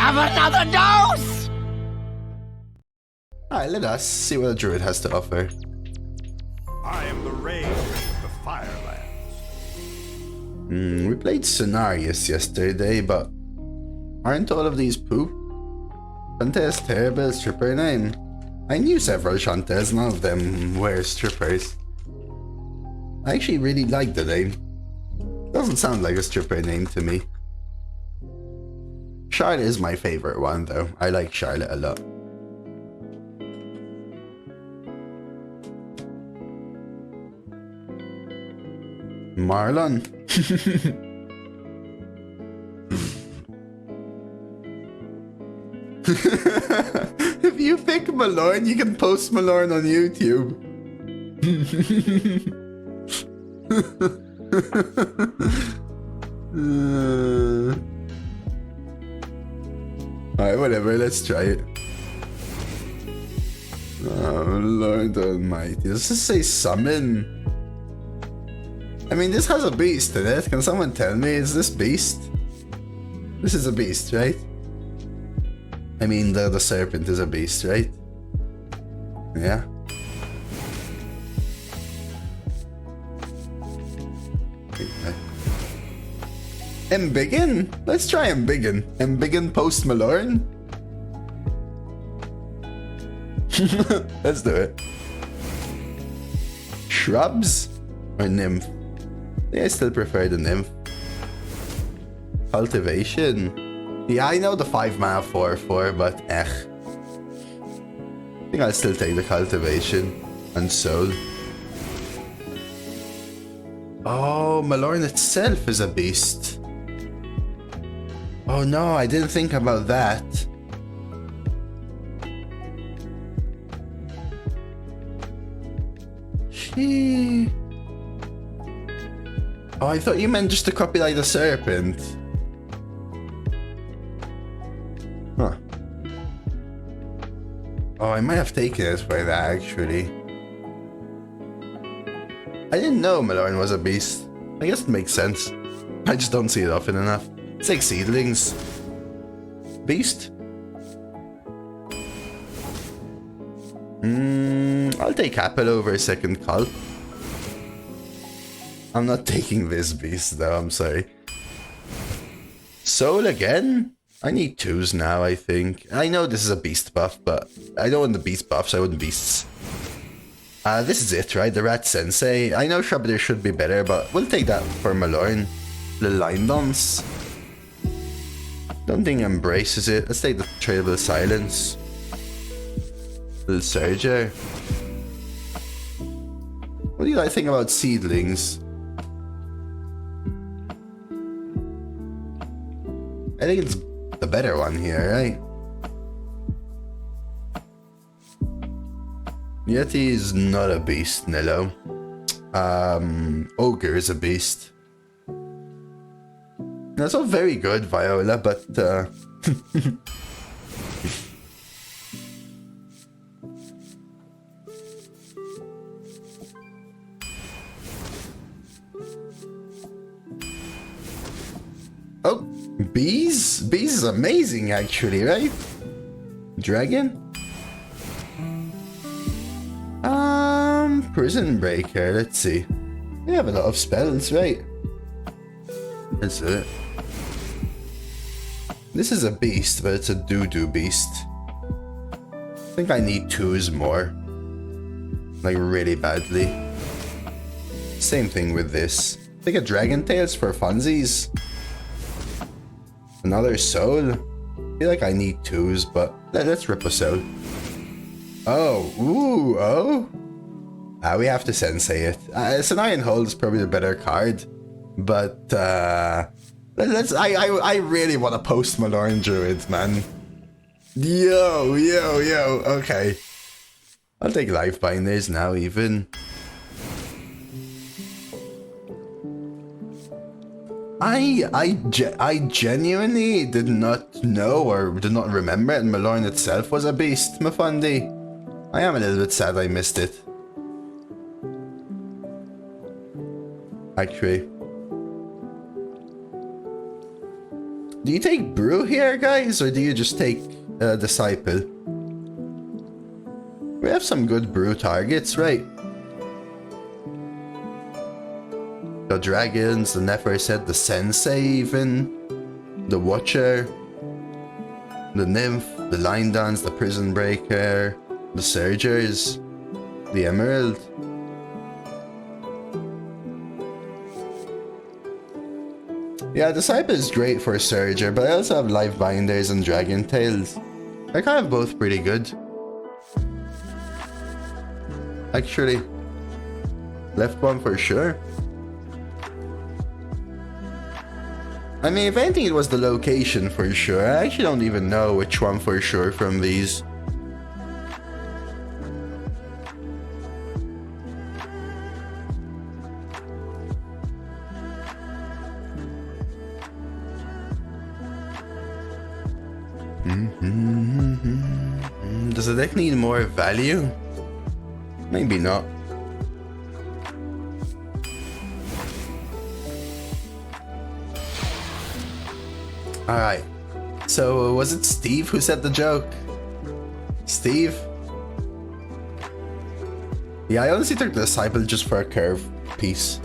have another dose! Alright, let us see what a druid has to offer. I am the rage of the Firelands. We played Scenarius yesterday, but aren't all of these poop? Shante is terrible stripper name. I knew several Shantes, none of them were strippers. I actually really like the name. Doesn't sound like a stripper name to me. Charlotte is my favorite one though. I like Charlotte a lot. Marlon. If you pick Malorne, you can post Malorne on YouTube. Alright, whatever, let's try it. Oh, Lord Almighty. Does this say summon? I mean, this has a beast in it. Can someone tell me, is this beast? This is a beast, right? I mean, the serpent is a beast, right? Yeah. Embiggen? Let's try Embiggen. Embiggen Post Malorne? Let's do it. Shrubs? Or nymph? Yeah, I still prefer the nymph. Cultivation? Yeah, I know the 5 mana 4/4, but I think I'll still take the cultivation. And soul. Oh, Malorne itself is a beast. Oh no, I didn't think about that. She... Oh, I thought you meant just to copy like the serpent. Huh. Oh, I might have taken it for that actually. I didn't know Malorne was a beast. I guess it makes sense. I just don't see it often enough. It's like seedlings. Beast? I'll take Apple over second cult. I'm not taking this beast though, I'm sorry. Soul again? I need 2s now, I think. I know this is a beast buff, but I don't want the beast buffs, I want beasts. This is it, right? The Rat Sensei. I know Shrubbery should be better, but we'll take that for Malorne. The Line Dance. Don't think embraces it. Let's take the Tradable Silence. Little Surger. What do you guys think about seedlings? I think it's the better one here, right? Yeti is not a beast, Nillo. Ogre is a beast. That's all very good, Viola, but oh, bees? Bees is amazing actually, right? Dragon? Prison Breaker, let's see. We have a lot of spells, right? Let's do it. This is a beast, but it's a doo-doo beast. I think I need 2s more. Like, really badly. Same thing with this. Take a Dragon Tails for funsies. Another soul. I feel like I need 2s, but let's rip a soul. Oh, ooh, oh. We have to sensei it. Iron Hold is probably the better card, but let's. I really want to Post Malorne Druid, man. Yo. Okay, I'll take Life Binders now, even. I genuinely did not know or did not remember that Malorne itself was a beast, Mafundi. I am a little bit sad I missed it. Actually. Do you take Brew here, guys, or do you just take Disciple? We have some good Brew targets, right? The Dragons, the Neverset, the Sensei even, the Watcher, the Nymph, the Line Dance, the Prison Breaker, the Surgers, the Emerald. Yeah, Disciple is great for Surger, but I also have Life Binders and Dragon Tails. They're kind of both pretty good. Actually, left one for sure. I mean, if anything, it was the location for sure. I actually don't even know which one for sure from these. Does the deck need more value? Maybe not. Alright, so was it Steve who said the joke? Steve? Yeah, I honestly took the Disciple just for a curve piece.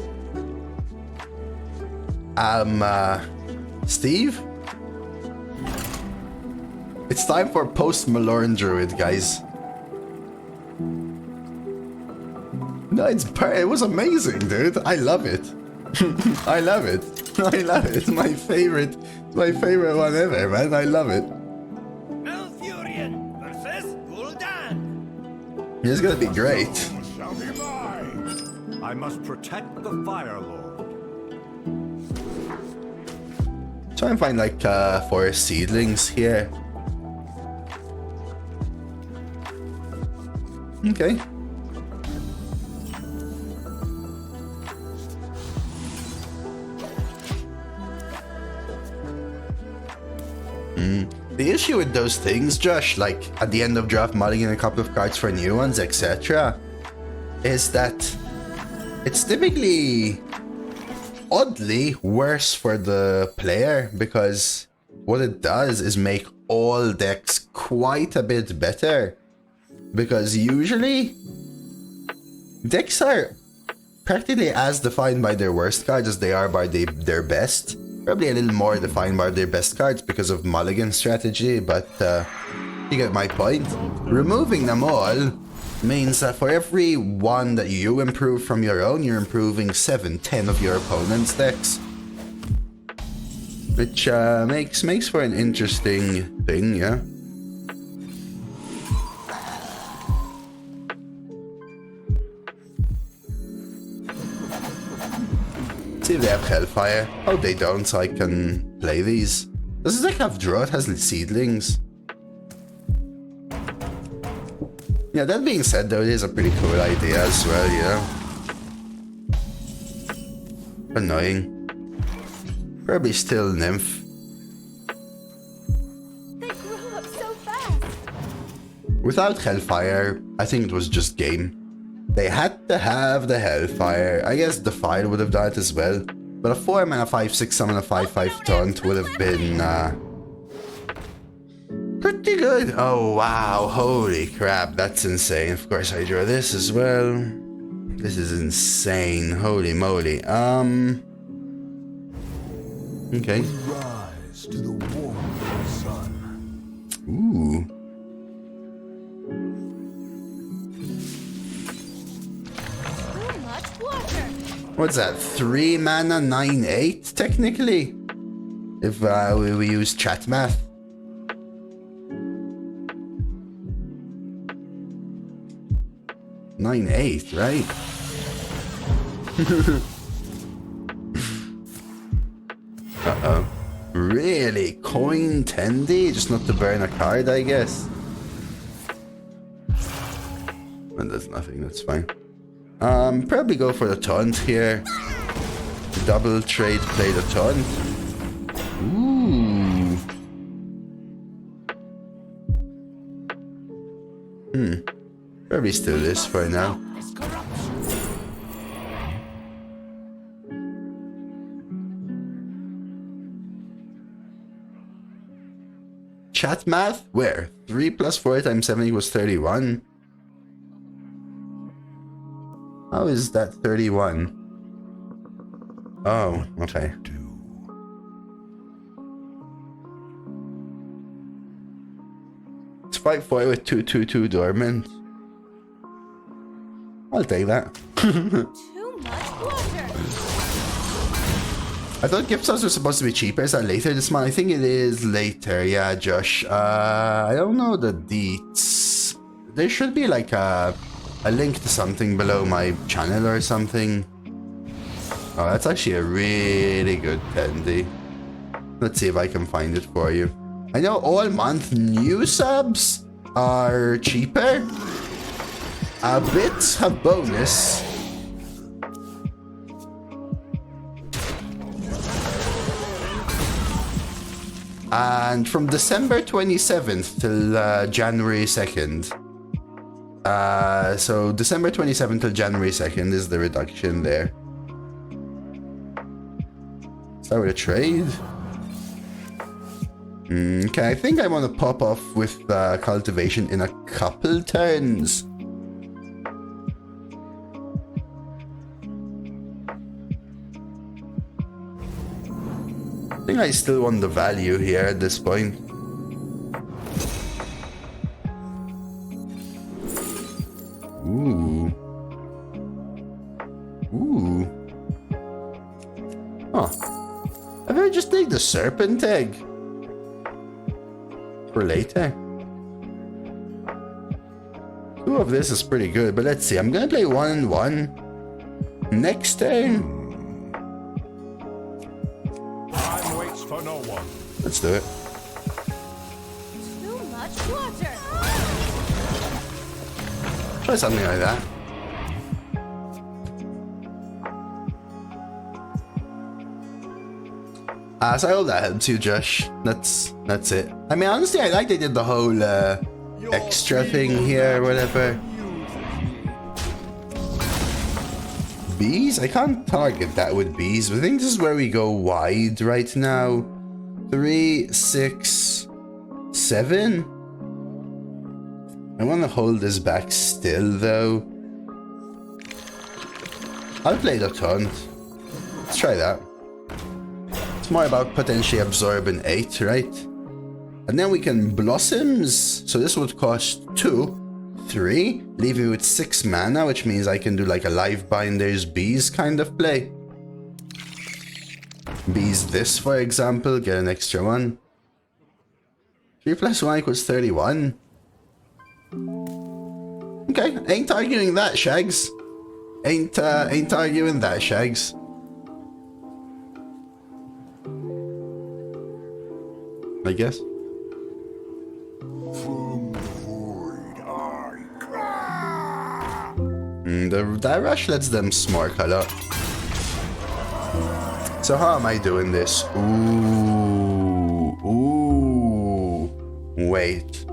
Steve? It's time for Post Malorne Druid, guys. No, it was amazing, dude. I love it. I love it. I love it. It's my favorite one ever, man. I love it. Malfurion versus Gul'dan. It's gonna be great. Shall be mine. I must protect the Fire Lord. Try and find like forest seedlings here. Okay. The issue with those things, Josh, like at the end of draft mulligan a couple of cards for new ones, etc., is that it's typically oddly worse for the player, because what it does is make all decks quite a bit better. Because usually decks are practically as defined by their worst cards as they are by their best. Probably a little more defined by their best cards because of mulligan strategy, but you get my point. Removing them all means that for every one that you improve from your own, you're improving 7-10 of your opponent's decks. Which makes for an interesting thing, yeah. See if they have Hellfire. Oh, they don't, so I can play these. Does this deck have Druid? Has seedlings? Yeah, that being said, though, it is a pretty cool idea as well, yeah. Annoying. Probably still Nymph. They grow up so fast. Without Hellfire, I think it was just game. They had to have the Hellfire. I guess Defile would have done it as well. But a 4-mana 5/6 summon a 5/5 taunt would have been pretty good. Oh wow, holy crap, that's insane. Of course I draw this as well. This is insane. Holy moly. Okay. Rise to the warmth of the sun. Ooh. What's that? 3 mana 9/8 technically? If we use chat math. (9/8), right? Uh-oh. Really? Coin Tendy? Just not to burn a card, I guess. And that's nothing, that's fine. Probably go for the taunt here. Double trade, play the taunt. Ooh. Probably still this for now. chat math? Where? 3 plus 4 times 7 equals 31. How is that 31? Oh, okay. It's 5-4 with 2/2/2 dormant. I'll take that. Too much water. I thought gift subs were supposed to be cheaper. Is that later this month? I think it is later. Yeah, Josh. I don't know the deets. There should be like a link to something below my channel or something. Oh, that's actually a really good tendy. Let's see if I can find it for you. I know all month new subs are cheaper. Bits have bonus. And from December 27th till January 2nd. So December 27th till January 2nd is the reduction there. Start with a trade. Okay, I think I want to pop off with cultivation in a couple turns. I think I still want the value here at this point. Ooh. Ooh. Huh. I better just take the serpent egg. For later. 2 of this is pretty good, but let's see. I'm gonna play 1 and 1. Next turn. For no one. Let's do it. Too much water. Try something like that. So I hope that helps you, Josh. That's it. I mean, honestly, I like they did the whole extra thing here or whatever. Bees? I can't target that with bees. I think this is where we go wide right now. 3, 6, 7. I want to hold this back still, though. I'll play the taunt. Let's try that. It's more about potentially absorbing 8, right? And then we can blossoms. So this would cost 2. 3, leave me with 6 mana, which means I can do like a live binders bees kind of play. Bees this, for example, get an extra one. 3 plus 1 equals 31. Okay, ain't arguing that, Shags. Ain't arguing that, Shags. I guess. That rush lets them smork a lot. So how am I doing this? Ooh. Wait.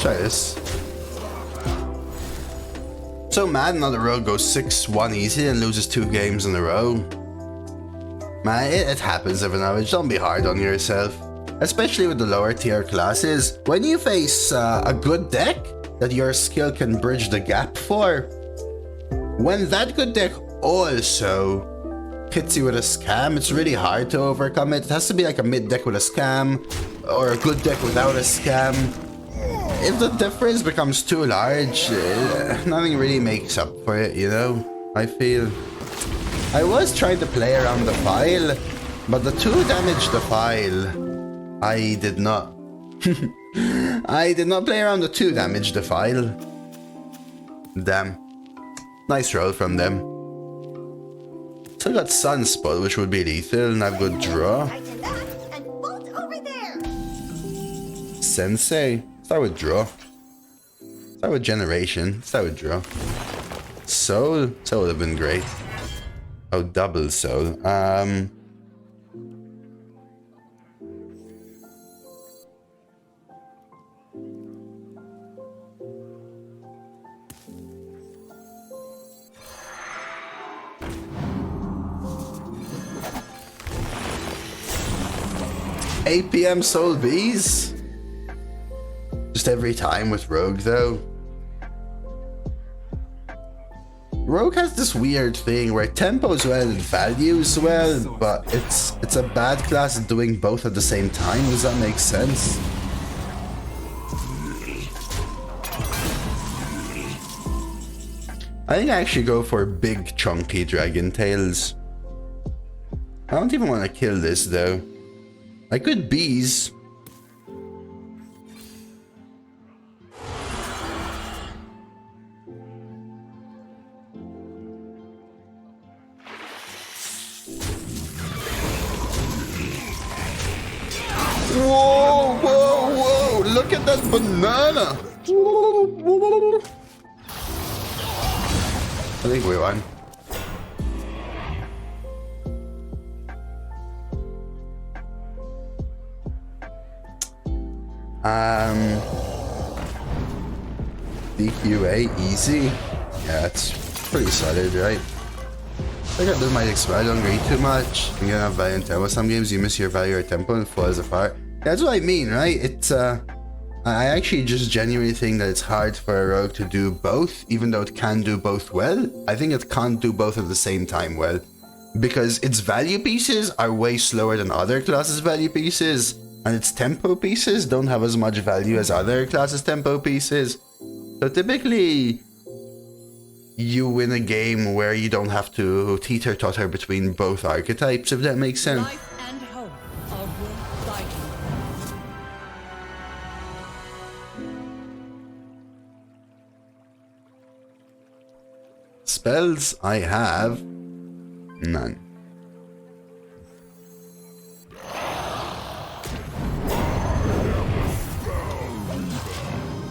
Try this. So mad another row goes 6-1 easy and loses 2 games in a row. Man, it happens every now and then. Don't be hard on yourself. Especially with the lower tier classes. When you face a good deck that your skill can bridge the gap for, when that good deck also hits you with a scam, it's really hard to overcome it. It has to be like a mid deck with a scam or a good deck without a scam. if the difference becomes too large, nothing really makes up for it, you know? I feel. I was trying to play around the file, but the 2 damage the file, I did not. I did not play around the 2 damage the file. Damn. Nice roll from them. Still got Sunspot, which would be lethal, and I've got Draw. Sensei. Start with Draw. Start with Generation. Start with Draw. Soul? Soul would have been great. Oh, double Soul. 8 PM Soul Bees? Just every time with Rogue, though. Rogue has this weird thing where it tempos well and values well, but it's a bad class at doing both at the same time. Does that make sense? I think I actually go for big chunky Dragon Tails. I don't even want to kill this though. I could bees. Whoa, whoa, whoa! Look at that banana! I think we won. DQA easy. Yeah, it's pretty solid, right? I got this might expire. I don't agree too much. I'm gonna have value and tempo. Some games you miss your value or tempo and falls apart. Yeah, that's what I mean, right? It's I actually just genuinely think that it's hard for a rogue to do both, even though it can do both well. I think it can't do both at the same time well, because its value pieces are way slower than other classes' value pieces, and its tempo pieces don't have as much value as other classes' tempo pieces. So typically, you win a game where you don't have to teeter-totter between both archetypes, if that makes sense. Life and hope are worth fighting. Spells, I have none.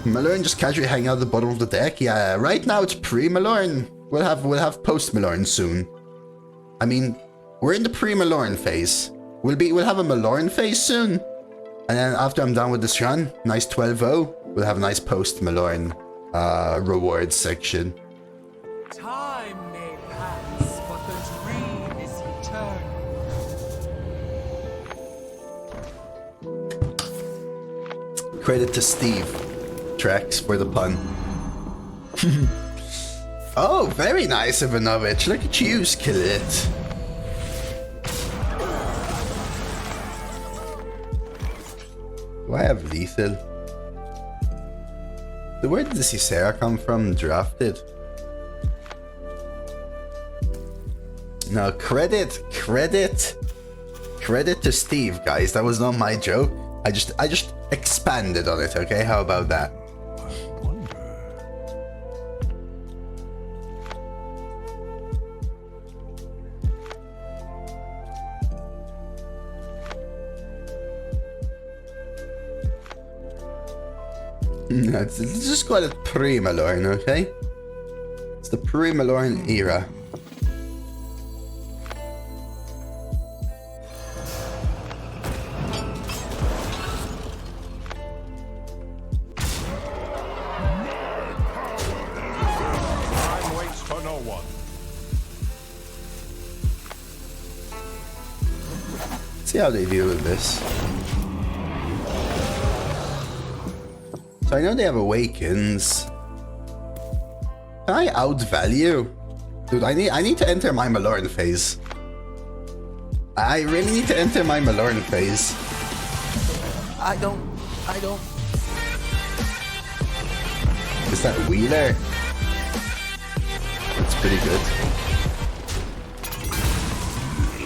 Malorne just casually hanging out at the bottom of the deck. Yeah, right now it's pre-Malorne. We'll have Post Malorne soon. I mean, we're in the pre-Malorne phase. We'll have a Malorne phase soon. And then after I'm done with this run, nice 12-0, we'll have a nice Post Malorne rewards section. Time may pass, but the dream is eternal. Credit to Steve Trex for the pun. Oh, very nice, Ivanovich. Look at you, Skillet. Do I have lethal? Where did this Ysera come from? Drafted? No, credit to Steve, guys. That was not my joke. I just expanded on it, okay? How about that? Let's just call it pre-Malorne, okay? It's the pre-Malorne era. Time waits for no one. See how they deal with this. So I know they have Awakens. Can I outvalue? Dude, I need to enter my Malorne phase. I really need to enter my Malorne phase. I don't. Is that Wheeler? That's pretty good.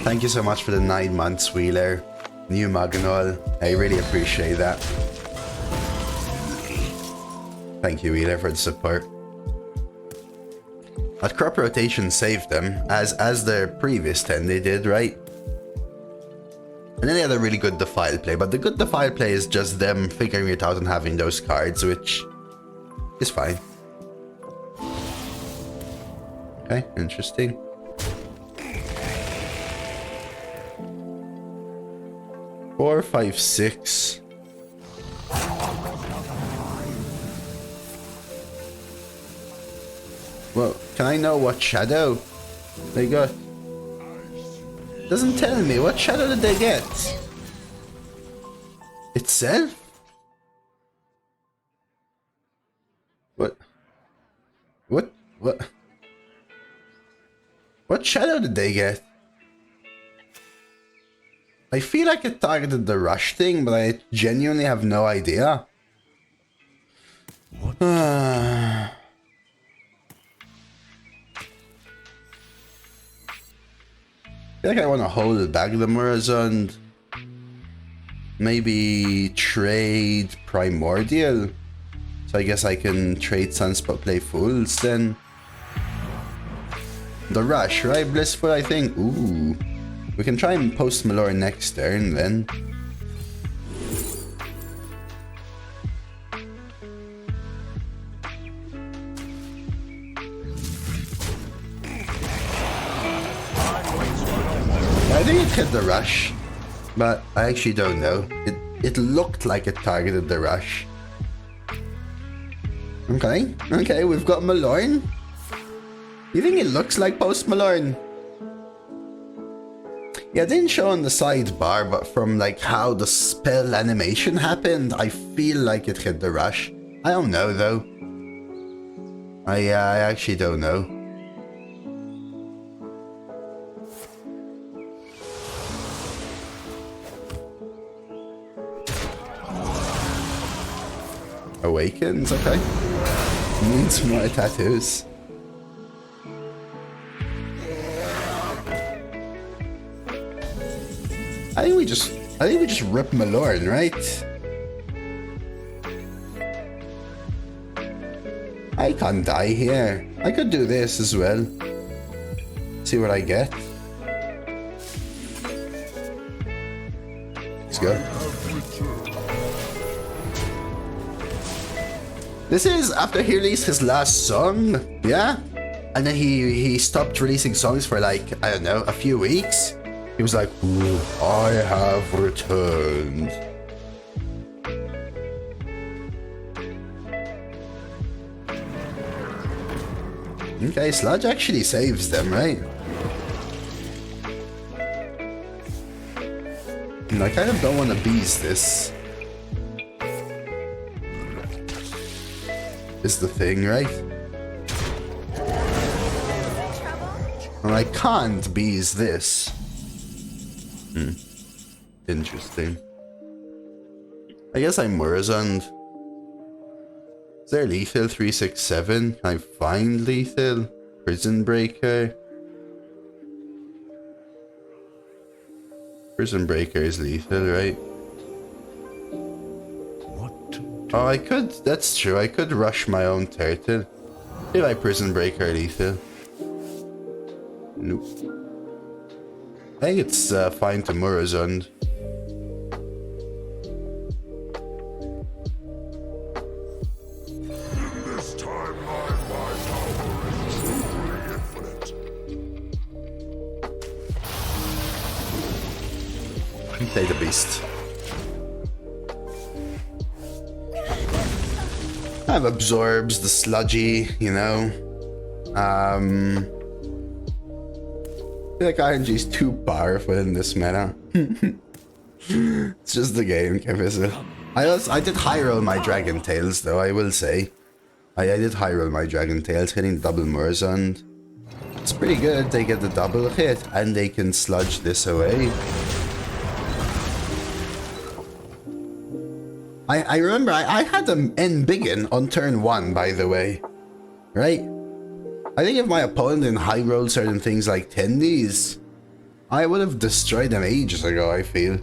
Thank you so much for the 9 months, Wheeler. New Maganol. I really appreciate that. Thank you, Wheeler, for the support. That crop rotation saved them, as their previous 10 they did, right? And then they had a really good Defile play, but the good Defile play is just them figuring it out and having those cards, which is fine. Okay, interesting. Four, 5, 6. Well, can I know what shadow they got? Doesn't tell me. What shadow did they get? Itself? What? What? What? What shadow did they get? I feel like it targeted the rush thing, but I genuinely have no idea. I feel like I want to hold back the Murazond. Maybe trade Primordial. So I guess I can trade Sunspot, play Fools then. The Rush, right? Blissful, I think. Ooh. We can try and Post Malorne next turn then. I think it hit the Rush, but I actually don't know. It looked like it targeted the Rush. Okay, we've got Malorne. You think it looks like Post Malorne? Yeah, it didn't show on the sidebar, but from like how the spell animation happened, I feel like it hit the Rush. I don't know though. I actually don't know. Awakens, okay. Needs more tattoos. I think we just rip Malorne, right? I can't die here. I could do this as well. See what I get. Let's go. This is after he released his last song, yeah? And then he stopped releasing songs for like, I don't know, a few weeks. He was like, ooh, I have returned. Okay, Sludge actually saves them, right? And I kind of don't want to beast this. Is the thing, right? And I can't beast this. Interesting. I guess I'm Murazond. Is there lethal 367? Can I find lethal? Prison Breaker. Prison Breaker is lethal, right? Oh, I could. That's true. I could rush my own turtle. If I Prison Breaker lethal. Nope. I think it's fine to Murazond. This time my power is truly infinite. Play the beast. Kind of absorbs the sludgy, you know. I feel like RNG is too powerful in this meta. It's just the game, Kevin. I did high roll my Dragon Tails though, I will say. I did high roll my Dragon Tails, hitting double Murazond. It's pretty good, they get the double hit and they can sludge this away. I remember I had them end biggin on turn 1, by the way. Right? I think if my opponent didn't high roll certain things like tendies, I would have destroyed them ages ago, I feel.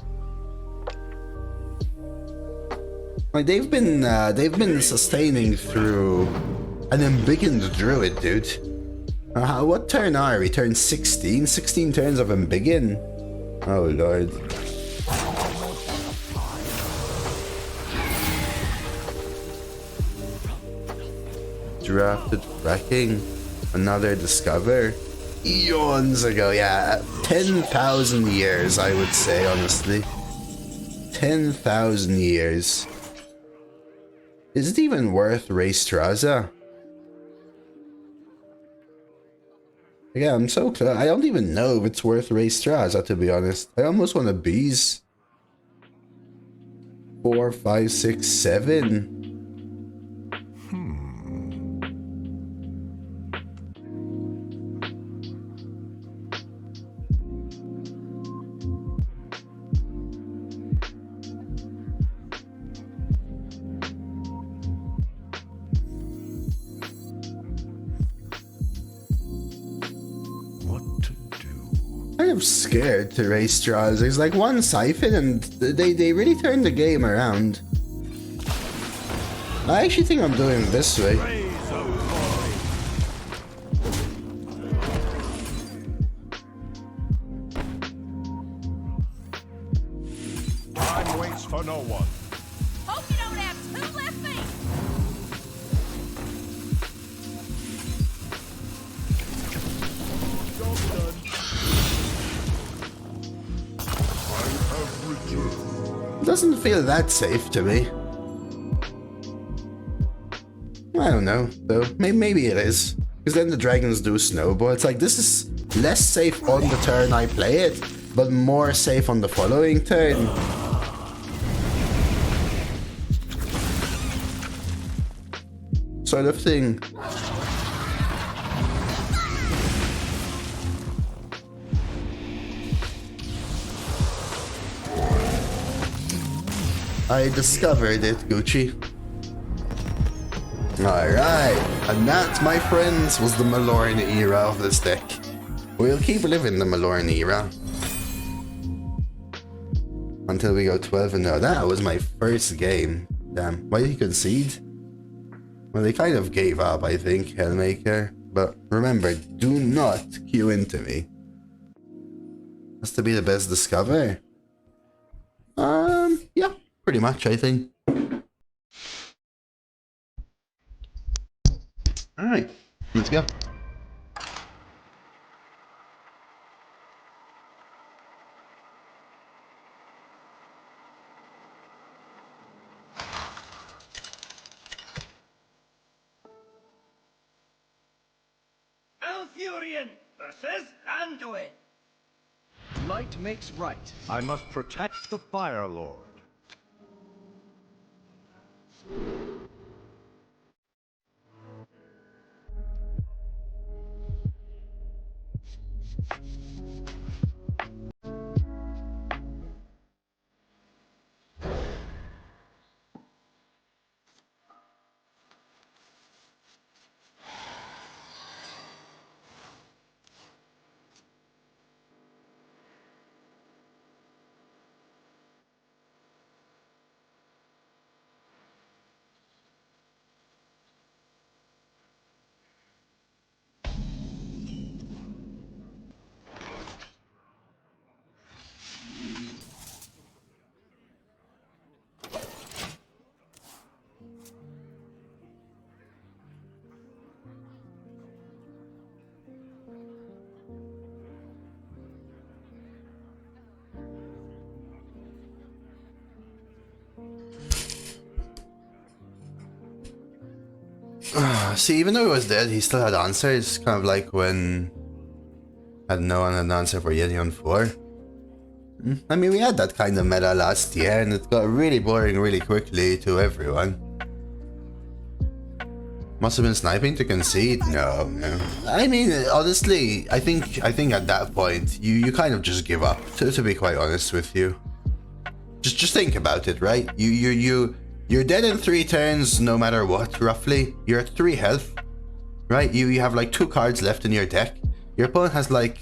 Like they've been sustaining through an embiggened druid, dude. What turn are we? Turn 16? 16 turns of embiggen? Oh lord. Drafted wrecking. Another discover. Eons ago, yeah. 10,000 years, I would say, honestly. 10,000 years. Is it even worth Raystraza? Yeah, I'm so close. I don't even know if it's worth Raystraza, to be honest. I almost want a bees. 4, 5, 6, 7. Scared to race straws. There's like one siphon and they really turned the game around. I actually think I'm doing it this way. Time waits for no one. Hope you don't have 2 left feet. Doesn't feel that safe to me. I don't know, though. Maybe it is. Because then the dragons do snowball. It's like, this is less safe on the turn I play it, but more safe on the following turn. Sort of thing. I discovered it, Gucci. Alright, and that, my friends, was the Malorne era of this deck. We'll keep living the Malorne era. Until we go 12-0. That was my first game. Damn, why did he concede? Well, they kind of gave up, I think, Hellmaker. But remember, do not queue into me. Has to be the best discover. Yeah. Pretty much, I think. Alright, let's go. Alfurian versus Anduin. Light makes right. I must protect the Fire Lord. See, even though he was dead, he still had answers. Kind of like when had no one had an answer for Yeti on 4. I mean, we had that kind of meta last year, and it got really boring really quickly to everyone. Must have been sniping to concede. No. I mean, honestly, I think at that point you kind of just give up. To be quite honest with you, just think about it, right? You're dead in 3 turns no matter what, roughly. You're at 3 health, right? You have like 2 cards left in your deck. Your opponent has like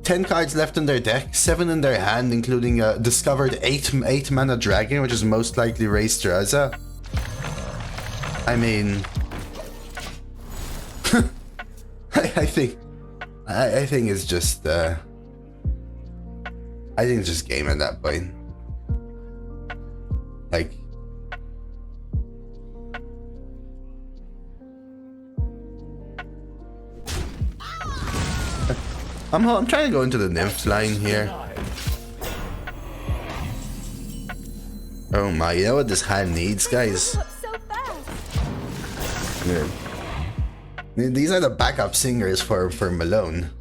10 cards left in their deck, 7 in their hand, including a discovered 8 mana dragon, which is most likely Raystraza. I mean, I think it's just I think it's just game at that point. Like, I'm trying to go into the nymph line here. Oh my, you know what this hand needs, guys? Yeah. These are the backup singers for Malone.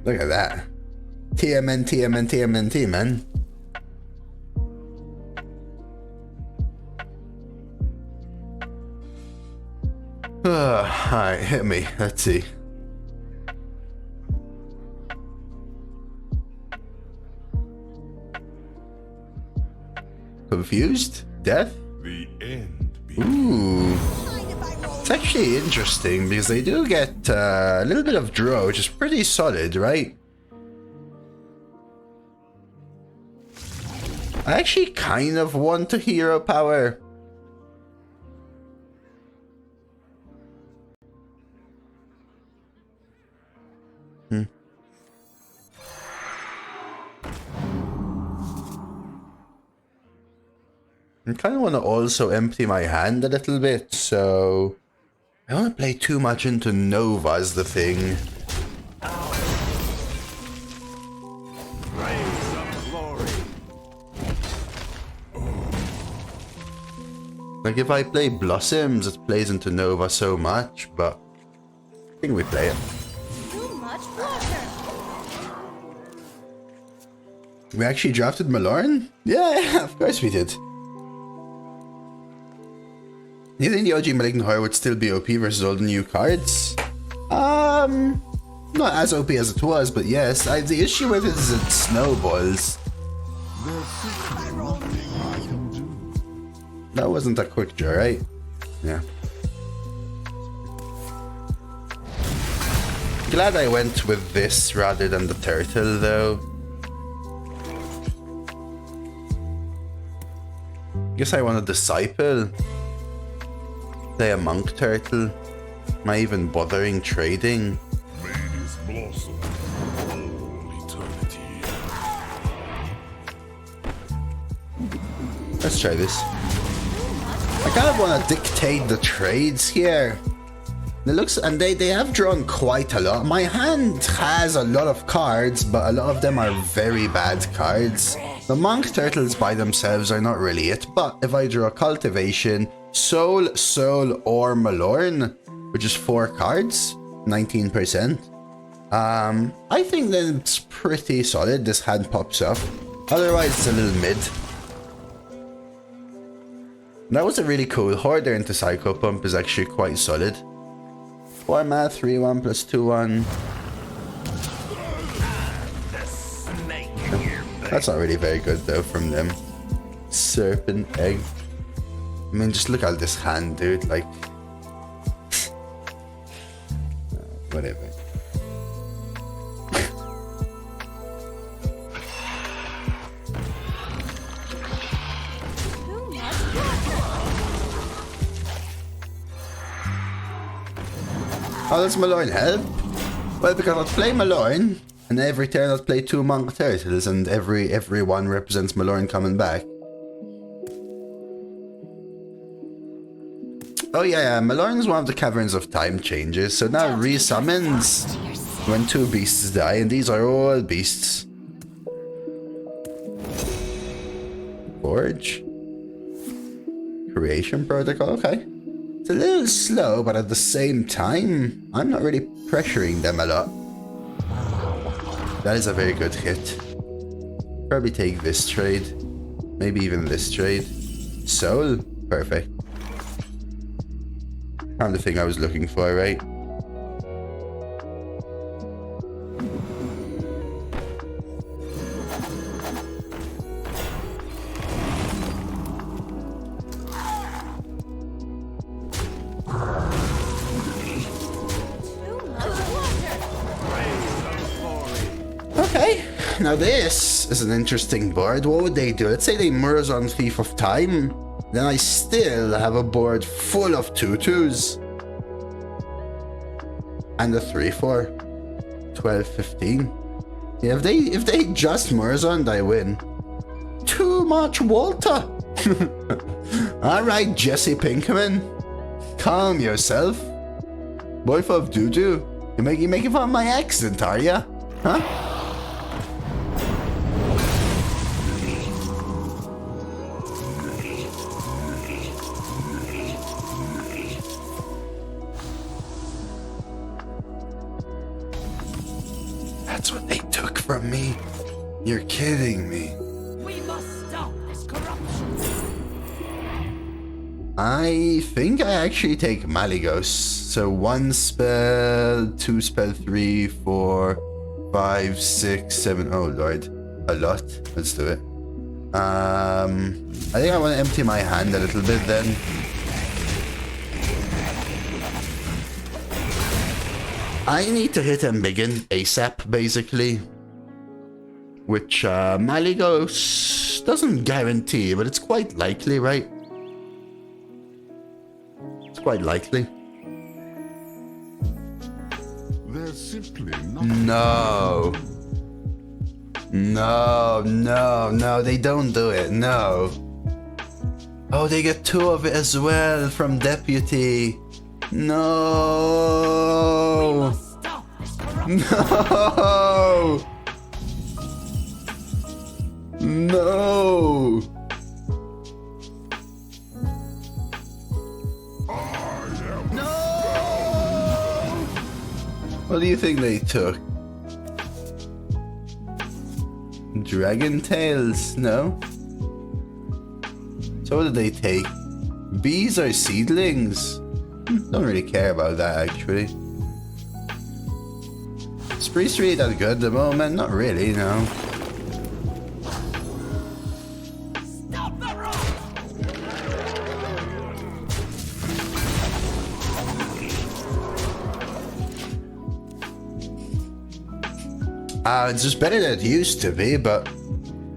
Look at that. TMN, TMN, TMNT, man. Alright, hit me. Let's see. Confused? Death? The end. Ooh. It's actually interesting because they do get a little bit of draw, which is pretty solid, right? I actually kind of want to hero power. I kind of want to also empty my hand a little bit, so I don't want to play too much into Nova is the thing. Rays of glory. Like if I play Blossoms, it plays into Nova so much, but I think we play it. Too much water. We actually drafted Malorne? Yeah, of course we did. You think the OG Malignant Horror would still be OP versus all the new cards? Not as OP as it was, but yes. The issue with it is it snowballs. That wasn't a quick draw, right? Yeah. Glad I went with this rather than the turtle, though. Guess I want a disciple. Play a monk turtle. Am I even bothering trading? May this blossom all eternity. Let's try this. I kind of want to dictate the trades here. It looks, and they have drawn quite a lot. My hand has a lot of cards, but a lot of them are very bad cards. The monk turtles by themselves are not really it, but if I draw cultivation, Soul, or Malorne, which is 4 cards, 19%. I think that it's pretty solid. This hand pops up. Otherwise, it's a little mid. That was a really cool Hoarder into Psycho Pump is actually quite solid. 4 mana, 3/1 plus 2/1. That's not really very good though from them. Serpent Egg. I mean, just look at this hand, dude. Like, whatever. How does Malorne help? Well, because I'll play Malorne, and every turn I'll play 2 monk turtles, and every one represents Malorne coming back. Oh yeah, Malorne's one of the Caverns of Time changes, so now it resummons when 2 beasts die, and these are all beasts. Forge. Creation Protocol, okay. It's a little slow, but at the same time, I'm not really pressuring them a lot. That is a very good hit. Probably take this trade. Maybe even this trade. Soul, perfect. Found the thing I was looking for, right? Now this is an interesting board. What would they do? Let's say they merge on Thief of Time. Then I still have a board full of 2/2s. And a 3/4. 12, 15. Yeah, if they just merge on, I win. Too much Walter. Alright, Jesse Pinkman. Calm yourself. Wife of Juju. You making fun of my accent, are ya? Huh? That's what they took from me. You're kidding me. We must stop this corruption. I think I actually take Malygos. So 1 spell, 2 spell, 3, 4, 5, 6, 7. Oh lord, a lot. Let's do it. I think I want to empty my hand a little bit then. I need to hit him big in ASAP, basically. Which Malygos doesn't guarantee, but it's quite likely, right? It's quite likely. There's simply No. No, they don't do it. No. Oh, they get 2 of it as well from Deputy. No. Stop this corruption. No. No. What do you think they took? Dragon Tails? No. So what did they take? Bees or seedlings? Don't really care about that actually. Is Priest really that good at the moment? Not really, no. Stop the rock. It's just better than it used to be, but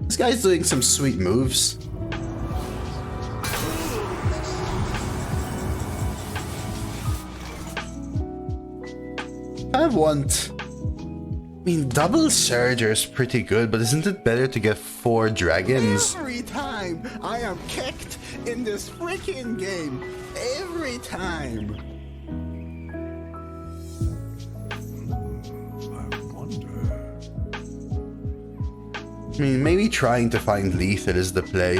this guy's doing some sweet moves. I want... I mean, double Surger is pretty good, but isn't it better to get 4 dragons? Every time I am kicked in this freaking game. Every time. I mean, maybe trying to find lethal is the play.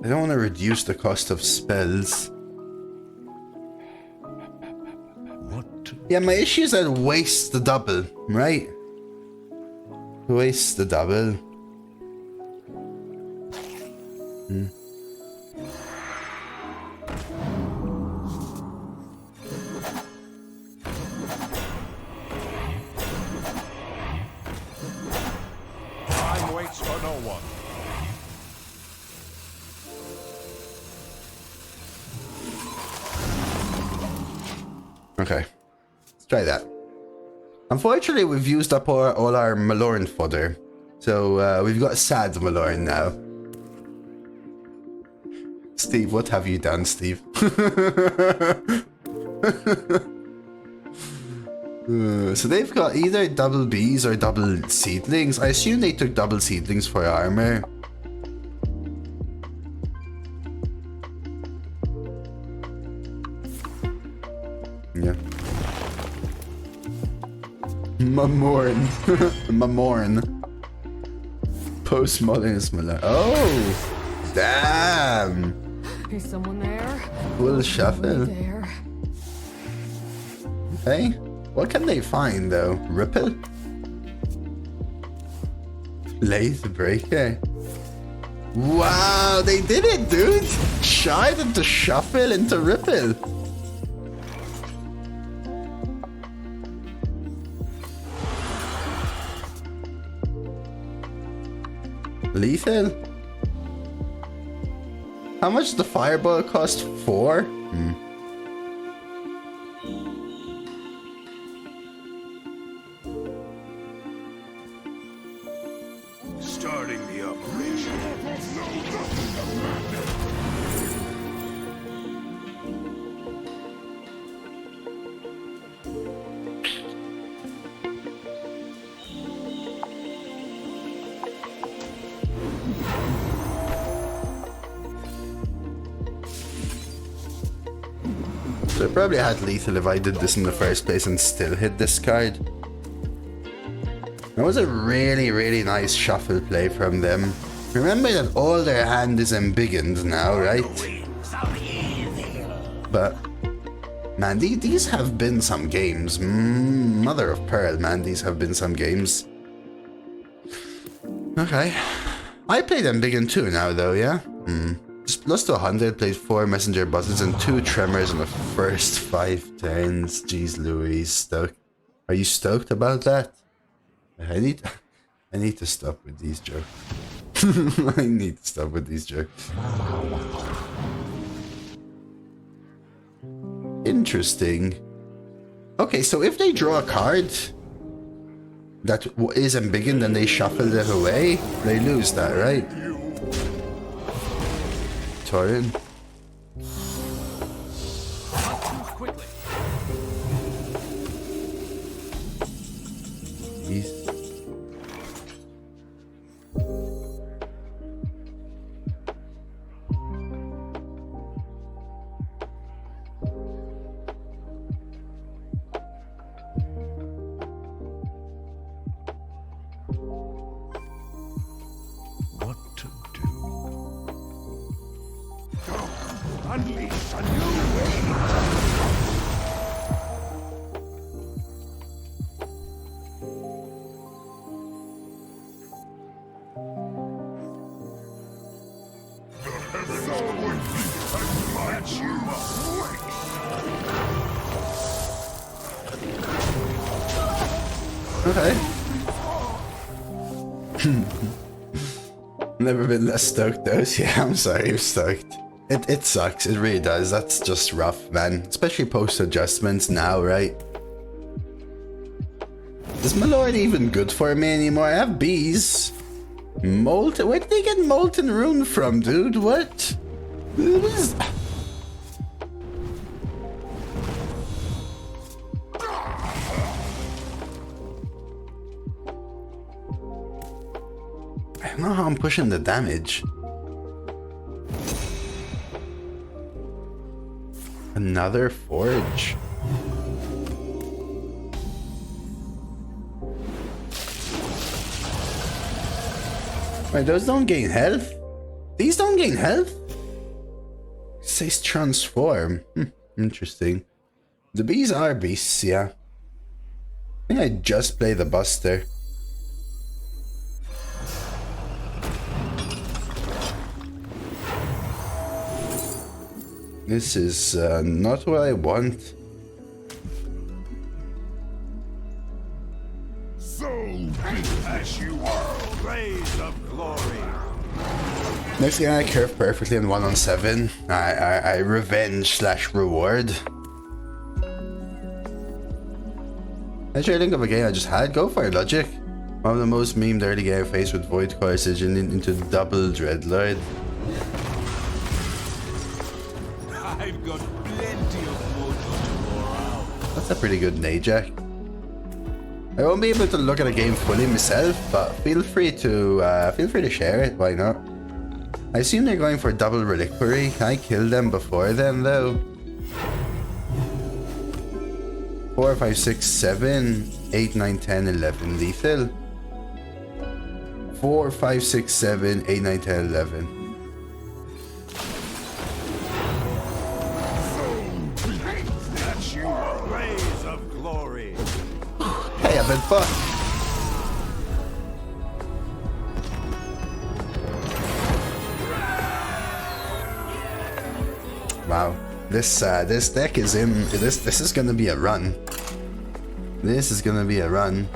I don't want to reduce the cost of spells. Yeah, my issue is that it wastes the double, right? Wastes the double. Time waits for no one. Okay, let's try that. Unfortunately, we've used up all our Malorne fodder. So we've got sad Malorne now. Steve, what have you done, Steve? So they've got either double bees or double seedlings. I assume they took double seedlings for armor. Yeah. Mamorne. Mamorne. Post Malone is Malone. Oh! Damn! Is someone there? Full shuffle. There. Hey, what can they find though? Ripple? Laser Breaker. Wow, they did it, dude! Shard into Shuffle into Ripple. Lethal? How much does the fireball cost? 4? Beginning the operation. So I probably had lethal if I did this in the first place and still hit this card. That was a really, really nice shuffle play from them. Remember that all their hand is embiggened now, right? But, man, these have been some games. Mother of pearl, man, these have been some games. Okay. I played embiggened too now, though, yeah? Just plus to 100, played 4 messenger buttons and 2 tremors in the first 5 turns. Jeez Louise, stoked. Are you stoked about that? I need to stop with these jokes. I need to stop with these jokes. Interesting. Okay, so if they draw a card that is embiggened and they shuffle it away, they lose that, right? Torin. Quickly. Jeez. What to do? Unleash a new wave! Okay. Never been less stoked though. Yeah, I'm sorry, I'm stoked. It sucks, it really does. That's just rough, man. Especially post adjustments now, right? Is Malorne even good for me anymore? I have bees. Molten? Where did they get molten rune from, dude? What? What is... I don't know how I'm pushing the damage. Another forge. Wait, those don't gain health? These don't gain health? It says transform. Interesting. The bees are beasts, yeah. I think I just play the buster. This is not what I want. So big as you are, blaze of glory. Next game I curve perfectly in 1-on-7. I revenge / reward. I try to think of a game I just had. Go for it, Logic. One of the most memed early game faced with Void Corsage into double Dreadlord. I've got plenty of mojo to go around. That's a pretty good Najak. I won't be able to look at a game fully myself, but feel free to share it. Why not? I assume they're going for double reliquary. I killed them before then, though. 4, 5, 6, 7, 8, 9, 10, 11 lethal. 4, 5, 6, 7, 8, 9, 10, 11. That's you, blaze of glory. Hey, I've been fucked. Wow, this deck is in. This is gonna be a run. This is gonna be a run.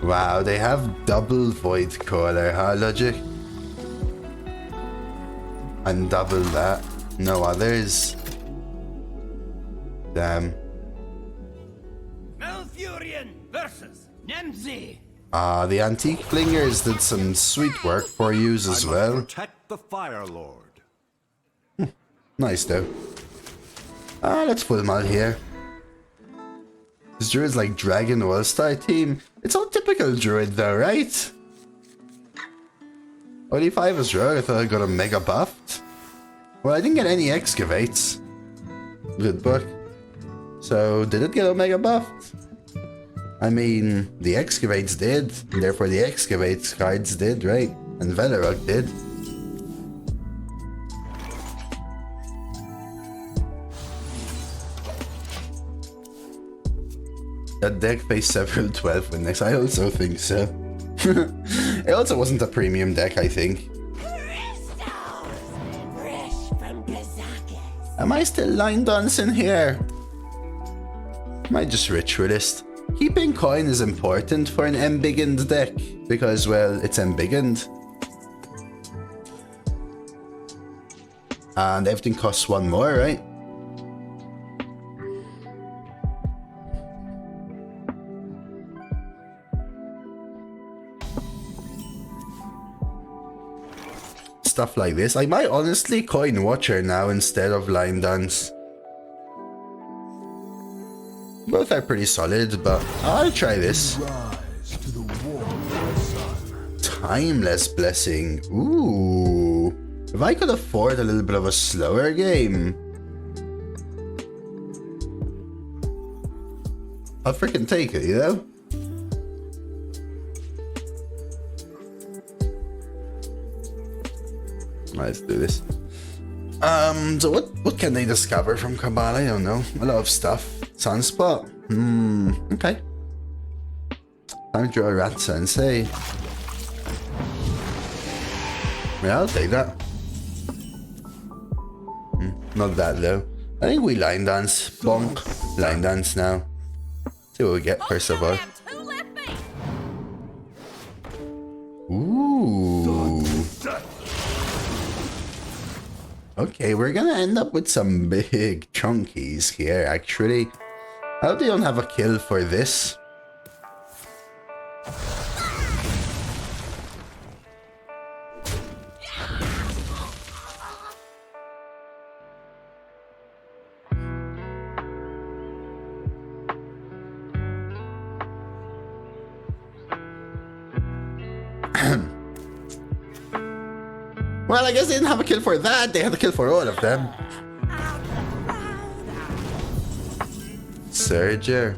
Wow, they have double Void Caller, huh, Logic? And double that. No others. Damn. Malfurion versus Nemzi. The antique flingers did some sweet work for you as I well. must protect the Fire Lord. Nice though. Let's full mal here. This Druid's like Dragon All-Star team. It's all typical Druid though, right? Only 5 is Rogue. I thought I got a mega buffed. Well, I didn't get any excavates. Good book. So, did it get Omega buffed? I mean, the excavates did, and therefore the excavates cards did, right? And Velarok did. That deck faced several 12 win decks. I also think so. It also wasn't a premium deck, I think. Am I still line dancing here? Am I just ritualist? Keeping coin is important for an embiggened deck because, well, it's embiggened. And everything costs 1 more, right? Stuff like this. I might honestly coin Watcher now instead of Line Dance. Both are pretty solid, but I'll try this. Timeless Blessing. Ooh. If I could afford a little bit of a slower game, I'll freaking take it, you know? Let's do this. So what can they discover from Cabal? I don't know. A lot of stuff. Sunspot. Okay. Time to draw a Rat Sensei. Yeah, I'll take that. Not that though. I think we line dance. Bonk. Line dance now. See what we get first of all. Ooh. Okay, we're gonna end up with some big chunkies here, actually. I hope they don't have a kill for this. Well, I guess they didn't have a kill for that. They had a kill for all of them. Surger.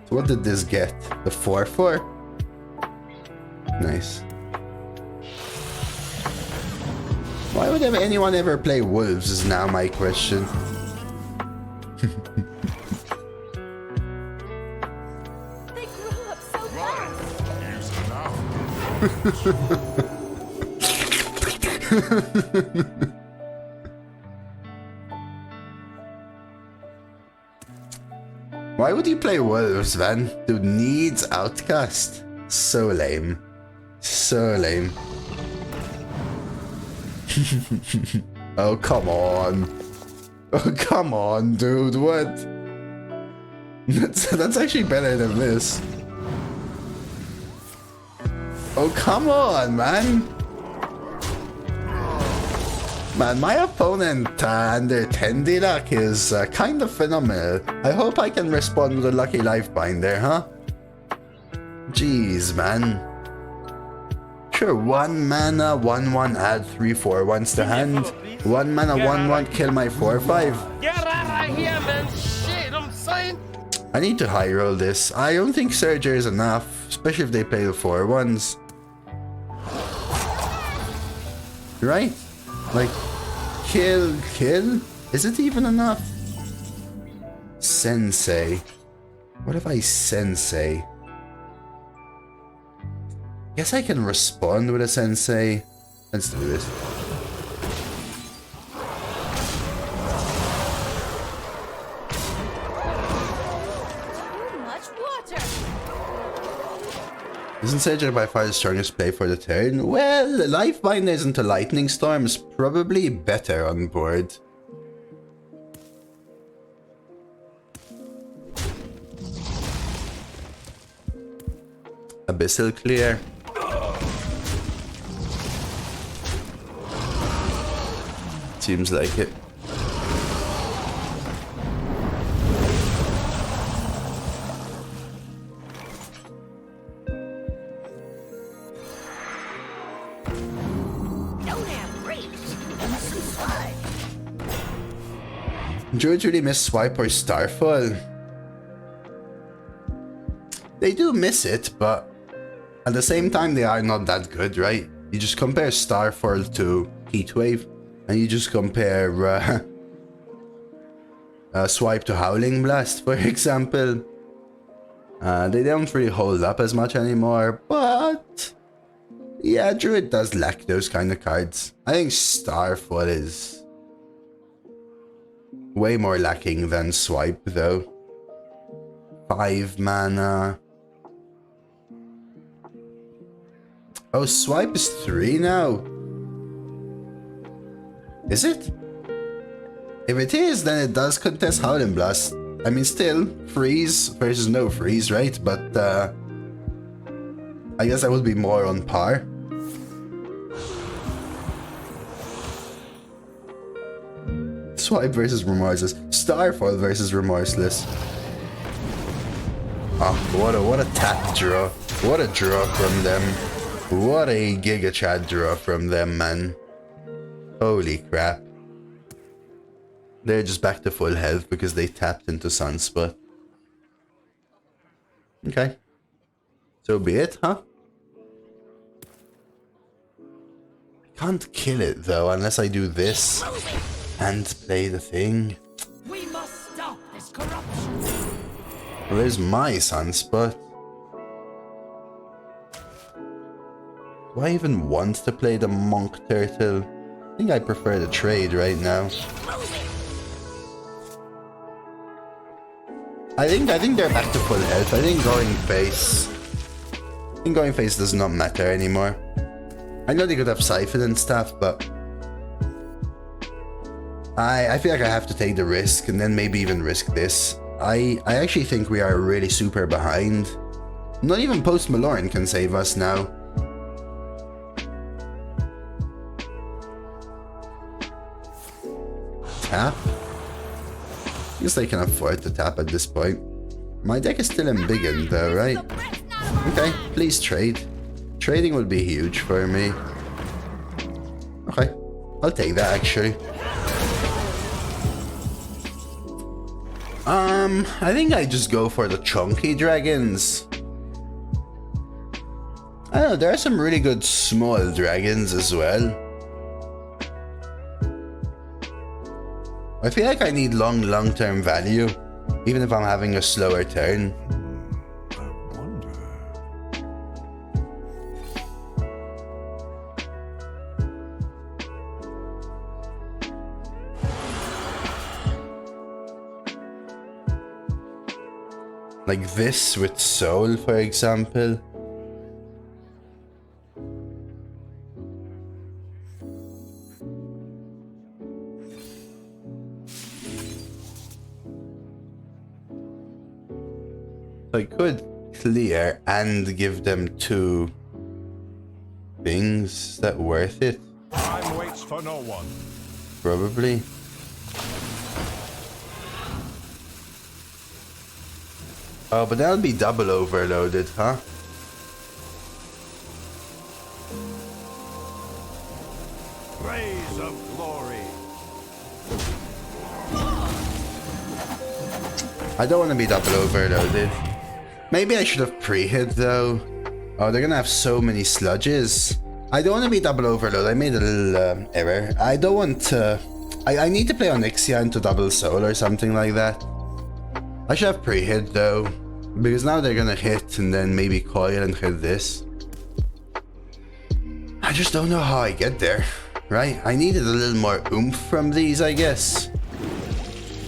So what did this get? The 4/4? Nice. Why would anyone ever play wolves is now my question. They grew up so fast. Why would you play wolves, man? Dude needs outcast. So lame. So lame. Oh, come on. Oh, come on, dude. What? That's actually better than this. Oh, come on, man. Man, my opponent under 10 luck is kind of phenomenal. I hope I can respond with a lucky life binder, huh? Jeez, man. Sure, 1 mana, 1/1, add 3/4 once to hand. 1 mana, 1/1, kill my 4/5. Get out of here, man. Shit, I'm saying. I need to high roll this. I don't think Surger is enough, especially if they play the 4/1s. Right? Like, kill. Is it even enough? Sensei. What if I Sensei? Guess I can respond with a Sensei. Let's do this. Too much water. Isn't Sager by far the strongest play for the turn? Well, Life Binders into Lightning Storm is probably better on board. Abyssal Clear. Seems like it. Druids really miss Swipe or Starfall. They do miss it, but at the same time they are not that good, right? You just compare Starfall to Heatwave, and you just compare Swipe to Howling Blast, for example. They don't really hold up as much anymore, but yeah, Druid does lack those kind of cards. I think Starfall is way more lacking than Swipe, though. 5 mana. Oh, Swipe is 3 now. Is it? If it is, then it does contest Howling Blast. I mean, still, freeze versus no freeze, right? But I guess that would be more on par. Swipe versus Remorseless. Starfall versus Remorseless. Oh, what a tap draw. What a draw from them. What a Giga Chat draw from them, man. Holy crap. They're just back to full health because they tapped into Sunspot. Okay. So be it, huh? I can't kill it though unless I do this and play the thing. We must stop this corruption. Well, there's my Sunspot. Do I even want to play the Monk Turtle? I think I prefer the trade right now. I think they're back to full health. I think going face does not matter anymore. I know they could have Siphon and stuff, but I feel like I have to take the risk and then maybe even risk this. I actually think we are really super behind. Not even Post Malorne can save us now. Tap? I guess they can afford to tap at this point. My deck is still embiggened though, right? Okay, please trade. Trading would be huge for me. Okay, I'll take that actually. I think I just go for the chunky dragons. I don't know, there are some really good small dragons as well. I feel like I need long-term value, even if I'm having a slower turn. I wonder. Like this with Soul, for example. I could clear and give them 2 things. Is that worth it? Time waits for no one. Probably. Oh, but that'll be double overloaded, huh? Blaze of glory. I don't want to be double overloaded. Maybe I should have pre-hit though. Oh, they're gonna have so many sludges. I don't want to be double overload. I made a little error. I don't want to... I need to play Onyxia into double soul or something like that. I should have pre-hit though, because now they're gonna hit and then maybe coil and hit this. I just don't know how I get there, right? I needed a little more oomph from these, I guess.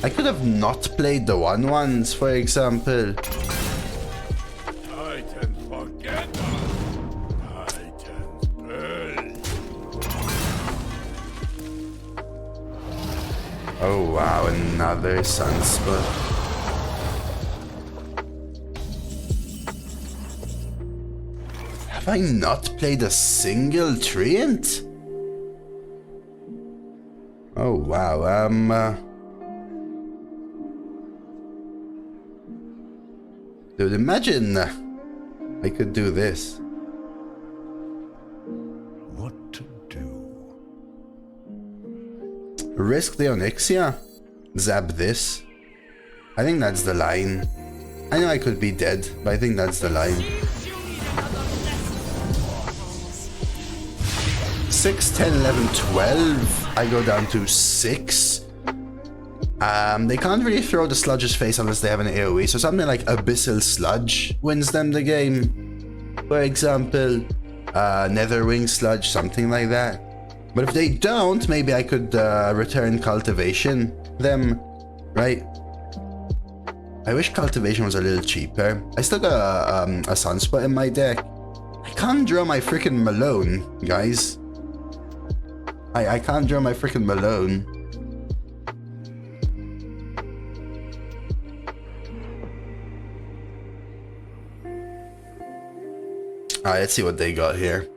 I could have not played the 1/1s, for example. I can forget. Oh wow, another sunspot. Have I not played a single treant? Oh wow, dude, imagine I could do this. What to do? Risk the Onyxia? Zap this? I think that's the line. I know I could be dead, but I think that's the line. 6, 10, 11, 12. I go down to 6. They can't really throw the Sludge's face unless they have an AoE, so something like Abyssal Sludge wins them the game. For example, Netherwing Sludge, something like that. But if they don't, maybe I could return Cultivation them, right? I wish Cultivation was a little cheaper. I still got a Sunspot in my deck. I can't draw my freaking Malone, guys. I can't draw my freaking Malone. Alright, let's see what they got here.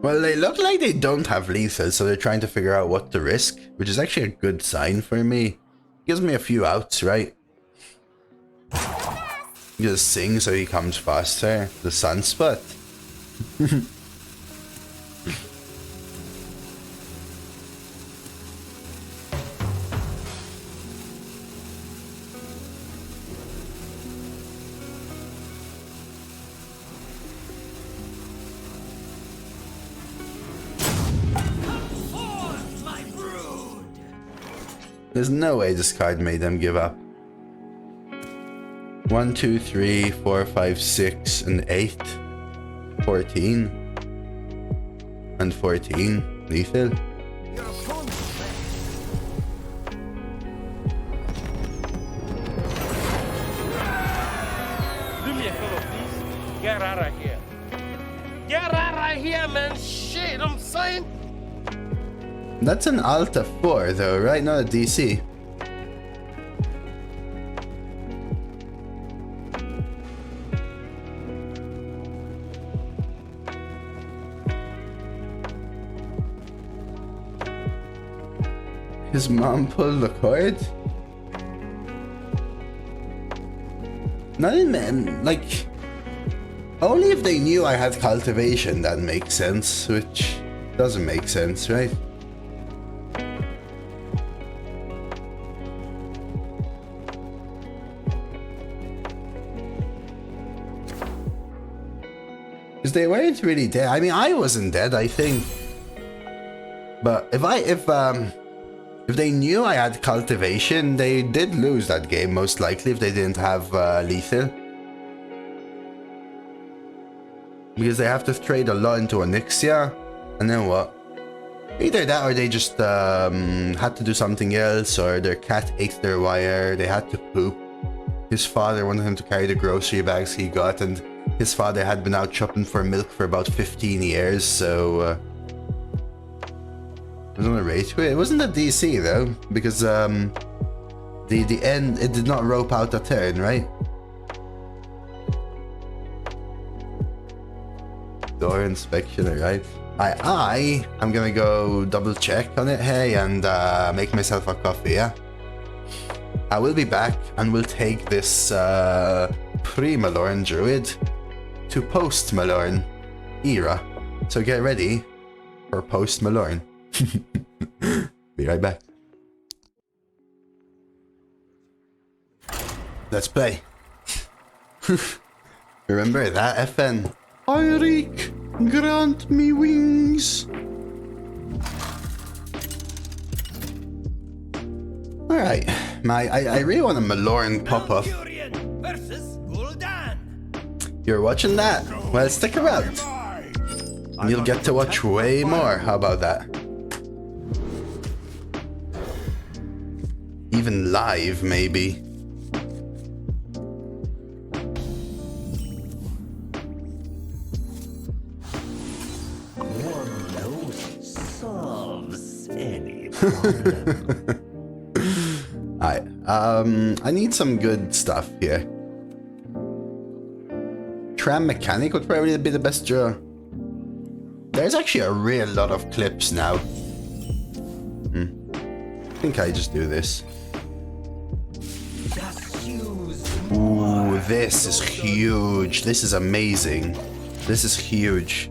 Well, they look like they don't have lethal, so they're trying to figure out what to risk, which is actually a good sign for me. Gives me a few outs, right? Just sing so he comes faster. The Sunspot. There's no way this card made them give up. 1, 2, 3, 4, 5, 6, and 8. 14. And 14. Lethal. Do me a favor, please. Get out of here. Get out of here, man. Shit, I'm saying. That's an Alta 4 though, right? Not a DC. His mom pulled the cord? Not even, like... Only if they knew I had cultivation that makes sense, which doesn't make sense, right? Because they weren't really dead. I mean, I wasn't dead, I think. But if they knew I had cultivation, they did lose that game, most likely, if they didn't have lethal. Because they have to trade a lot into Onyxia, and then what? Either that or they just had to do something else, or their cat ate their wire, they had to poop. His father wanted him to carry the grocery bags he got, and his father had been out shopping for milk for about 15 years, so... it was on a rage quit. It wasn't a DC though, because the end, it did not rope out a turn, right? Door inspection, alright. I'm gonna go double check on it, hey, and make myself a coffee, yeah? I will be back and we'll take this pre-Malorne Druid to Post Malorne era. So get ready for Post Malorne. Be right back. Let's play. Remember that, FN? Eirik, grant me wings. Alright, I really want a Malorne pop-up. You're watching that? Well, stick around. And you'll get to watch way more. How about that? Even live, maybe. Alright, I need some good stuff here. Tram Mechanic would probably be the best draw. There's actually a real lot of clips now. I think I just do this. Ooh, this is huge. This is amazing. This is huge.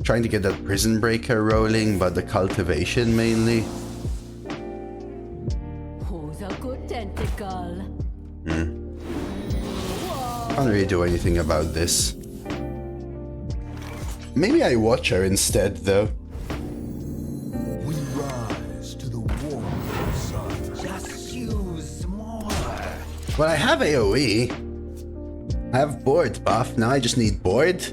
Trying to get that Prison Breaker rolling, but the cultivation mainly. Who's a good tentacle? Can't really do anything about this. Maybe I watch her instead, though. We rise to the warm sun. Just use more. Well, I have AoE. I have board buff. Now I just need board.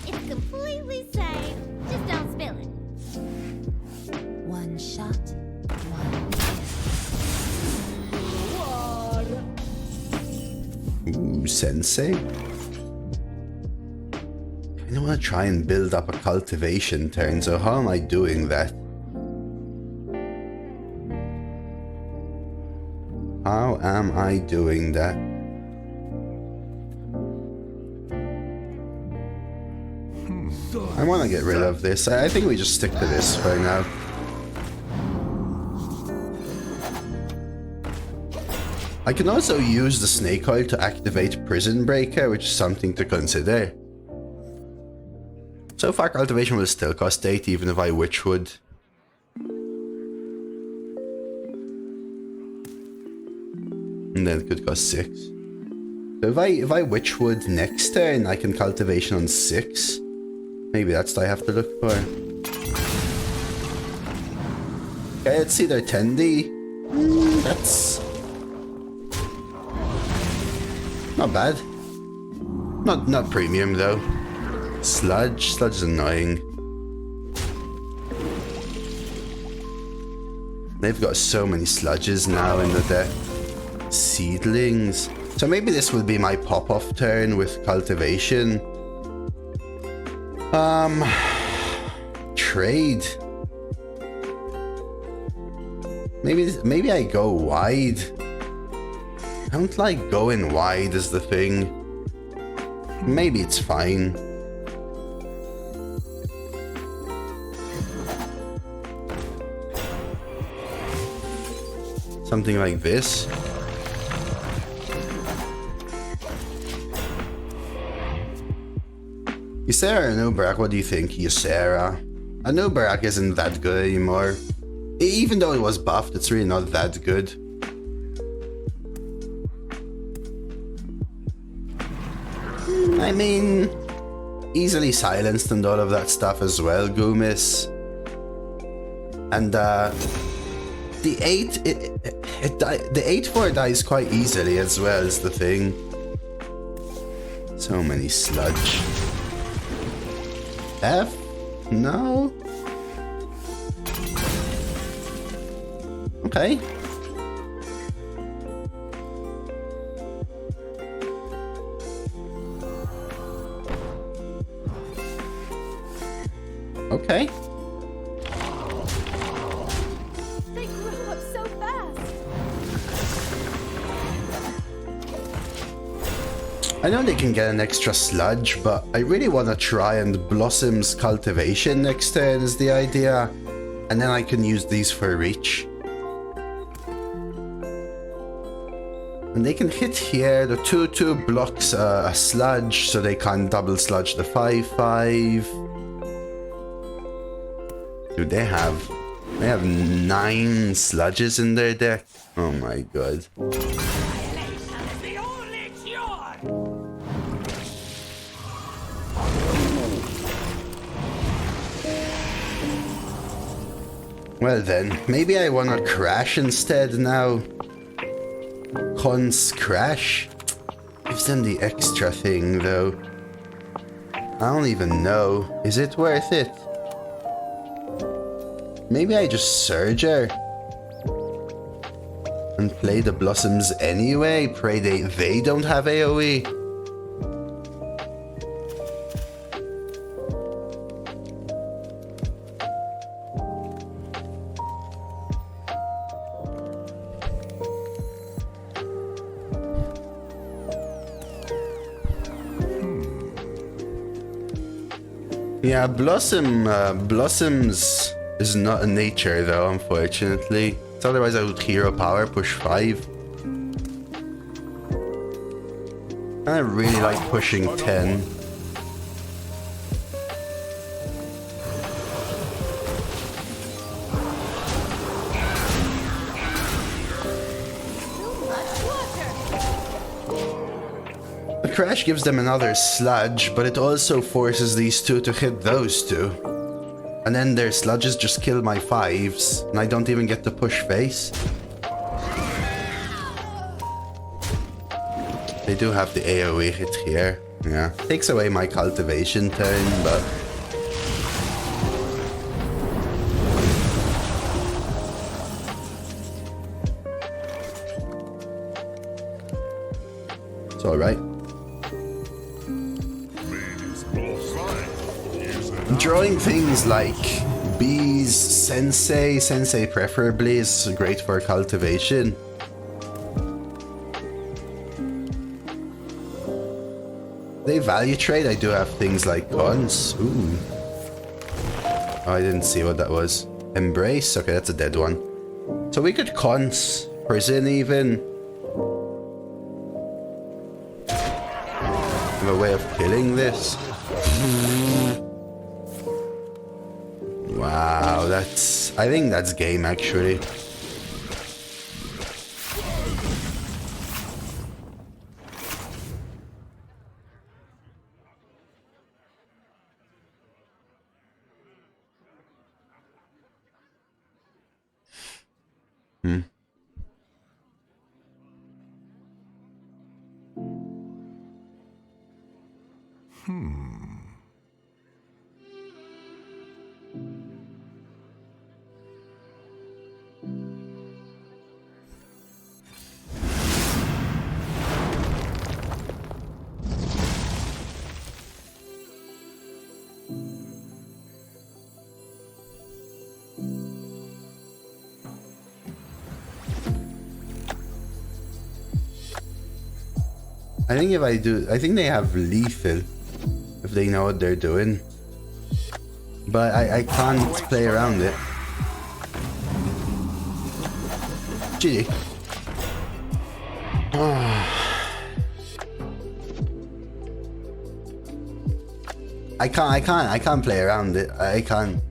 It's completely safe. Just don't spill it. One shot, one kill. Ooh, Sensei. I don't want to try and build up a cultivation turn, so how am I doing that? How am I doing that? I want to get rid of this. I think we just stick to this for now. I can also use the snake oil to activate Prison Breaker, which is something to consider. So far, cultivation will still cost 8 even if I Witchwood. And then it could cost 6. So if I Witchwood next turn, I can cultivation on 6. Maybe that's what I have to look for. Okay, let's see their 10D. That's not bad. Not premium though. Sludge is annoying. They've got so many sludges now in the deck. Seedlings. So maybe this will be my pop-off turn with cultivation. Trade. Maybe I go wide. I don't like going wide is the thing. Maybe it's fine. Something like this. Ysera and Uberak, what do you think, Ysera? And Uberak isn't that good anymore. Even though it was buffed, it's really not that good. I mean, easily silenced and all of that stuff as well, Goomis. And the 8/4 dies quite easily as well, is the thing. So many sludge. F? No? Okay. Okay. They grew up so fast. I know they can get an extra sludge, but I really want to try and Blossom's cultivation next turn is the idea. And then I can use these for reach. And they can hit here. The 2/2 blocks a sludge, so they can't double sludge the 5/5. Dude, they have 9 sludges in their deck. Oh my god. Well then, maybe I wanna crash instead now. Cons crash? Gives them the extra thing though. I don't even know. Is it worth it? Maybe I just Surge her. And play the Blossoms anyway. Pray they don't have AoE. Yeah, Blossoms is not a nature though, unfortunately. So otherwise I would hero power, push 5. And I really like pushing 10. The crash gives them another sludge, but it also forces these two to hit those two. And then their sludges just kill my 5s, and I don't even get to push face. They do have the AoE hit here. Yeah. Takes away my cultivation turn, but... it's alright. Drawing things like beast-centric preferably, is great for cultivation. They value trade, I do have things like cons. Ooh. Oh, I didn't see what that was. Embrace? Okay, that's a dead one. So we could cons. Prison even. Have a way of killing this. Wow, that's... I think that's game, actually. I think if I do, I think they have lethal if they know what they're doing, but I can't play around it. GG. I can't play around it. I can't.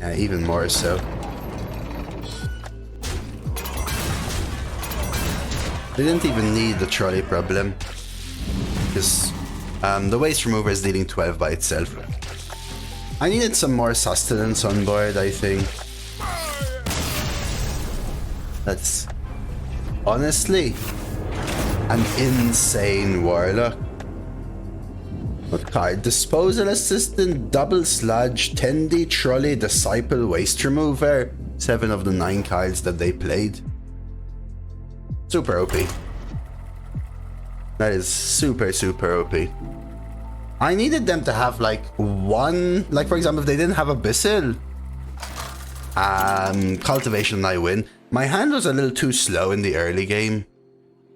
Yeah, even more so. They didn't even need the trolley problem, because the waste remover is dealing 12 by itself. I needed some more sustenance on board, I think. That's honestly an insane warlock. What card? Disposal Assistant, Double Sludge, Tendy, Trolley, Disciple, Waste Remover. 7 of the 9 cards that they played. Super OP. That is super, super OP. I needed them to have like one, like for example, if they didn't have Abyssal, Cultivation and I win. My hand was a little too slow in the early game.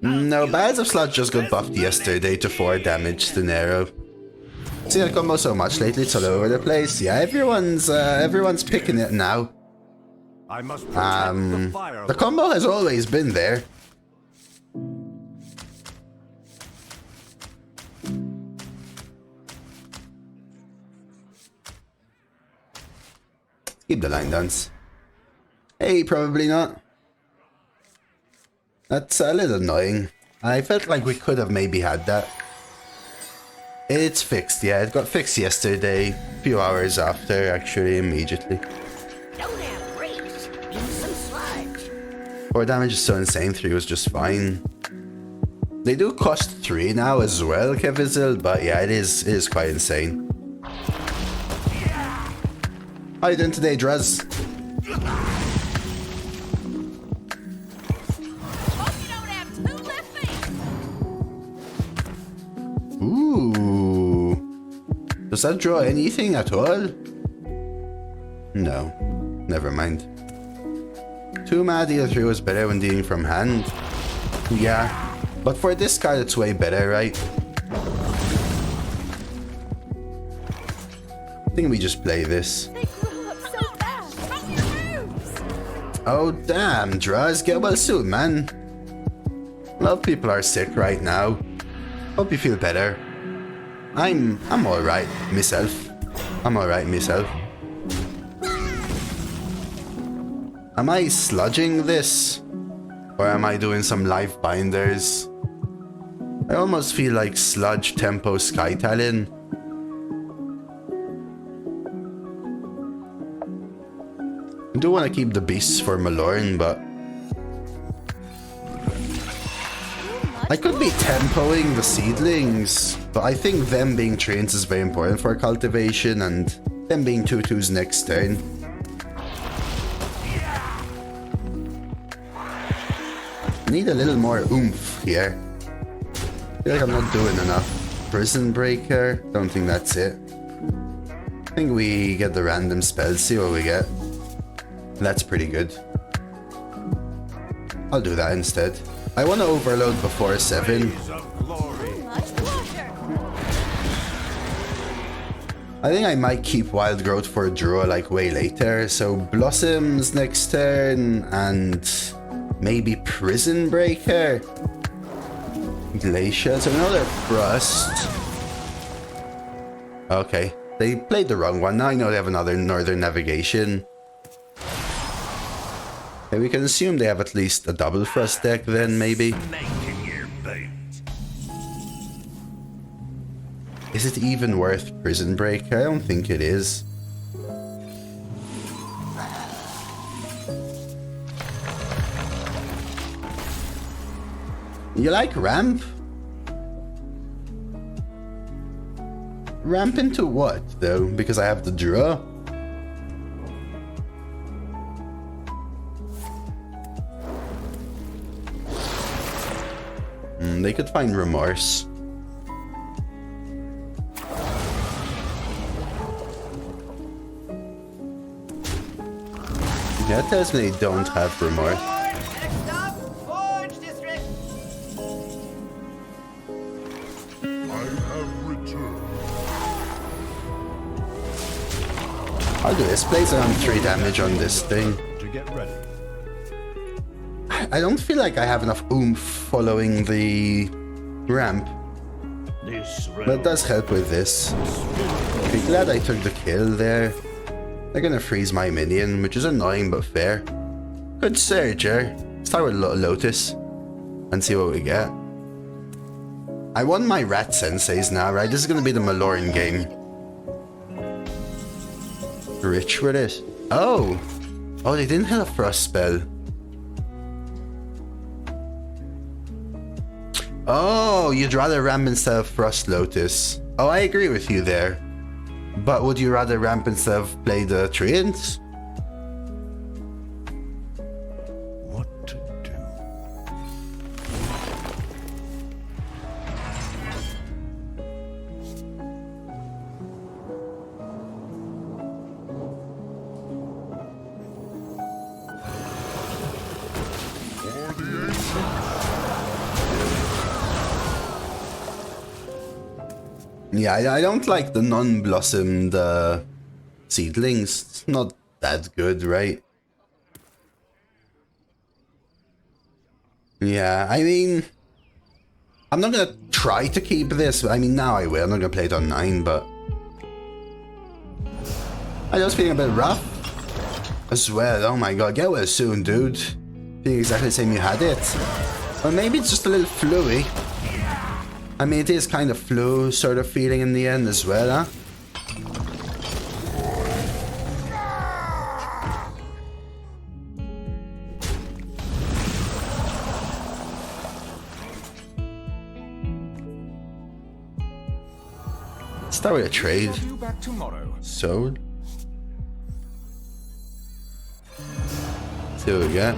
No, Bads of Sludge just got buffed yesterday to 4 damage to Nero. See that combo so much lately, it's all over the place. Yeah, everyone's picking it now. I must protect the combo has always been there. Keep the line dance. Hey, probably not. That's a little annoying. I felt like we could have maybe had that. It's fixed, yeah. It got fixed yesterday. A few hours after, actually, immediately. Don't have breaks. Use some sludge. 4 damage is so insane. 3 was just fine. They do cost 3 now as well, Kevizel, but yeah, it is quite insane. How you doing today, Drez? Ooh. Does that draw anything at all? No. Never mind. 2 mana dealer 3 was better when dealing from hand. Yeah, but for this card it's way better, right? I think we just play this. They grow up so fast. On your moves. Oh damn, Draz, get well soon, man. A lot of people are sick right now. Hope you feel better. I'm alright myself. I'm alright myself. Am I sludging this? Or am I doing some life binders? I almost feel like sludge tempo sky talon. I do want to keep the beasts for Malorne, but I could be tempoing the seedlings, but I think them being trains is very important for cultivation, and them being 2/2s next turn. Need a little more oomph here. Feel like I'm not doing enough. Prison Breaker, don't think that's it. I think we get the random spells, see what we get. That's pretty good. I'll do that instead. I want to overload before 7. Much pleasure. I think I might keep Wild Growth for a draw like way later. So Blossoms next turn and maybe Prison Breaker. Glacier, so another Frost. Okay, they played the wrong one. Now I know they have another Northern Navigation. Okay, we can assume they have at least a double Frost deck then, maybe. Is it even worth Prison Break? I don't think it is. You like ramp? Ramp into what, though? Because I have the draw? They could find Remorse. That tells me they don't have Remorse. I'll do this. Plays around 3 damage on this thing. To get ready. I don't feel like I have enough oomph following the ramp. But it does help with this. Okay, glad I took the kill there. They're gonna freeze my minion, which is annoying but fair. Good Surger. Start with Lotus and see what we get. I won my Rat Senseis now, right? This is gonna be the Malorne game. Rich with it. Oh! Oh, they didn't have a Frost spell. Oh, you'd rather ramp instead of Frost Lotus. Oh, I agree with you there. But would you rather ramp instead of play the Treants? What to do? Yeah, I don't like the non-blossomed seedlings. It's not that good, right? Yeah, I mean, I'm not gonna try to keep this. I mean, now I will. I'm not gonna play it on 9, but I was feeling a bit rough as well. Oh my god, get well soon, dude. Feeling exactly the same you had it. Or maybe it's just a little fluey. I mean, it is kind of flu sort of feeling in the end as well, huh? Start with a trade. Sold. See what we get.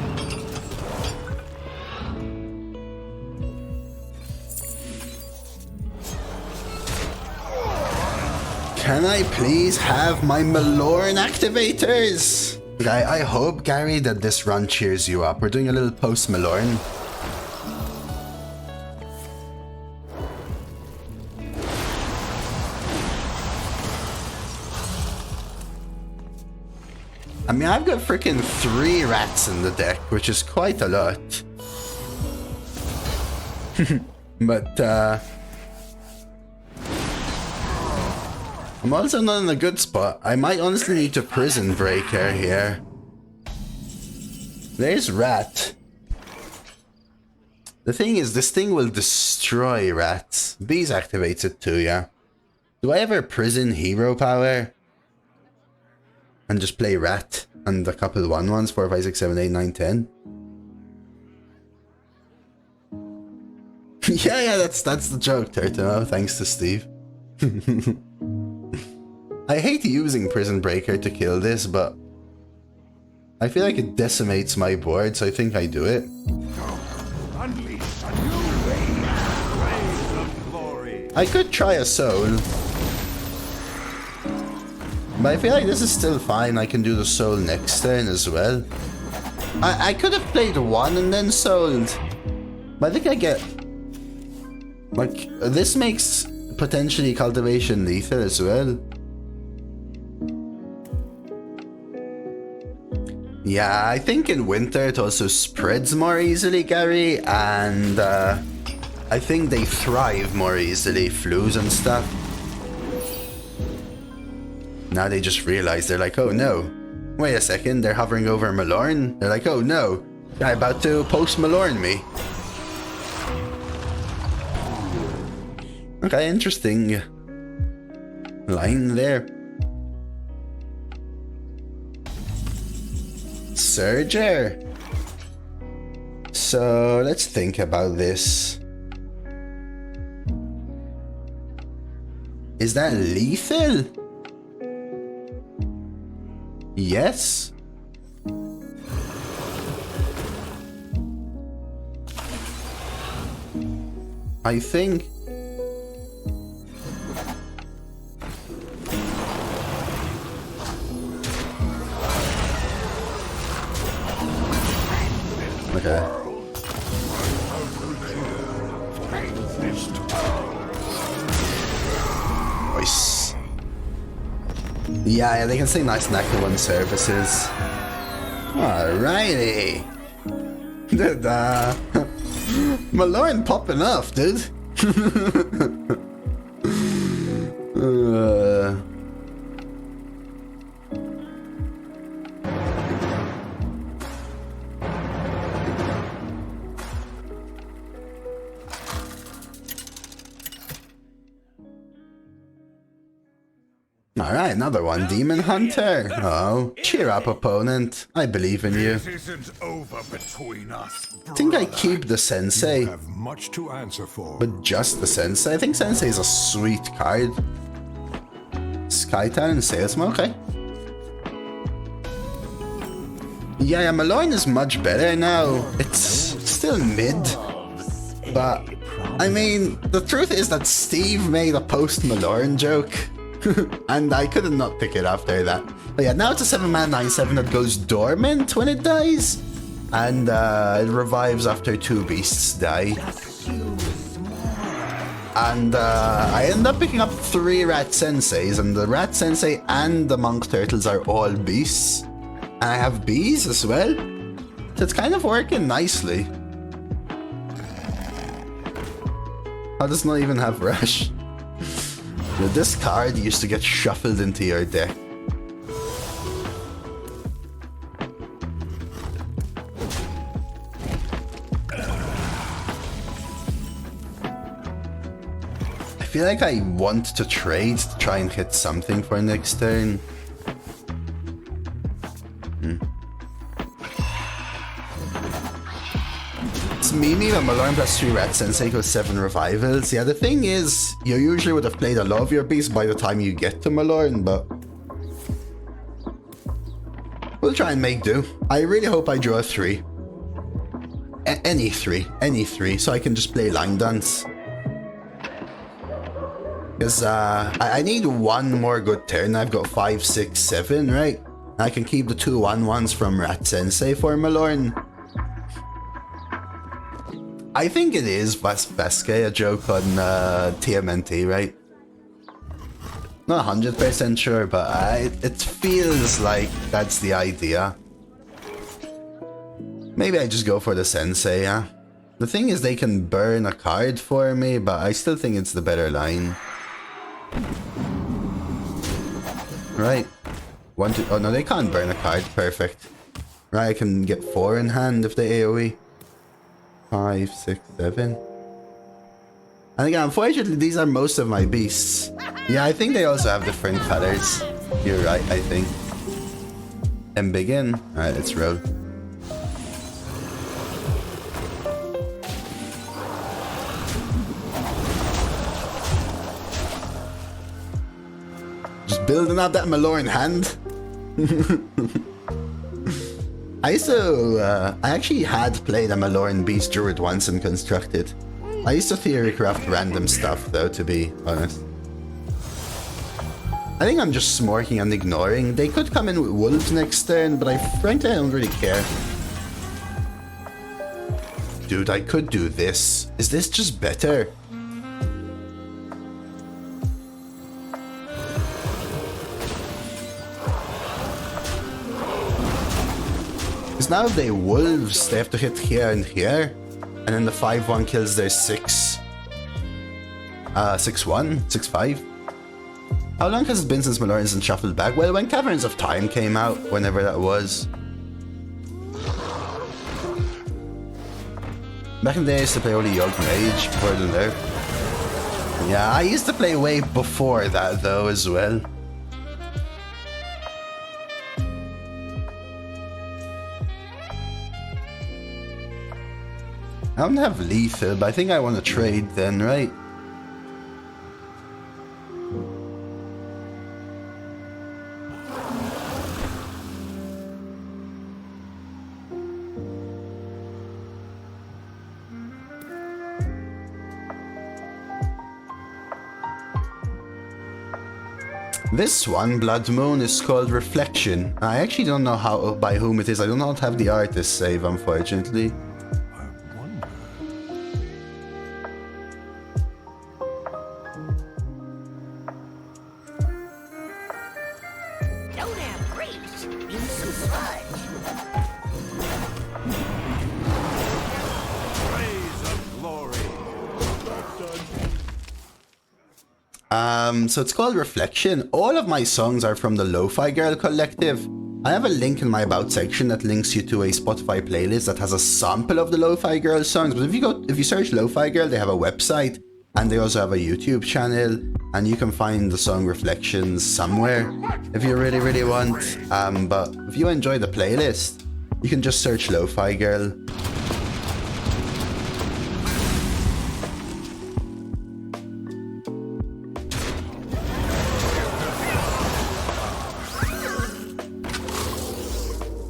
Can I please have my Malorne activators? I hope, Gary, that this run cheers you up. We're doing a little Post Malorne. I mean, I've got freaking 3 rats in the deck, which is quite a lot. But, I'm also not in a good spot. I might honestly need to prison breaker here. There's rat. The thing is, this thing will destroy rats. Bees activates it too, yeah. Do I ever prison hero power? And just play rat and a couple 1/1s, 4, 5, 6, 7, 8, 9, 10. yeah, that's the joke, Turtle. Thanks to Steve. I hate using Prison Breaker to kill this, but I feel like it decimates my board, so I think I do it. Unleash a new race of glory. I could try a soul. But I feel like this is still fine. I can do the soul next turn as well. I could have played 1 and then sold. But I think I get... Like, this makes potentially cultivation lethal as well. Yeah, I think in winter it also spreads more easily, Gary, and I think they thrive more easily, flus and stuff. Now they just realize, they're like, oh no, wait a second, they're hovering over Malorne. They're like, oh no, guy about to Post Malorne me. Okay, interesting line there. Surger. So let's think about this. Is that lethal? Yes. I think. Okay. Nice. Yeah, they can say nice Nectar services. Alrighty. Dude, Malorne popping off, dude. Alright, another one. Demon Hunter. Oh, cheer up, opponent. I believe in you. This isn't over between us, I think I keep the Sensei. You have much to answer for. But just the Sensei? I think Sensei is a sweet card. Skytown and Salesman, okay. Yeah, Malorne is much better now. It's still mid. But, I mean, the truth is that Steve made a Post Malorne joke. And I couldn't not pick it after that. But yeah, now it's a 7-mana 9/7 that goes dormant when it dies. And it revives after 2 beasts die. And I end up picking up 3 Rat Senseis. And the Rat Sensei and the Monk Turtles are all beasts. And I have bees as well. So it's kind of working nicely. How does not even have Rush? This card used to get shuffled into your deck. I feel like I want to trade to try and hit something for next turn. It's Mimi, but Malorne plus 3 Rat Sensei goes 7 revivals. Yeah, the thing is, you usually would have played a lot of your beasts by the time you get to Malorne, but we'll try and make do. I really hope I draw 3. Any 3, so I can just play Line Dance. Because I need 1 more good turn. I've got 5, 6, 7, right? I can keep the 2 1/1s from Rat Sensei for Malorne. I think it is Vasque, a joke on TMNT, right? Not 100% sure, but it feels like that's the idea. Maybe I just go for the Sensei, yeah? The thing is they can burn a card for me, but I still think it's the better line. Right. 1, 2... Oh no, they can't burn a card. Perfect. Right, I can get 4 in hand if they AoE. 5, 6, 7... And again, unfortunately, these are most of my beasts. Yeah, I think they also have different colors. You're right, I think. And begin. Alright, let's roll. Just building up that Malorne hand. I actually had played a Malorne Beast Druid once and constructed. I used to theory craft random stuff though, to be honest. I think I'm just smorking and ignoring. They could come in with wolves next turn, but frankly I don't really care. Dude, I could do this. Is this just better? Because now if they wolves, they have to hit here and here. And then the 5-1 kills their 6. 6-1? 6-5? How long has it been since Malorne hasn't shuffled back? Well, when Caverns of Time came out, whenever that was. Back in the day I used to play only Yogg Mage before the nerf. Yeah, I used to play way before that though as well. I don't have lethal, but I think I want to trade then, right? This one, Blood Moon, is called Reflection. I actually don't know how by whom it is. I do not have the artist save, unfortunately. So it's called Reflection. All of my songs are from the Lo-Fi Girl Collective. I have a link in my About section that links you to a Spotify playlist that has a sample of the Lo-Fi Girl songs. But if you search Lo-Fi Girl, they have a website and they also have a YouTube channel, and you can find the song Reflections somewhere if you really, really want. But if you enjoy the playlist, you can just search Lo-Fi Girl.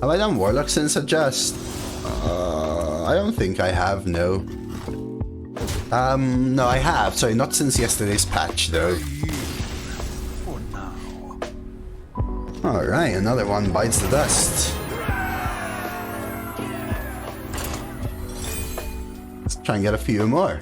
Have I done Warlock since Adjust? I don't think I have, no. No, I have. Sorry, not since yesterday's patch, though. Alright, another one bites the dust. Let's try and get a few more.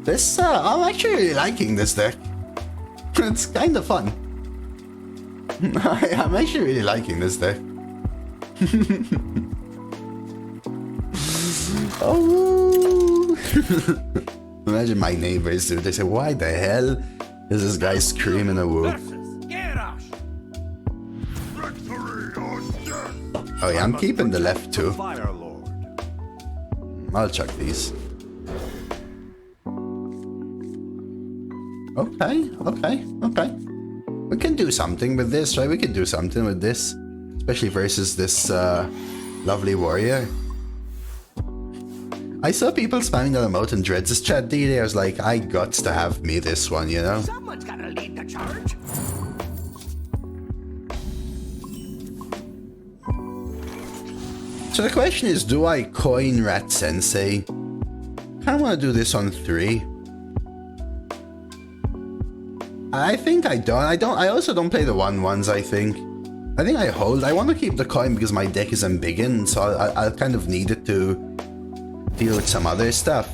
This, I'm actually really liking this deck. It's kind of fun. I'm actually really liking this deck. Oh! Imagine my neighbors, dude. They say, why the hell is this guy screaming a whoop? Oh yeah, I'm keeping the left too. I'll chuck these. Okay. We can do something with this, right? We can do something with this. Especially versus this lovely warrior. I saw people spamming that emote in Dreads' chat the day. I was like, I got to have me this one, you know? Someone's gotta lead the charge. So the question is, do I coin Rat Sensei? I kind of want to do this on 3. I think I don't. I also don't play the 1/1s, I think. I think I hold. I want to keep the coin because my deck is embiggen, so I'll kind of need it to deal with some other stuff.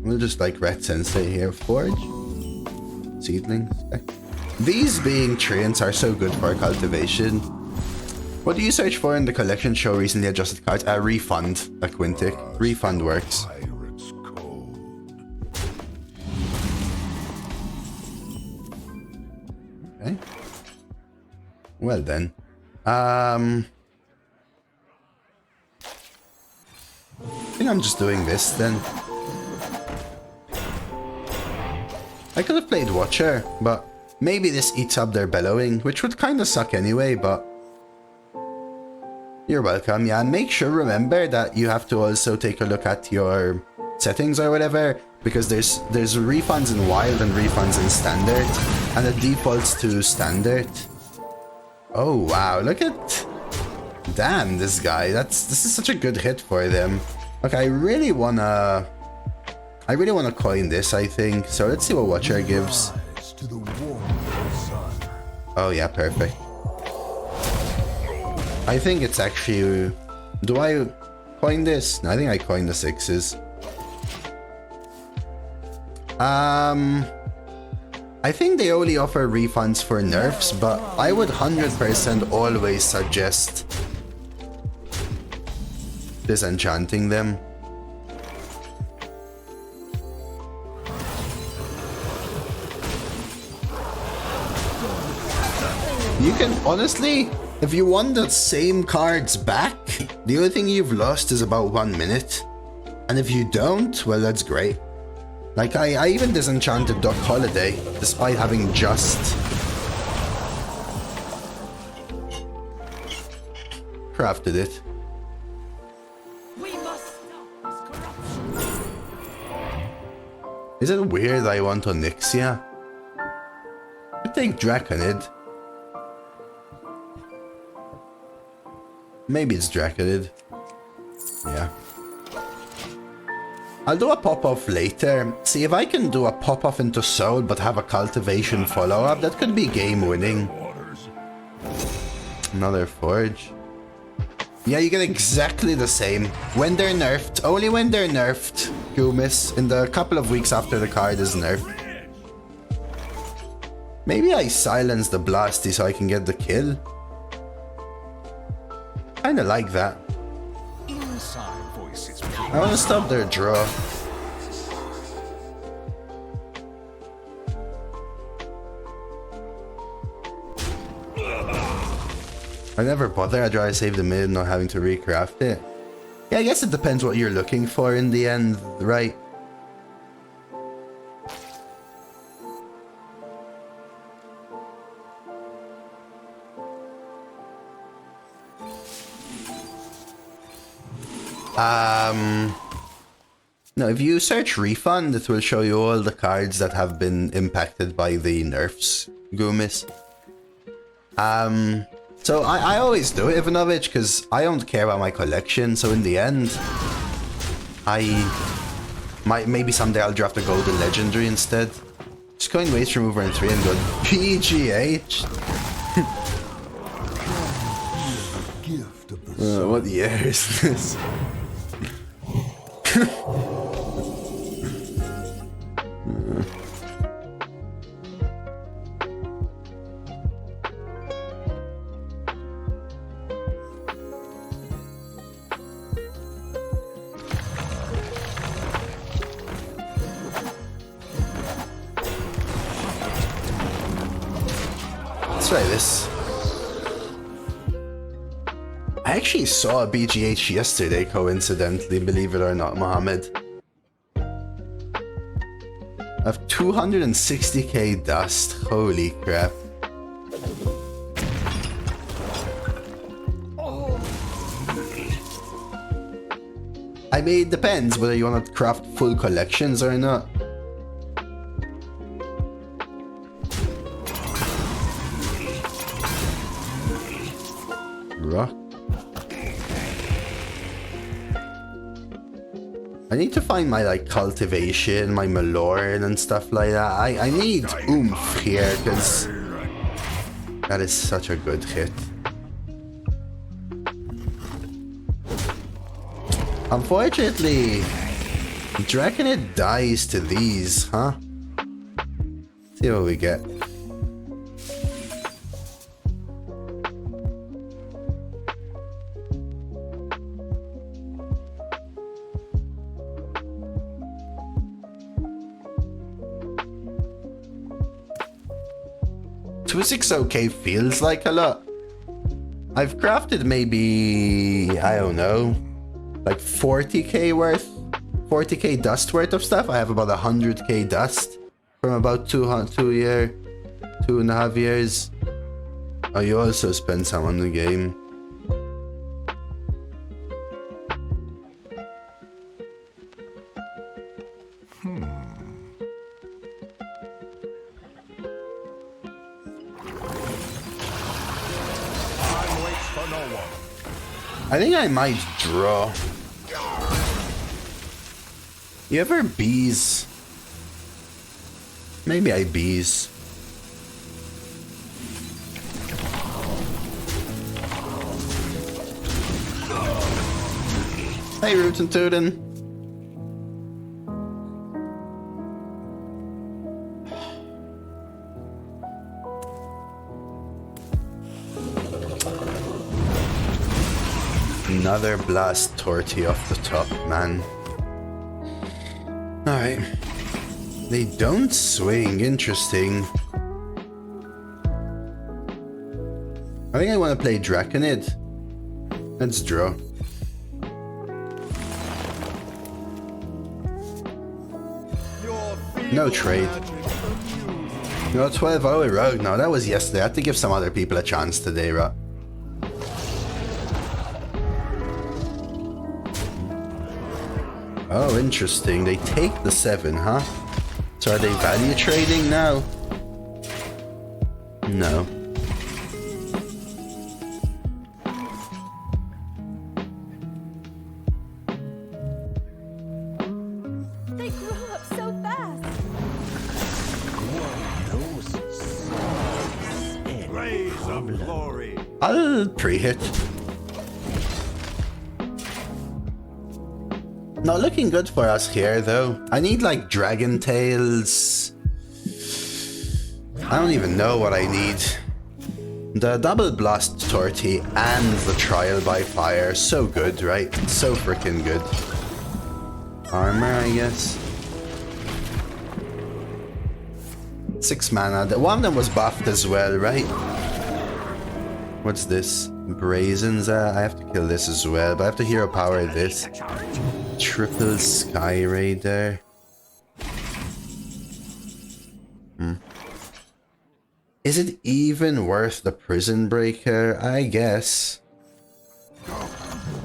We'll just like Rat Sensei here. Forge. Seedlings. Okay. These being treants are so good for cultivation. What do you search for in the collection show recently adjusted cards? A refund, a Quintic. Refund works. Pirate's code. Okay. Well then. I think I'm just doing this then. I could have played Watcher, but maybe this eats up their bellowing, which would kind of suck anyway, but you're welcome. Yeah, and make sure, remember that you have to also take a look at your settings or whatever, because there's refunds in Wild and refunds in Standard, and it defaults to Standard. Oh wow, look at... Damn, this guy. This is such a good hit for them. Okay, I really wanna coin this, I think. So let's see what Watcher gives. Oh yeah, perfect. I think it's actually... Do I coin this? No, I think I coin the 6s. I think they only offer refunds for nerfs, but I would 100% always suggest disenchanting them. You can honestly, if you want the same cards back, the only thing you've lost is about 1 minute. And if you don't, well, that's great. Like, I even disenchanted Doc Holiday, despite having just crafted it. We must stop this corruption. Is it weird I want Onyxia? I take Draconid. Maybe it's Draconid. Yeah. I'll do a pop-off later. See, if I can do a pop-off into Soul but have a cultivation follow-up, that could be game-winning. Another Forge. Yeah, you get exactly the same. When they're nerfed, only when they're nerfed, Goomis, in the couple of weeks after the card is nerfed. Maybe I silence the Blasty so I can get the kill. Kinda like that. I want to stop their draw. I never bother. I'd rather save the mid not having to recraft it. Yeah, I guess it depends what you're looking for in the end, right? No, if you search refund, it will show you all the cards that have been impacted by the nerfs, Goomis. So I always do it, Ivanovich, because I don't care about my collection, so in the end, maybe someday I'll draft a golden legendary instead. Just going waste remover in 3 and go PGH. What year is this? Let's try this. I actually saw a BGH yesterday, coincidentally, believe it or not, Mohammed. I have 260k dust. Holy crap. I mean, it depends whether you want to craft full collections or not. Rock. I need to find my like cultivation, my Malorne and stuff like that. I need oomph here because That is such a good hit. Unfortunately, do you reckon it dies to these, huh? See what we get. $260k feels like a lot. I've crafted maybe, I don't know, like 40k worth, 40k dust worth of stuff. I have about 100k dust from about 2.5 years. Oh, you also spend some on the game. I think I might draw. You ever bees? Maybe I bees. Hey, Rootin' Tootin'. Another blast torty off the top, man. Alright. They don't swing. Interesting. I think I want to play Draconid. Let's draw. No trade. No 12-0 rogue. No, that was yesterday. I had to give some other people a chance today, right? Oh, interesting. They take the 7, huh? So are they value trading now? No. They grow up so fast. Rays of glory. I'll pre-hit. Not looking good for us here, though. I need, like, dragon tails. I don't even know what I need. The double blast torty and the trial by fire. So good, right? So freaking good. Armor, I guess. 6 mana. One of them was buffed as well, right? What's this? Brazens. I have to kill this as well, but I have to hero power this. Triple Sky Raider. Is it even worth the Prison Breaker? I guess.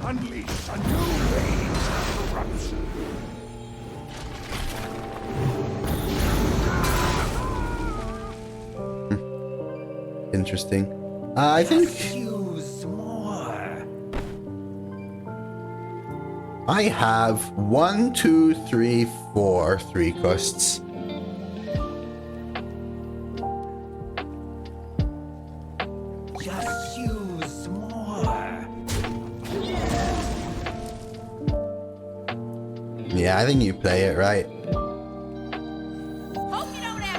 Unleash a new rage of corruption. Interesting. I think Use more. I have 1, 2, 3, 4 3 costs. Just use more. Yeah, I think you play it right.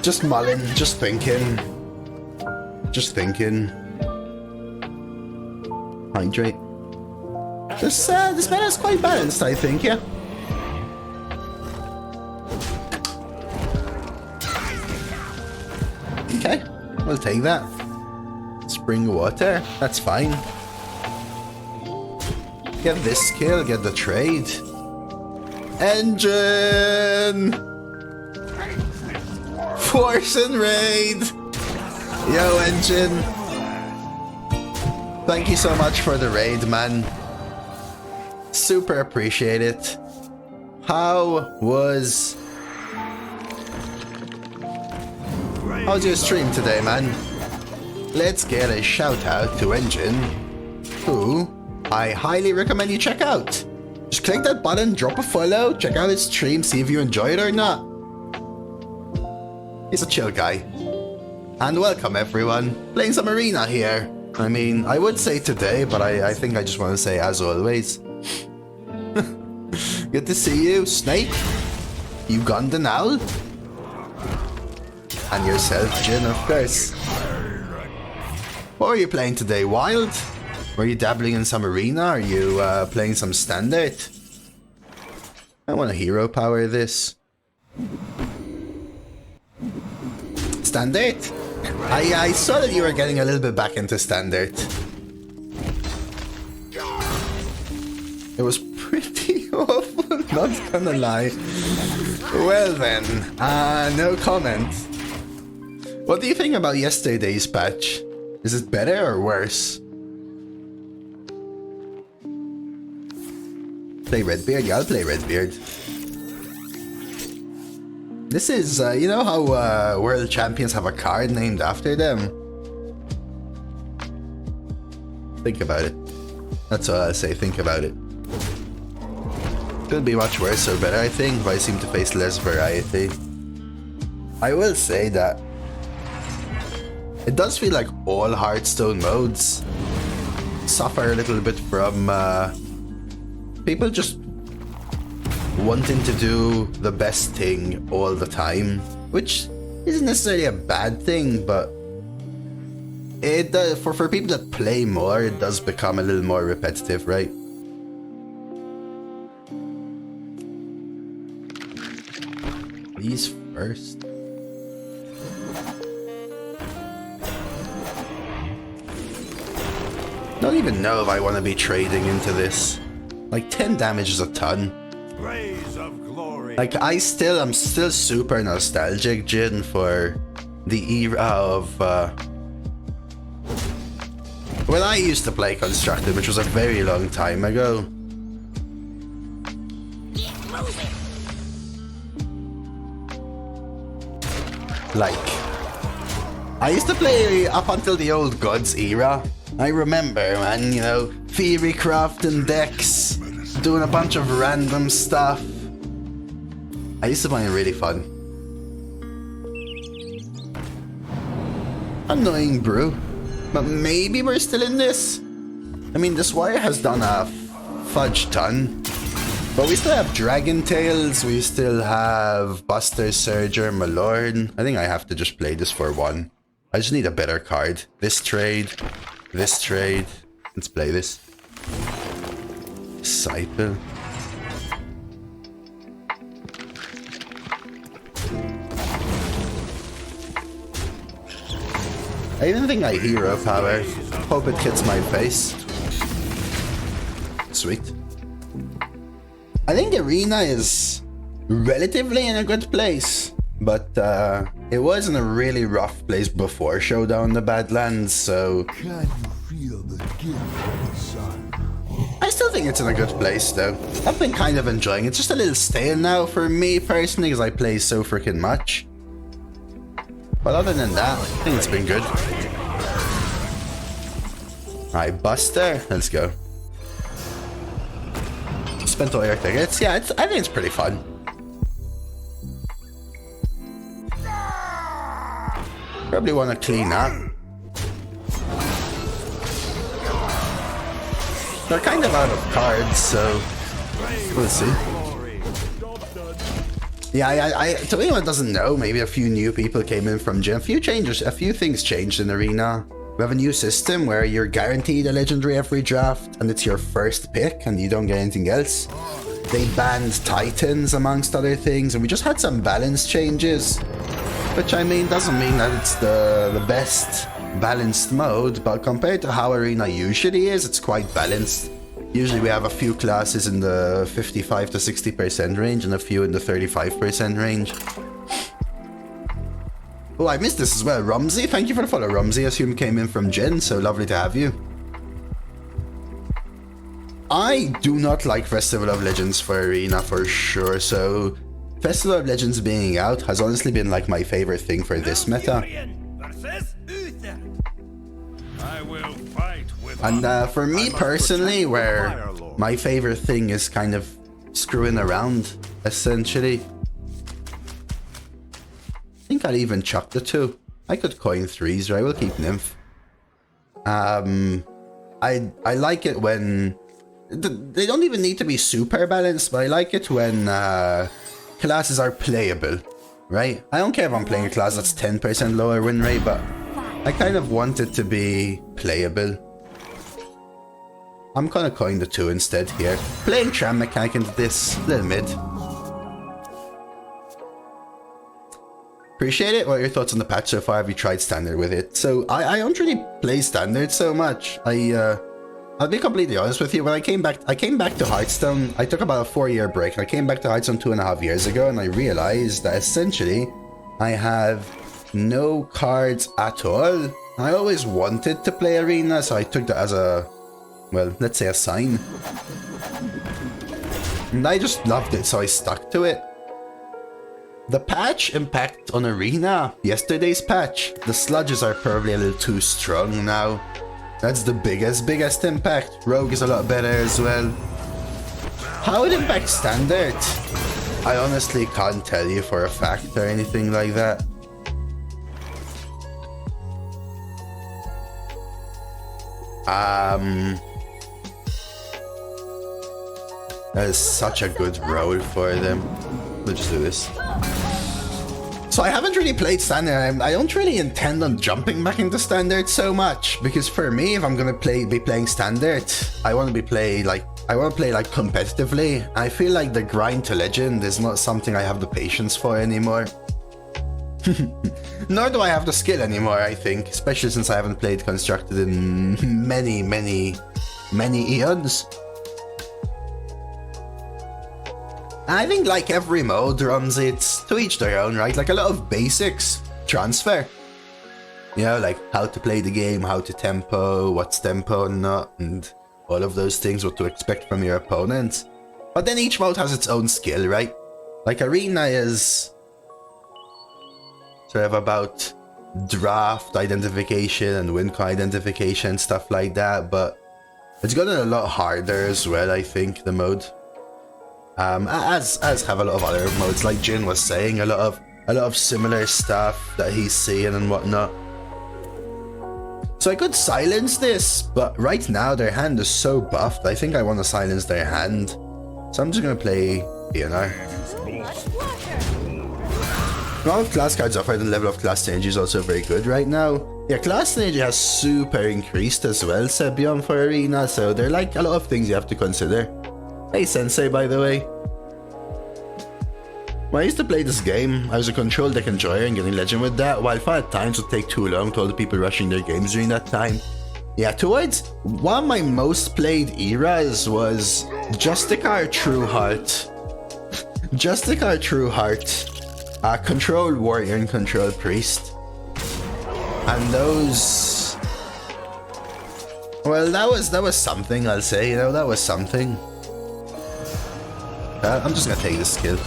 Just mulling, just thinking. Just thinking. Hydrate. This meta is quite balanced, I think, yeah. Okay, we'll take that. Spring water, that's fine. Get this skill, get the trade. Engine! Force and raid! Yo, Engine! Thank you so much for the raid, man. Super appreciate it. How was your stream today, man? Let's get a shout out to Engine, who I highly recommend you check out. Just click that button, drop a follow, check out his stream, see if you enjoy it or not. He's a chill guy. And welcome everyone, playing some arena here. I mean, I would say today, but I think I just want to say as always. Good to see you, Snake, Ugandan Owl, and yourself, Jin, of course. What are you playing today, Wild? Were you dabbling in some arena? Are you playing some standard? I want to hero power this. Standard? I saw that you were getting a little bit back into standard. It was pretty awful, not gonna lie. Well then, no comment. What do you think about yesterday's patch? Is it better or worse? Play Redbeard? Yeah, I'll play Redbeard. This is, you know how world champions have a card named after them? Think about it. That's all I'll say, think about it. Could be much worse or better, I think, but I seem to face less variety. I will say that it does feel like all Hearthstone modes suffer a little bit from people just wanting to do the best thing all the time, which isn't necessarily a bad thing, but it does, for people that play more, it does become a little more repetitive, right? These first. Don't even know if I want to be trading into this. Like 10 damage is a ton. Rays of glory. Like I'm still super nostalgic, Jin, for the era of when I used to play Constructed, which was a very long time ago. Like, I used to play up until the old Gods era. I remember, man, you know, theory crafting decks, doing a bunch of random stuff. I used to find it really fun. Annoying brew, but maybe we're still in this. I mean, this wire has done a fudge ton, but we still have Dragon Tails, we still have Buster Surger, Malorne. I think I have to just play this for one. I just need a better card. This trade. Let's play this. Disciple. I even think I hero power. Hope it hits my face. Sweet. I think Arena is relatively in a good place, but it was in a really rough place before Showdown the Badlands, so Can you feel the gift of the sun? I still think it's in a good place though. I've been kind of enjoying it. It's just a little stale now for me personally because I play so freaking much. But other than that, I think it's been good. Alright, Buster, let's go. Spent all your tickets. Yeah, I think it's pretty fun. Probably want to clean up. They're kind of out of cards, so we'll see. Yeah, to anyone that doesn't know, maybe a few new people came in from gym. A few things changed in Arena. We have a new system where you're guaranteed a legendary every draft, and it's your first pick, and you don't get anything else. They banned Titans, amongst other things, and we just had some balance changes. Which, I mean, doesn't mean that it's the best balanced mode, but compared to how Arena usually is, it's quite balanced. Usually we have a few classes in the 55 to 60% range and a few in the 35% range. Oh, I missed this as well. Rumsey, thank you for the follow, Rumsey. I assume came in from Jen, so lovely to have you. I do not like Festival of Legends for Arena for sure, so Festival of Legends being out has honestly been like my favorite thing for this meta. I will fight with And for me personally, where my favorite thing is kind of screwing around, essentially. I think I'll even chuck the two. I could coin 3s, right? We'll keep Nymph. I like it when... They don't even need to be super balanced, but I like it when classes are playable, right? I don't care if I'm playing a class that's 10% lower win rate, but I kind of want it to be playable. I'm gonna coin the 2 instead here. Playing Tram Mechanic into this, little mid. Appreciate it. What are your thoughts on the patch so far? Have you tried Standard with it? So I don't really play Standard so much. I'll be completely honest with you. When I came back to Hearthstone. I took about a 4-year break. I came back to Hearthstone 2.5 years ago, and I realized that essentially I have no cards at all. I always wanted to play Arena, so I took that as a, well, let's say a sign. And I just loved it, so I stuck to it. The patch impact on Arena, yesterday's patch, the sludges are probably a little too strong now. That's the biggest impact. Rogue is a lot better as well. How it impacts Standard? I honestly can't tell you for a fact or anything like that. That is such a good roll for them. We'll just do this. So I haven't really played Standard. I don't really intend on jumping back into Standard so much, because for me, if I'm gonna be playing Standard, I want to play like competitively. I feel like the grind to Legend is not something I have the patience for anymore. Nor do I have the skill anymore, I think, especially since I haven't played Constructed in many eons. I think like every mode runs it to each their own, right? Like a lot of basics transfer. You know, like how to play the game, how to tempo, what's tempo and not, and all of those things, what to expect from your opponents. But then each mode has its own skill, right? Like Arena is sort of about draft identification and win con identification, stuff like that, but it's gotten a lot harder as well, I think, the mode. As have a lot of other modes, like Jin was saying, a lot of similar stuff that he's seeing and whatnot. So I could silence this, but right now their hand is so buffed, I think I want to silence their hand. So I'm just gonna play DNR. A lot of class cards offered, the level of class synergy is also very good right now. Yeah, class synergy has super increased as well, Sebion, for Arena, so there are like a lot of things you have to consider. Hey Sensei, by the way. When I used to play this game, I was a control deck enjoyer and getting legend with that, while fun at times would take too long to all the people rushing their games during that time. Yeah, towards one of my most played eras was Justicar True Heart. Justicar True Heart. Control Warrior and Control Priest. And those... Well, that was something, I'll say, you know, that was something. I'm just gonna take this skill.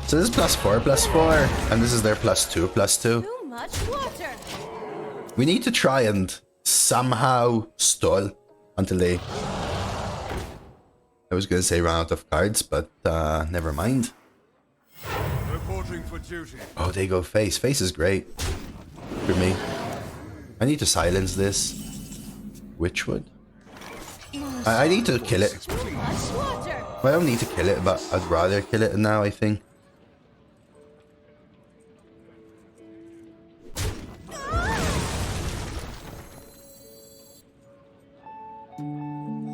So this is +4/+4, and this is their +2/+2. Too much water. We need to try and somehow stall until they... I was gonna say run out of cards, but never mind. Reporting for duty. Oh, they go face. Face is great for me. I need to silence this. Witchwood. I need to kill it. Too much water. Well, I don't need to kill it, but I'd rather kill it now, I think.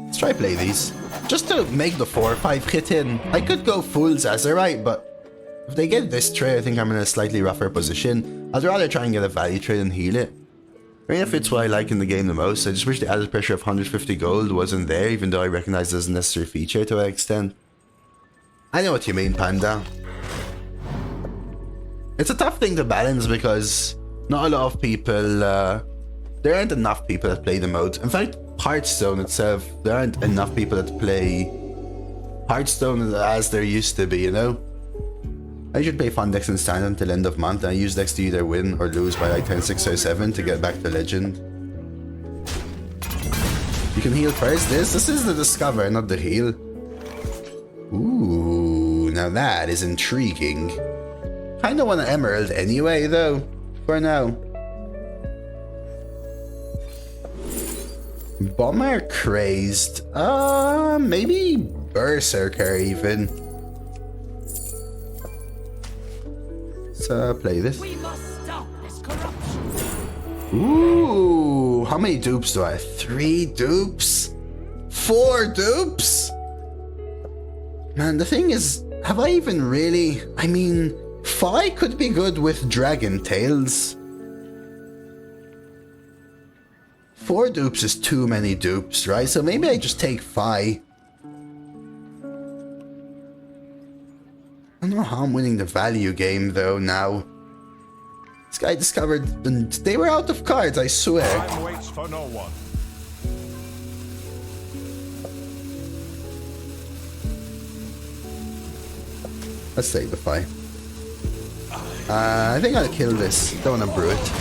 Let's try play these. Just to make the 4 or 5 hit in. I could go full Zazarite, but if they get this trade, I think I'm in a slightly rougher position. I'd rather try and get a value trade and heal it. Arena fits what I like in the game the most. I just wish the added pressure of 150 gold wasn't there, even though I recognize it as a necessary feature to an extent. I know what you mean, Panda. It's a tough thing to balance because not a lot of people, there aren't enough people that play the mode. In fact, Hearthstone itself, there aren't enough people that play Hearthstone as there used to be, you know? I should play fun decks in Standard until end of month, and I use decks to either win or lose by like 10, 6, or 7 to get back to Legend. You can heal first. This is the Discover, not the heal. Ooh, now that is intriguing. Kinda want an Emerald anyway, though, for now. Bomber Crazed. Maybe Berserker even. Let's play this. We must stop this corruption. Ooh, how many dupes do I have? 3 dupes? 4 dupes? Man, the thing is, have I even really... I mean, Fi could be good with Dragon Tails. 4 dupes is too many dupes, right? So maybe I just take Fi. I don't know how I'm winning the value game though now. This guy discovered and they were out of cards, I swear. Time waits for no one. Let's take the Fi. I think I'll kill this. Don't want to brew it.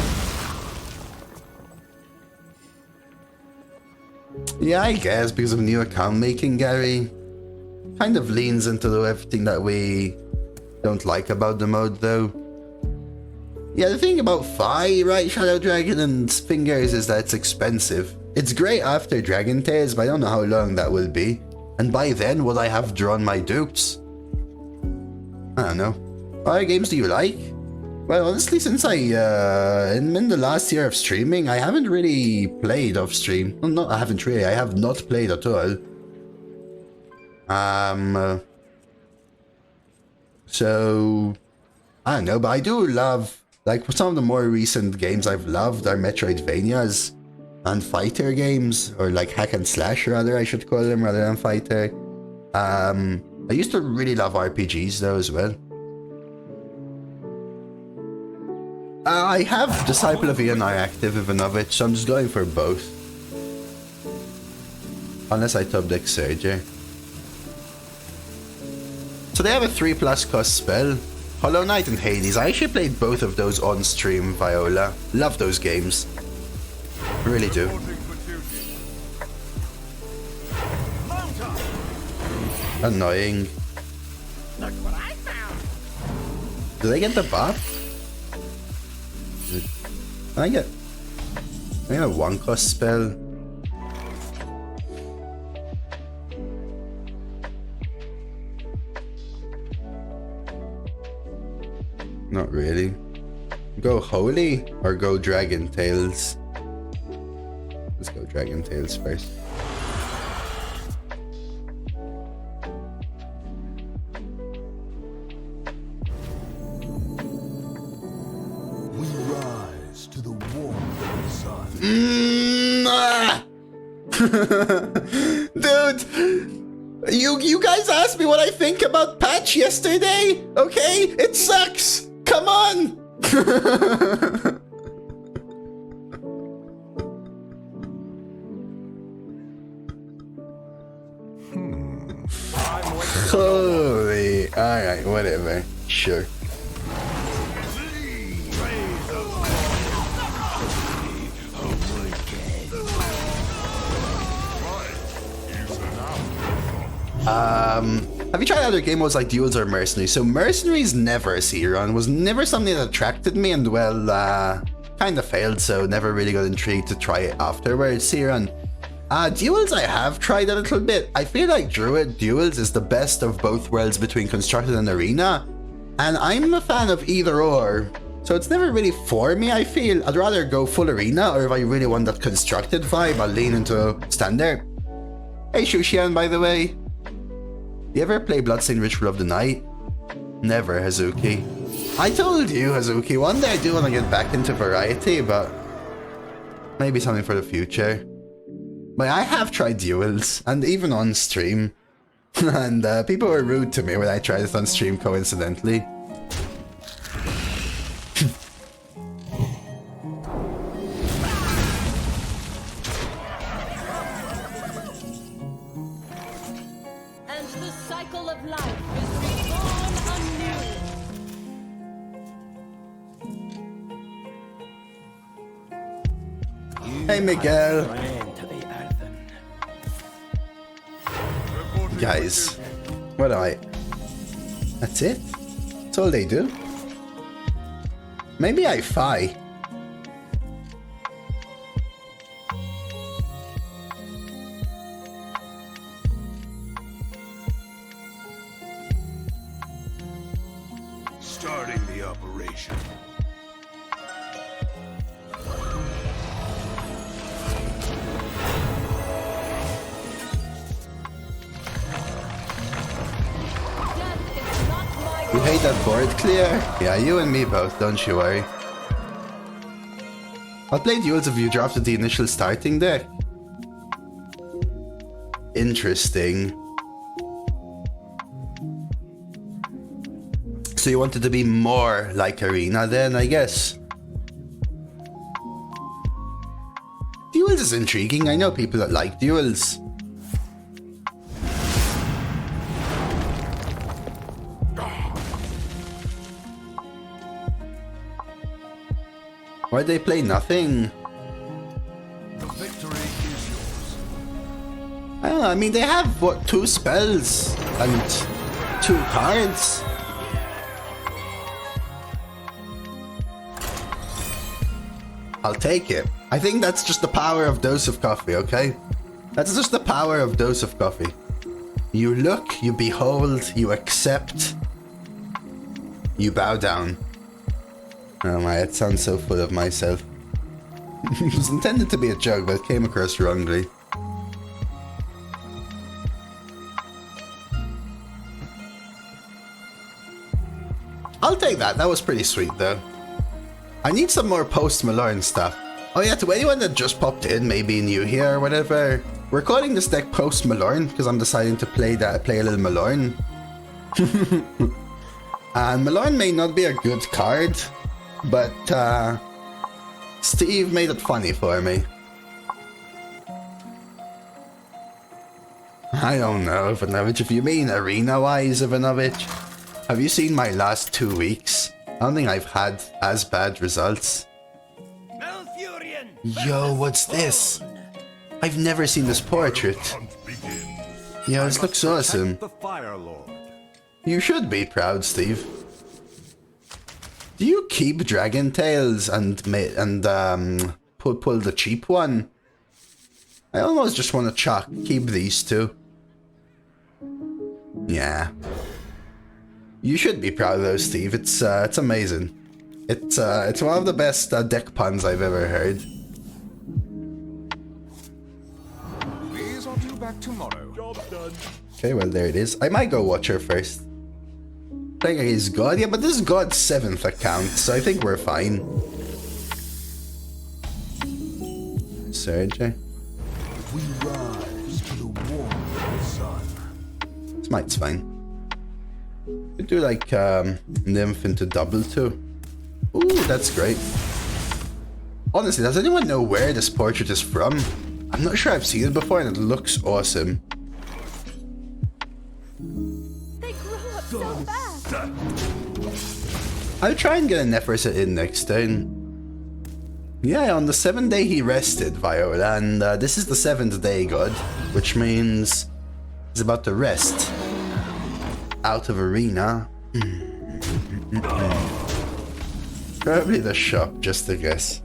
Yeah, I guess because of new account making, Gary. Kind of leans into everything that we don't like about the mode, though. Yeah, the thing about Fi, right, Shadow Dragon and Fingers is that it's expensive. It's great after Dragon Tales, but I don't know how long that will be. And by then, will I have drawn my dupes? I don't know. What other games do you like? Well, honestly, since in the last year of streaming, I haven't really played off stream. Well, no, I haven't really. I have not played at all. So I don't know, but I do love, like, some of the more recent games I've loved are Metroidvanias and fighter games, or like hack and slash rather, I should call them, rather than fighter. I used to really love RPGs though as well. I have Disciple of Ionar active, Ivanovich, so I'm just going for both. Unless I top deck Surger. So they have a 3+ cost spell. Hollow Knight and Hades. I actually played both of those on stream, Viola. Love those games. Really do. Annoying. Look what I found. Do they get the buff? I get a 1-cost spell. Not really. Go Holy or go Dragon Tails? Let's go Dragon Tails first. We rise to the warmth of the sun. Dude, you guys asked me what I think about patch yesterday, okay? It sucks. Come on. Holy, alright, whatever, sure. Have you tried other game modes like Duels or Mercenaries? So Mercenaries never, Seron, was never something that attracted me, and well, kind of failed, so never really got intrigued to try it afterwards, Seron. Duels I have tried a little bit. I feel like Druid Duels is the best of both worlds between Constructed and Arena, and I'm a fan of either or, so it's never really for me, I feel. I'd rather go full Arena, or if I really want that Constructed vibe, I'll lean into Standard. Hey Shushian, by the way. You ever play Bloodstained Ritual of the Night? Never, Hazuki. I told you, Hazuki, one day I do want to get back into variety, but maybe something for the future. But I have tried Duels, and even on stream. And people were rude to me when I tried it on stream coincidentally. Hey Miguel. Guys, what do I... That's it? That's all they do? Maybe I Fi. that board clear? Yeah, you and me both, don't you worry. I'll play duels if you drafted the initial starting deck. Interesting. So you wanted to be more like Arena then, I guess. Duels is intriguing. I know people that like duels. Why'd they play nothing? The victory is yours. I don't know, I mean, they have, what, 2 spells and 2 cards? I'll take it. I think that's just the power of DoseofCoffee, okay? That's just the power of DoseofCoffee. You look, you behold, you accept, you bow down. Oh my, it sounds so full of myself. It was intended to be a joke, but it came across wrongly. I'll take that. That was pretty sweet, though. I need some more Post Malorne stuff. Oh yeah, to anyone that just popped in, maybe new here or whatever, we're calling this deck Post Malorne because I'm deciding to play a little Malorne. And Malorne may not be a good card, but Steve made it funny for me. I don't know, Ivanovich, if you mean arena-wise, Ivanovich. Have you seen my last 2 weeks? I don't think I've had as bad results. Yo, what's this? I've never seen this portrait. Yo, this looks awesome. The Fire Lord. You should be proud, Steve. Do you keep Dragon Tails and pull the cheap one? I almost just want to keep these 2. Yeah. You should be proud though, Steve. It's amazing. It's one of the best deck puns I've ever heard. Please, I'll due back tomorrow. Job done. Okay, well there it is. I might go watch her first. Playing against God, yeah, but this is God's 7th account, so I think we're fine. Surge. We rise to the warm sun. This might's fine. We do like Nymph into double too. Ooh, that's great. Honestly, does anyone know where this portrait is from? I'm not sure I've seen it before and it looks awesome. They grow up so fast. I'll try and get a Neferset in next turn. Yeah, on the 7th day he rested, Viola, and this is the 7th day, God, which means he's about to rest. Out of arena. Probably the shop, just to guess.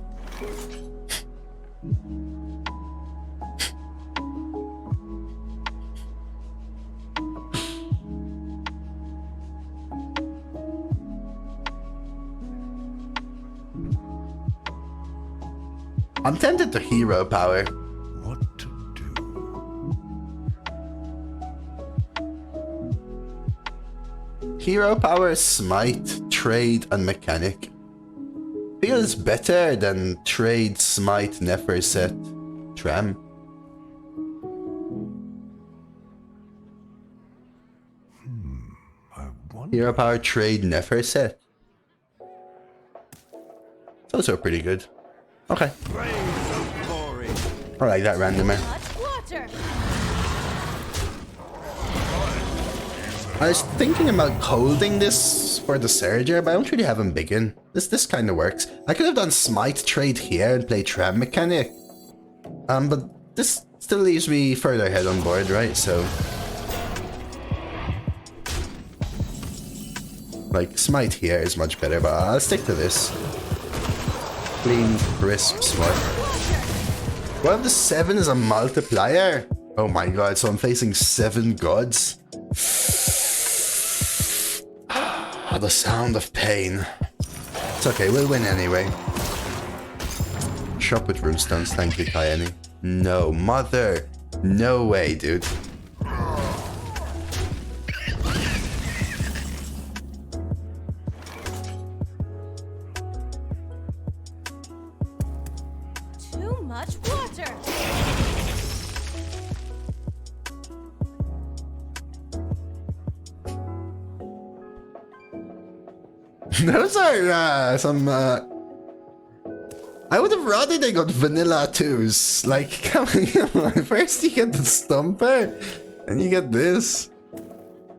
I'm tempted to hero power. What to do? Hero power, smite, trade, and mechanic. Feels better than trade, smite, Neferset, tram. I wonder. Hero power, trade, Neferset. It's also pretty good. Okay. I like that randomer. Much water. I was thinking about holding this for the Surger, but I don't really have him big in. This kind of works. I could have done smite trade here and play tram mechanic. But this still leaves me further ahead on board, right? So like smite here is much better, but I'll stick to this. Clean, crisp, smart. One of the 7 is a multiplier. Oh my god, so I'm facing 7 gods. The sound of pain. It's okay, we'll win anyway. Shop with runestones, thank you, Kayani. No, mother. No way, dude. much water. Those are some. I would have rather they got vanilla twos. Like, come on. First you get the stumper, and you get this.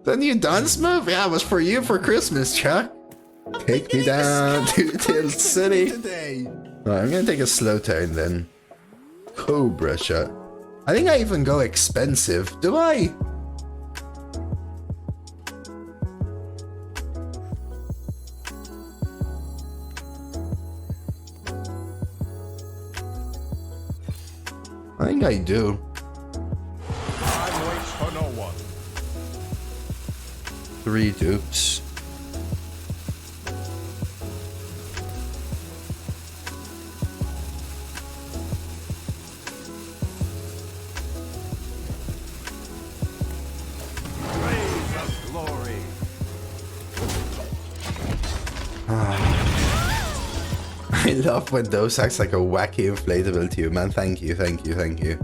The new dance move? Yeah, it was for you for Christmas, Chuck. Take me down to Tilt City. Right, I'm gonna take a slow turn then. Cobra shot. I think I even go expensive. Do I? I think I do. Time waits for no one. 3 dupes. Blaze of glory. I love when those acts like a wacky inflatable to you, man. Thank you, thank you, thank you.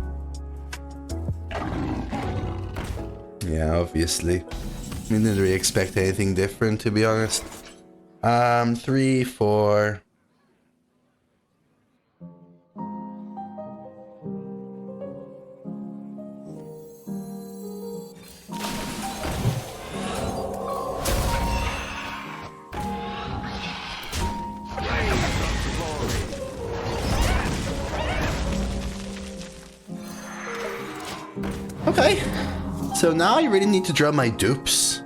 Yeah, obviously. I didn't really expect anything different, to be honest. 3, 4. Okay, so now I really need to draw my dupes.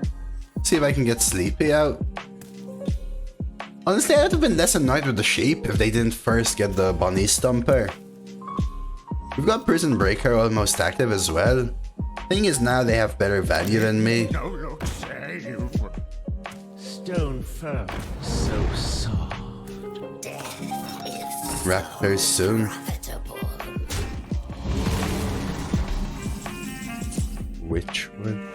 See if I can get Sleepy out. Honestly, I would have been less annoyed with the sheep if they didn't first get the Bunny Stumper. We've got Prison Breaker almost active as well. Thing is, now they have better value than me. No look safe. Stone fur, so soft. Wrap very soon. Which one?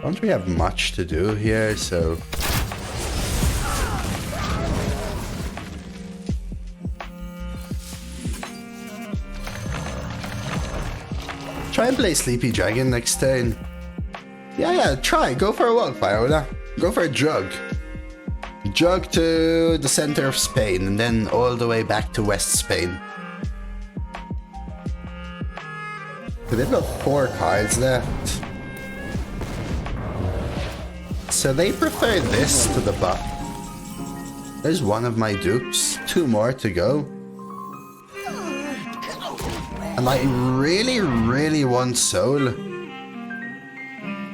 Don't we have much to do here, so... Try and play Sleepy Dragon next turn. Yeah, try. Go for a walk, Viola. Go for a jog. Jog to the center of Spain, and then all the way back to West Spain. So they've got 4 cards left. So they prefer this to the buff. There's one of my dupes. 2 more to go. And I really, really want Soul.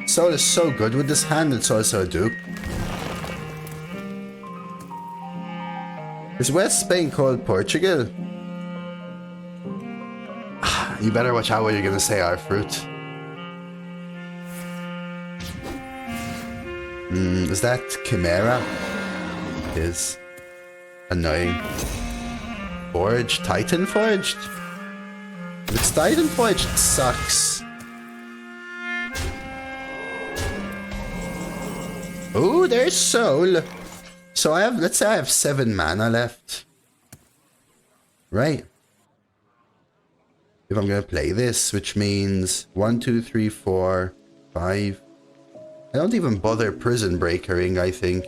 Soul is so good with this hand, it's also a dupe. Is West Spain called Portugal? You better watch out what you're gonna say, our fruit. Is that Chimera? It is. Annoying. Forged? Titan Forged? If it's Titan Forged, it sucks. Ooh, there's Soul. So I have, let's say I have 7 mana left. Right. If I'm gonna play this, which means 1, 2, 3, 4, 5. I don't even bother Prison Breakering, I think.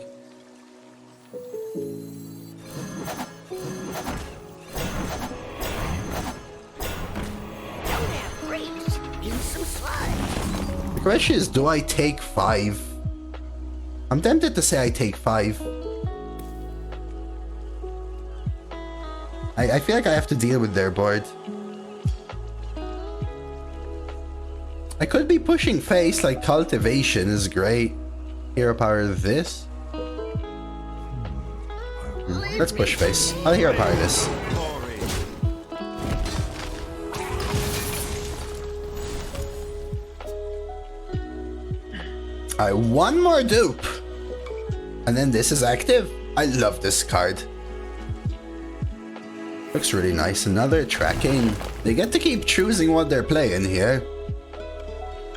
The question is, do I take 5? I'm tempted to say I take 5. I feel like I have to deal with their board. I could be pushing face, like Cultivation is great. Hero Power this. Let's push face. I'll Hero Power this. Alright, 1 more dupe. And then this is active. I love this card. Looks really nice. Another tracking. They get to keep choosing what they're playing here.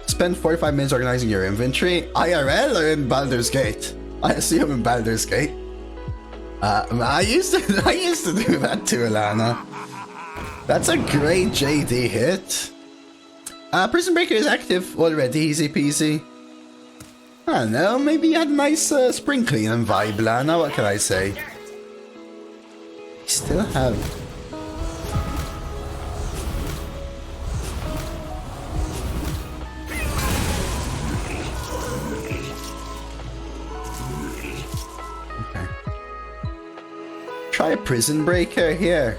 Spend 45 minutes organizing your inventory. IRL or in Baldur's Gate? I assume in Baldur's Gate. I used to do that to Alana. That's a great JD hit. Prison Breaker is active already, easy peasy. I don't know, maybe you had a nice spring cleaning vibe, Lana, what can I say? Still have... Okay. Try a Prison Breaker here.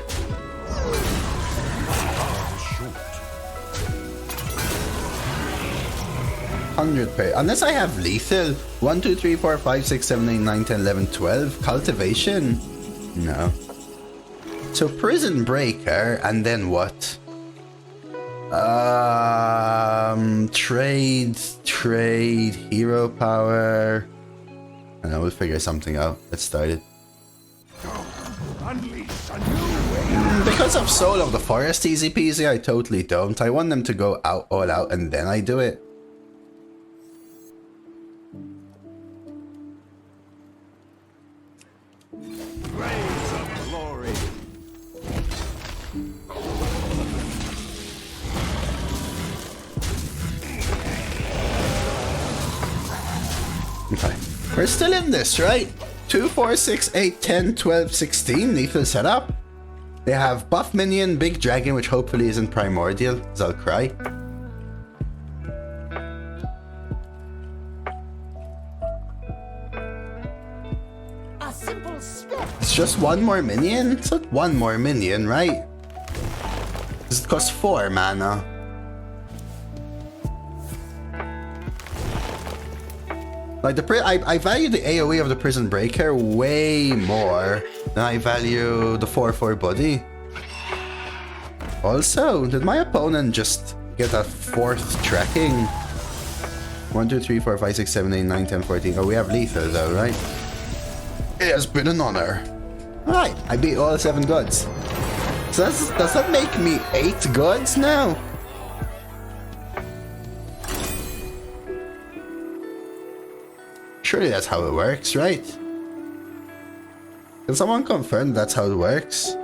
100 per, unless I have lethal. 1, 2, 3, 4, 5, 6, 7, 8, 9, 10, 11, 12. Cultivation? No. So Prison Breaker, and then what? Trade, hero power. I know, we'll figure something out. Let's start it. Because of Soul of the Forest, easy peasy, I totally don't. I want them to go out, all out, and then I do it. Okay. We're still in this, right? 2, 4, 6, 8, 10, 12, 16. Lethal setup. They have buff minion, big dragon, which hopefully isn't primordial, because I'll cry. A simple step. It's just one more minion? It's not one more minion, right? Does it cost 4 mana? Like I value the AoE of the Prison Breaker way more than I value the 4/4 buddy. Also, did my opponent just get a 4th tracking? 1, 2, 3, 4, 5, 6, 7, 8, 9, 10, 14. Oh, we have lethal though, right? It has been an honor. Alright, I beat all 7 gods. So does that make me 8 gods now? Surely that's how it works, right? Can someone confirm that's how it works?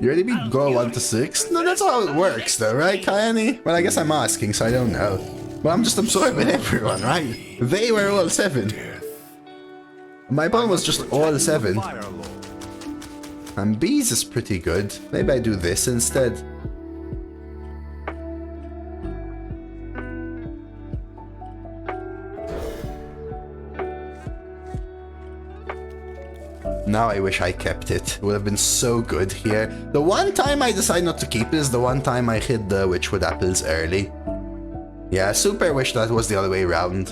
You already beat Go 1 to 6? No, that's how it works though, right, Kayani? Well, I guess I'm asking, so I don't know. But I'm just absorbing everyone, right? They were all 7. My opponent was just all 7. And bees is pretty good. Maybe I do this instead. Now I wish I kept it. It would have been so good here. The one time I decide not to keep it is the one time I hid the Witchwood apples early. Yeah, super wish that was the other way around.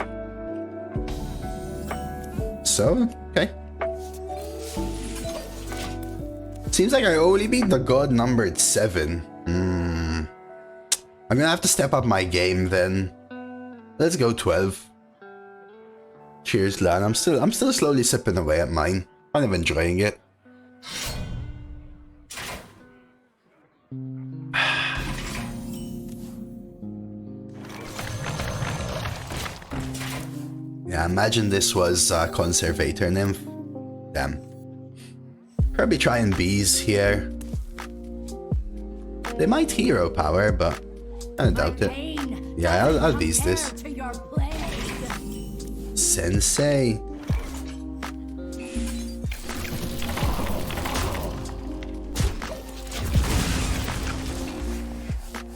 So, okay. Seems like I only beat the god numbered 7. I'm gonna have to step up my game then. Let's go 12. Cheers, Lan. I'm still slowly sipping away at mine. Kind of enjoying it. Yeah, imagine this was Conservator Nymph. Damn. Probably trying bees here. They might hero power, but I doubt it. Yeah, I'll bees this. Sensei.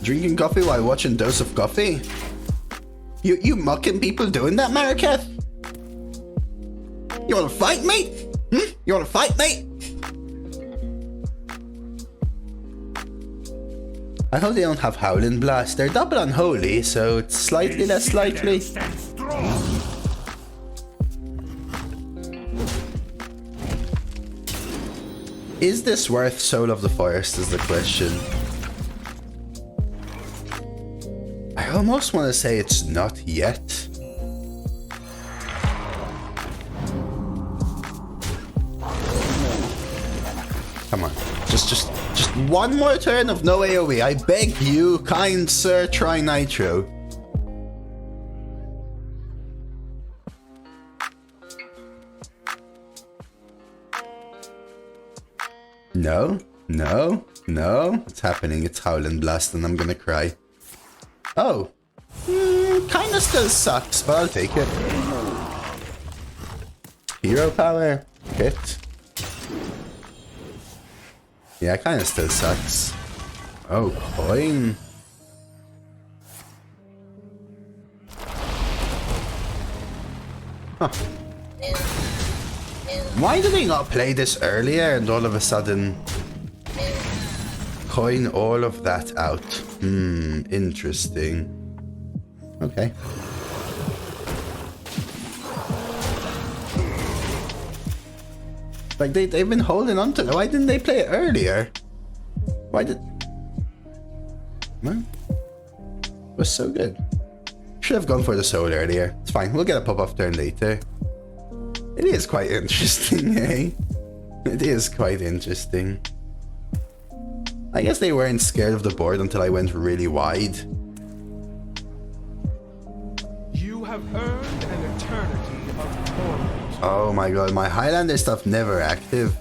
Drinking coffee while watching DoseofCoffee? You mocking people doing that, Mariketh? You wanna fight, mate? You wanna fight, mate? I hope they don't have Howling Blast. They're double unholy, so it's slightly less likely. Is this worth Soul of the Forest is the question. I almost want to say it's not yet. Come on, just one more turn of no AoE. I beg you, kind sir, try Nitro. No, no, no. It's happening. It's Howling Blast and I'm gonna cry. Oh. Kinda still sucks, but I'll take it. Hero power. Hit. Yeah, kinda still sucks. Oh, coin. Huh. Why did they not play this earlier and all of a sudden coin all of that out? Interesting. Okay. Like they've been holding on to it. Why didn't they play it earlier? Why did... No? It was so good. Should have gone for the soul earlier. It's fine. We'll get a pop-off turn later. It is quite interesting, eh? It is quite interesting. I guess they weren't scared of the board until I went really wide. You have earned an eternity of torment. Oh my god, my Highlander stuff never active.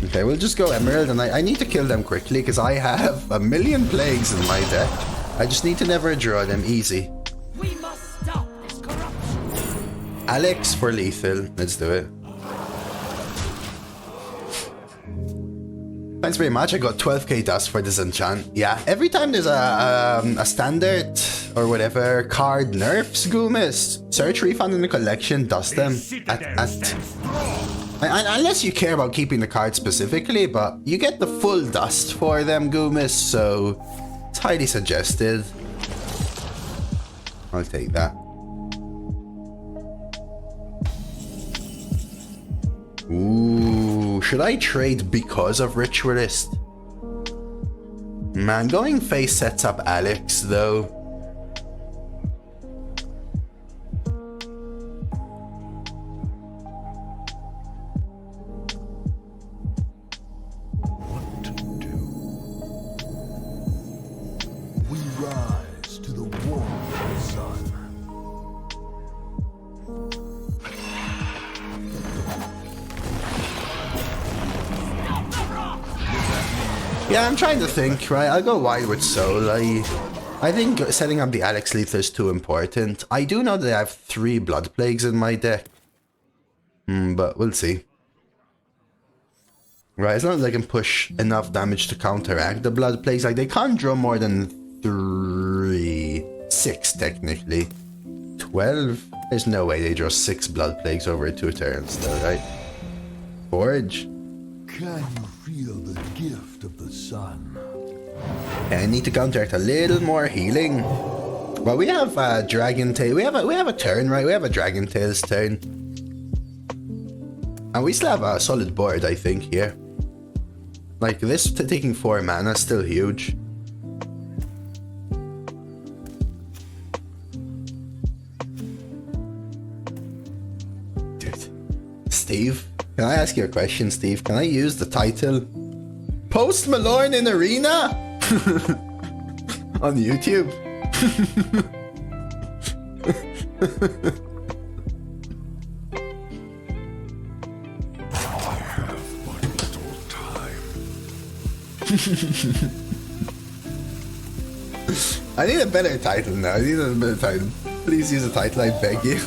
Okay, we'll just go Emerald, and I need to kill them quickly because I have a million plagues in my deck. I just need to never draw them easy. We must stop this corruption. Alex for lethal. Let's do it. Thanks very much. I got 12k dust for this enchant. Yeah, every time there's a standard or whatever card nerfs Goomis, search refund in the collection, dust them unless you care about keeping the card specifically, but you get the full dust for them Goomis, so it's highly suggested. I'll take that. Ooh, should I trade because of Ritualist? Man, going face sets up Alex though. What to do? We rise to the warm sun. Yeah, I'm trying to think, right? I'll go wide with Soul. I think setting up the Alex Lethal is too important. I do know that I have 3 Blood Plagues in my deck. But we'll see. Right, as long as I can push enough damage to counteract the Blood Plagues. Like, they can't draw more than 6 technically. 12? There's no way they draw 6 Blood Plagues over 2 turns though, right? Forge. Can you feel the gift of the sun? I need to counteract a little more healing. Well, we have Dragon Tail. We have a turn, right? We have a Dragon Tail's turn. And we still have a solid board, I think, here. Like, this taking 4 mana is still huge. Dude. Steve? Can I ask you a question, Steve? Can I use the title Post Malorne in Arena? On YouTube? I have but little time. I need a better title now. I need a better title. Please use a title, I beg you.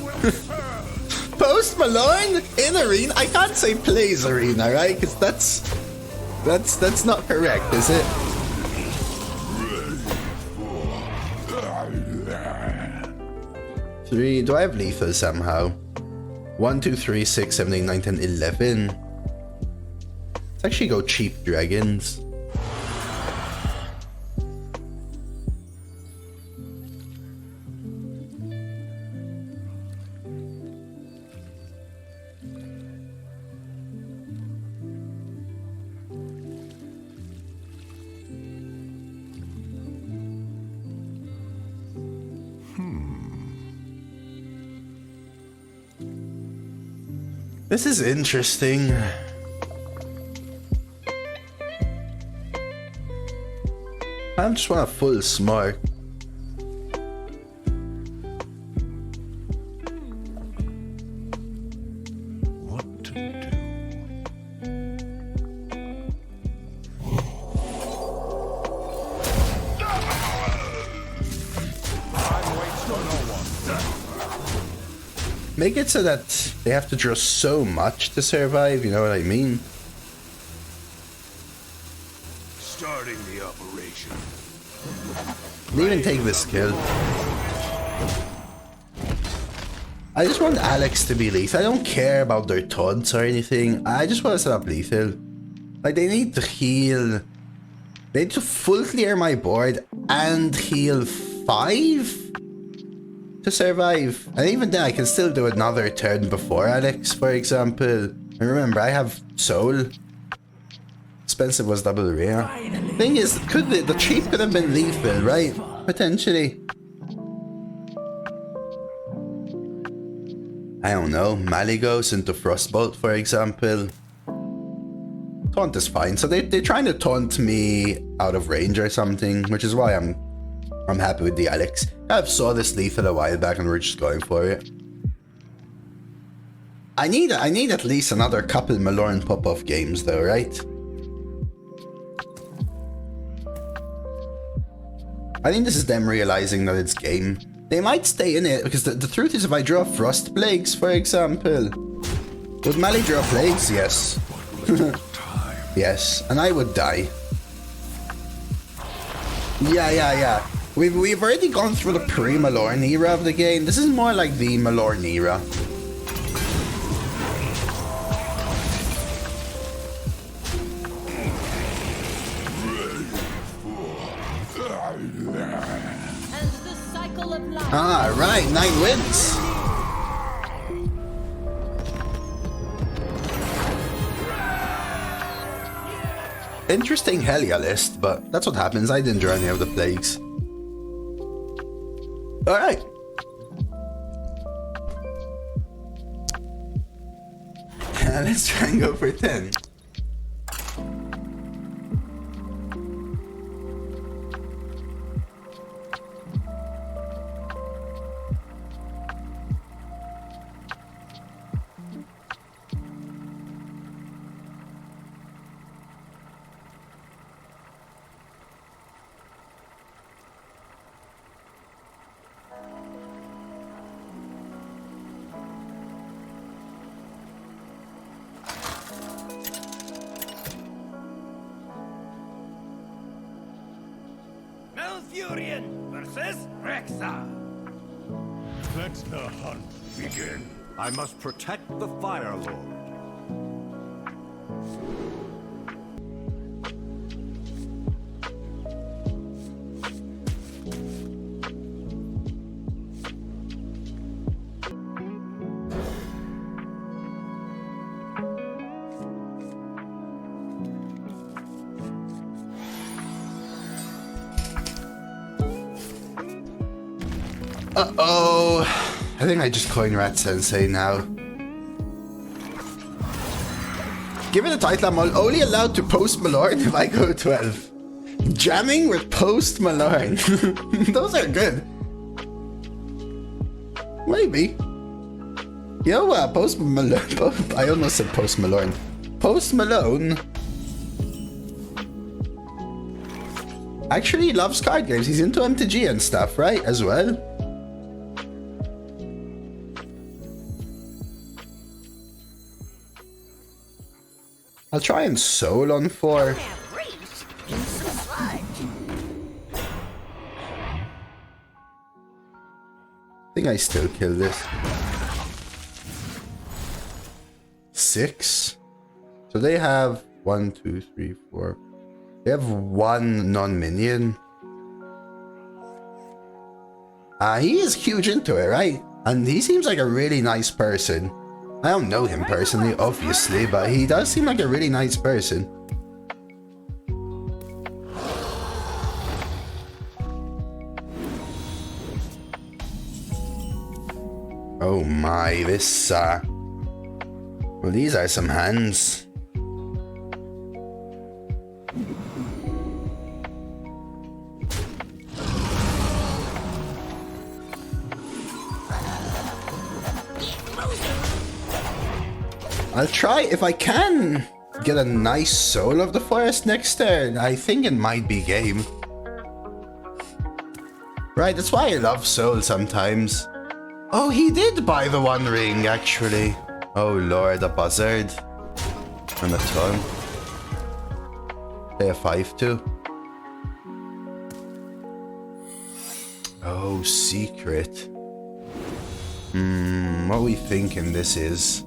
Post Malorne in Arena? I can't say plays Arena, right? Because that's not correct, is it? Three. Do I have lethal somehow? 1, 2, 3, 6, 7, 8, 9, 10, 11. Let's actually go cheap dragons. This is interesting. I just want a full smart. What to do? Make it so that they have to draw so much to survive, you know what I mean? Starting the operation. They even take this kill. I just want Alex to be lethal. I don't care about their taunts or anything. I just want to set up lethal. Like, they need to heal. They need to full clear my board and heal 5 to survive. And even then, I can still do another turn before Alex, for example. And remember, I have Soul. Expensive was double rare. Thing is, the cheap could have been lethal, right? Potentially. I don't know. Mali goes into Frostbolt, for example. Taunt is fine. So they're trying to taunt me out of range or something, which is why I'm happy with the Alex. I saw this lethal a while back and we're just going for it. I need at least another couple Malorne pop-off games though, right? I think this is them realizing that it's game. They might stay in it because the truth is, if I draw Frost Plagues, for example, would Mali draw Plagues? Yes. Yes, and I would die. Yeah. We've already gone through the pre-Malorne era of the game. This is more like the Malorne era. And the cycle of life. Ah, right, 9 wins. Interesting Helia list, but that's what happens. I didn't draw any of the plagues. Alright. Let's try and go for 10. Malfurion versus Rexa. Let the hunt begin. I must protect the Fire Lord. Uh-oh. I think I just coined Rat Sensei now. Given the title, I'm only allowed to Post Malorne if I go 12. Jamming with Post Malorne. Those are good. Maybe. You know what? Post Malone. I almost said Post Malorne. Post Malone actually loves card games. He's into MTG and stuff, right? As well. I'll try and Soul on 4. I think I still kill this. 6. So they have 1, 2, 3, 4. They have 1 non-minion. He is huge into it, right? And he seems like a really nice person. I don't know him personally, obviously, but he does seem like a really nice person. Oh my, this, well, these are some hands. I'll try, if I can get a nice Soul of the Forest next turn, I think it might be game. Right, that's why I love Soul sometimes. Oh, he did buy the one ring, actually. Oh lord, a buzzard. And a ton. Pay a 5-2. Oh, secret. What are we thinking this is?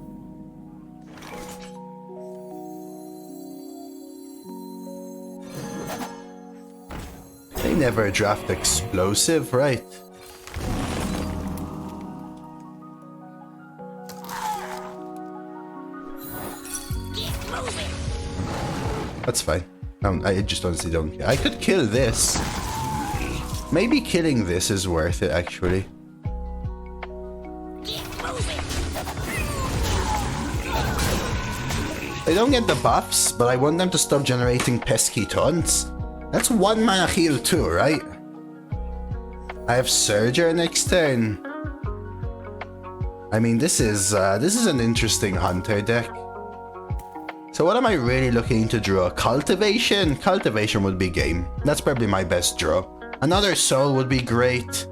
They never draft explosive, right? That's fine. I just honestly don't care. I could kill this. Maybe killing this is worth it, actually. They don't get the buffs, but I want them to stop generating pesky taunts. That's 1 mana heal too, right? I have Surger next turn. I mean, this is an interesting hunter deck. So what am I really looking to draw? Cultivation? Cultivation would be game. That's probably my best draw. Another soul would be great.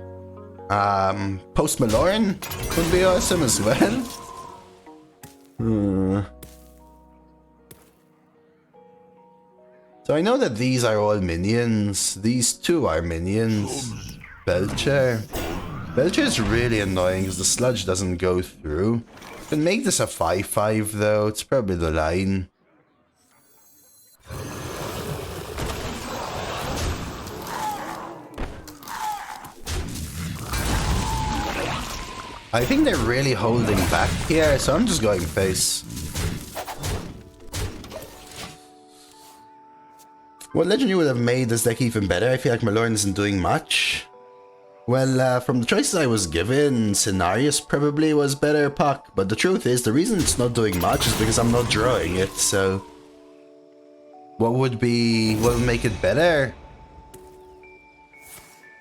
Post Malorne would be awesome as well. So I know that these are all minions. These two are minions. Belcher. Belcher is really annoying because the sludge doesn't go through. Can make this a 5-5 though. It's probably the line. I think they're really holding back here, so I'm just going face. What legendary would have made this deck even better? I feel like Malorne isn't doing much. Well, from the choices I was given, Cenarius probably was better puck, but the truth is, the reason it's not doing much is because I'm not drawing it, so... What would make it better?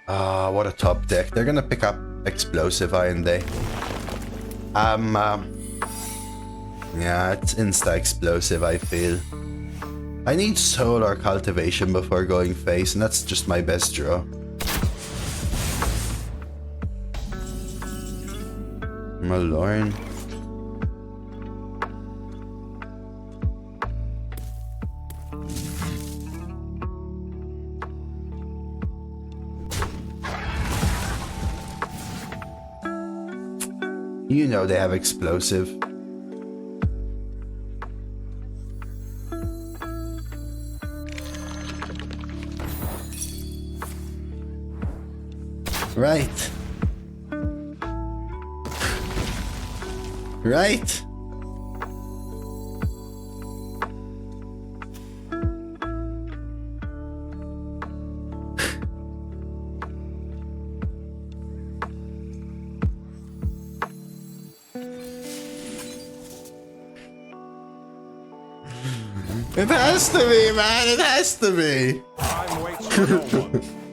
Ah, what a top deck. They're gonna pick up explosive, aren't they? Yeah, it's insta-explosive, I feel. I need soul or cultivation before going face, and that's just my best draw. Malorne. You know they have explosive. Right. Right. It has to be, man. It has to be.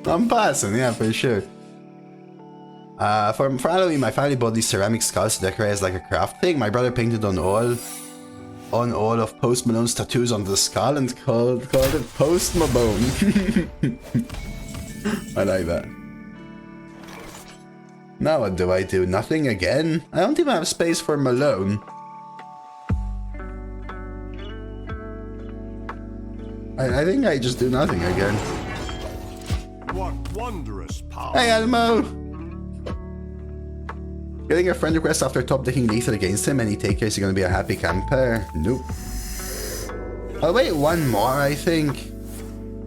I'm passing, yeah, for sure. For Halloween, my family bought these ceramic skulls to decorate as like a craft thing. My brother painted on all of Post Malone's tattoos on the skull and called it Post Malone. I like that. Now what do I do? Nothing again? I don't even have space for Malone. I think I just do nothing again. What wondrous power! Hey, Elmo! Getting a friend request after top decking lethal against him, any takers, you're gonna be a happy camper? Nope. I'll wait one more, I think.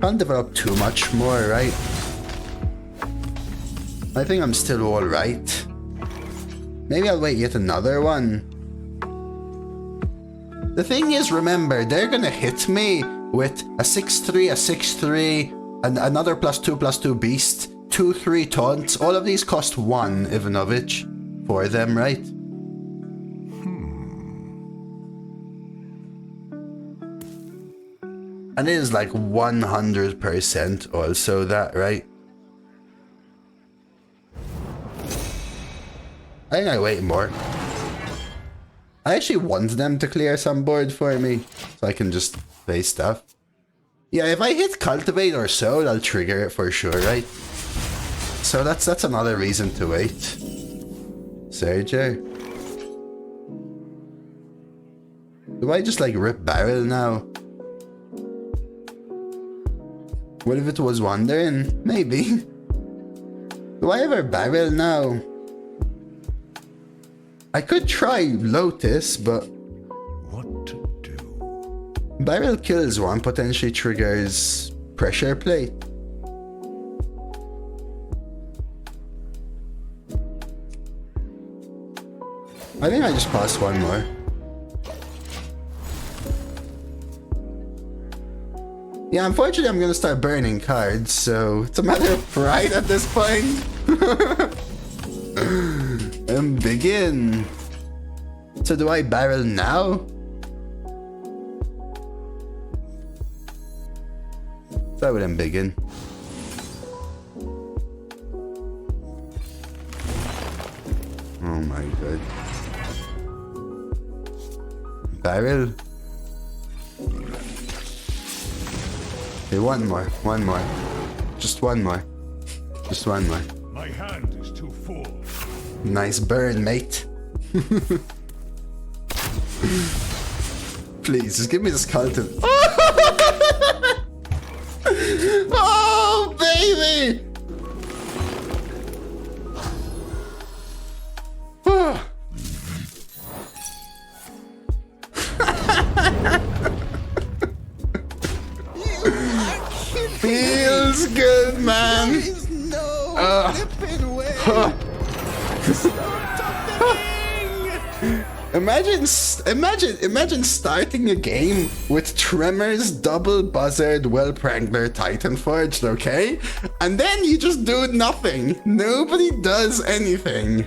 Can't develop too much more, right? I think I'm still alright. Maybe I'll wait yet another one. The thing is, remember, they're gonna hit me with a 6-3, a 6-3, and another +2/+2 beast, 2-3 taunts. All of these cost 1 Ivanovich for them, right? And it is like 100% also that, right? I think I wait more. I actually want them to clear some board for me, so I can just play stuff. Yeah, if I hit Cultivate or Soul, I'll trigger it for sure, right? So that's another reason to wait. Sergio. Do I just like rip barrel now? What if it was wandering? Maybe. Do I ever barrel now? I could try Lotus, but What to do? barrel kills one, potentially triggers pressure plate. I think I just passed one more. Yeah, unfortunately I'm gonna start burning cards, so it's a matter of pride at this point. And begin. So do I barrel now? That would begin. Oh my god. Barrel. Okay, one more. Just one more. My hand is too full. Nice burn, mate. Please, just give me this cultive. Oh, baby! Feels good, man. There is no flipping way. Imagine starting a game with Tremors, Double Buzzard, Well Prangler, Titan Forged, okay? And then you just do nothing. Nobody does anything.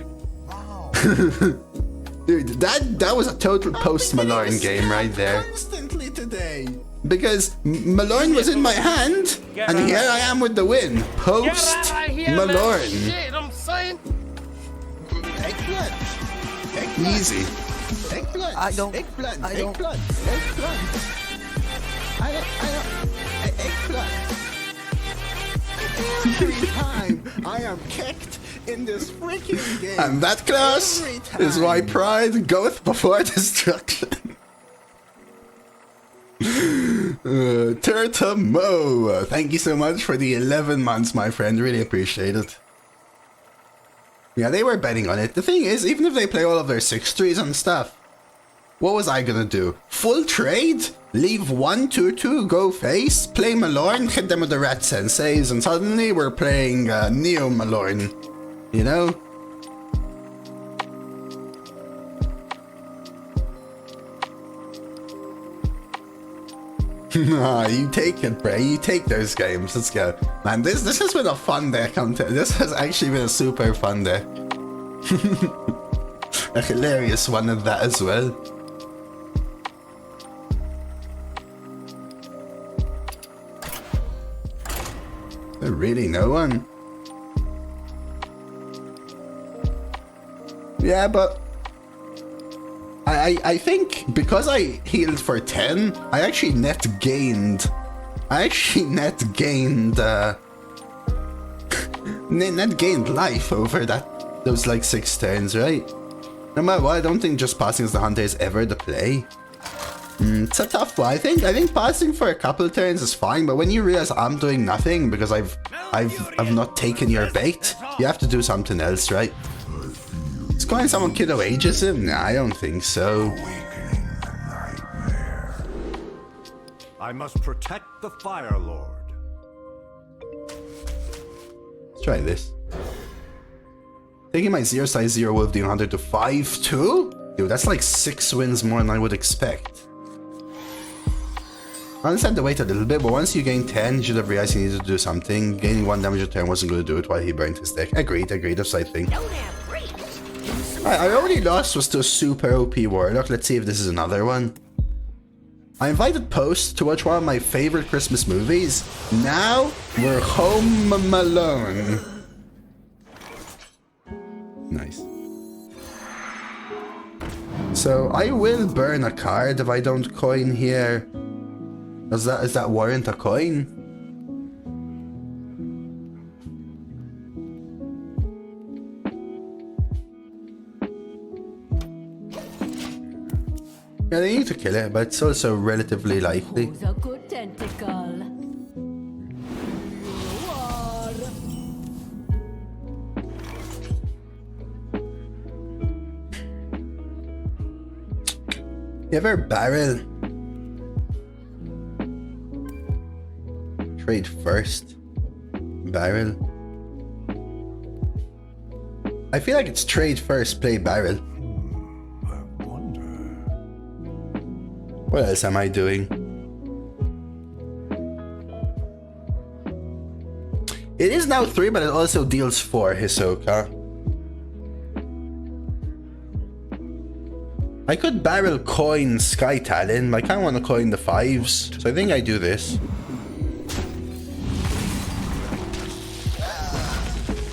Dude, that was a total Post Malorne game right there. Constantly today. Because Malorne was in my hand, and here I am with the win. Post Malorne. Shit, I'm saying. Eggplant. Easy. Eggplant. I don't- Eggplant. I don't- Eggplant. Eggplant. Eggplant. Every time I am kicked in this freaking game. And that, class, Every is why time. pride goeth before destruction. Turtamo, thank you so much for the 11 months, my friend. Really appreciate it. Yeah, they were betting on it. The thing is, even if they play all of their 6-3s and stuff, what was I gonna do? Full trade? Leave 1-2-2, go face, play Malorne, hit them with the Rat Senseis, and suddenly we're playing Neo Malorne. You know? Ah, you take it, bro. You take those games. Let's go. Man, this has been a fun deck. This has actually been a super fun deck. A hilarious one at that as well. There really no one? Yeah, but I think because I healed for 10, I actually net gained net gained life over those like 6 turns, right? No matter what, I don't think just passing as the hunter is ever the play. It's a tough one. I think passing for a couple turns is fine, but when you realize I'm doing nothing because I've not taken your bait, you have to do something else, right? Is calling someone kiddo ageism? Nah, I don't think so. I must protect the Fire Lord. Let's try this. Taking my 0 size 0 Wolf Demon Hunter to 5-2? Dude, that's like 6 wins more than I would expect. I understand to wait a little bit, but once you gain 10, you should have realized you needed to do something. Gaining 1 damage a turn wasn't going to do it while he burned his deck. Agreed, that's I think. Don't have reach. I already lost was to a super OP Warlock. Let's see if this is another one. I invited Post to watch one of my favorite Christmas movies. Now we're home alone. Nice. So I will burn a card if I don't coin here. Is that warrant a coin? Yeah, they need to kill it, but it's also relatively likely. Who's a good tentacle? You are. You ever barrel? Trade first. Barrel. I feel like it's trade first, play barrel. I wonder. What else am I doing? It is now 3, but it also deals 4, Hisoka. I could barrel coin Sky Talon, but I kind of want to coin the 5s, so I think I do this.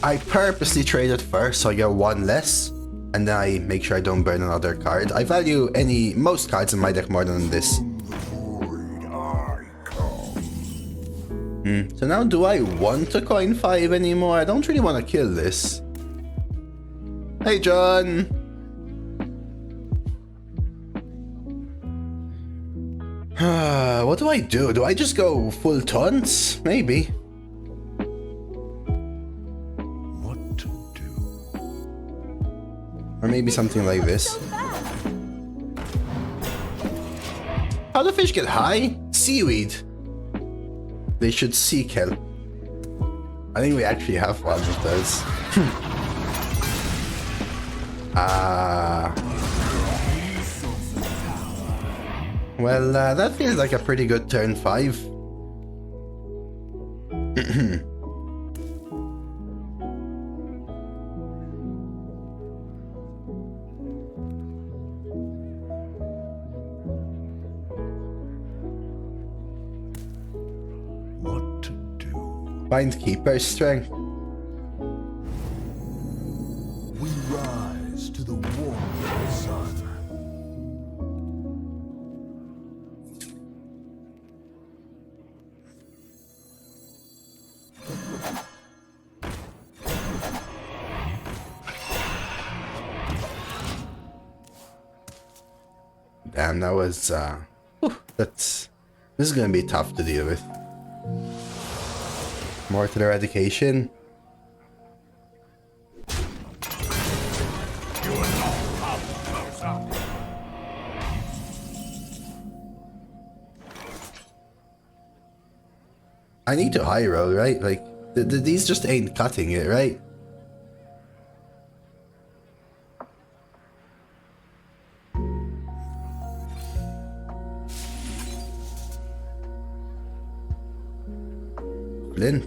I purposely trade it first so I get 1 less, and then I make sure I don't burn another card. I value most cards in my deck more than this. So now do I want to coin 5 anymore? I don't really want to kill this. Hey John! What do I do? Do I just go full taunts? Maybe. What to do? Or maybe something like this. How do fish get high? Seaweed. They should seek help. I think we actually have one of those. Well, that feels like a pretty good turn 5. What to do? Find Keeper's Strength. We rise to the warmth of the sun. Damn, that was, this is gonna be tough to deal with. Mortal Eradication. I need to high roll, right? Like, these just ain't cutting it, right? Flint.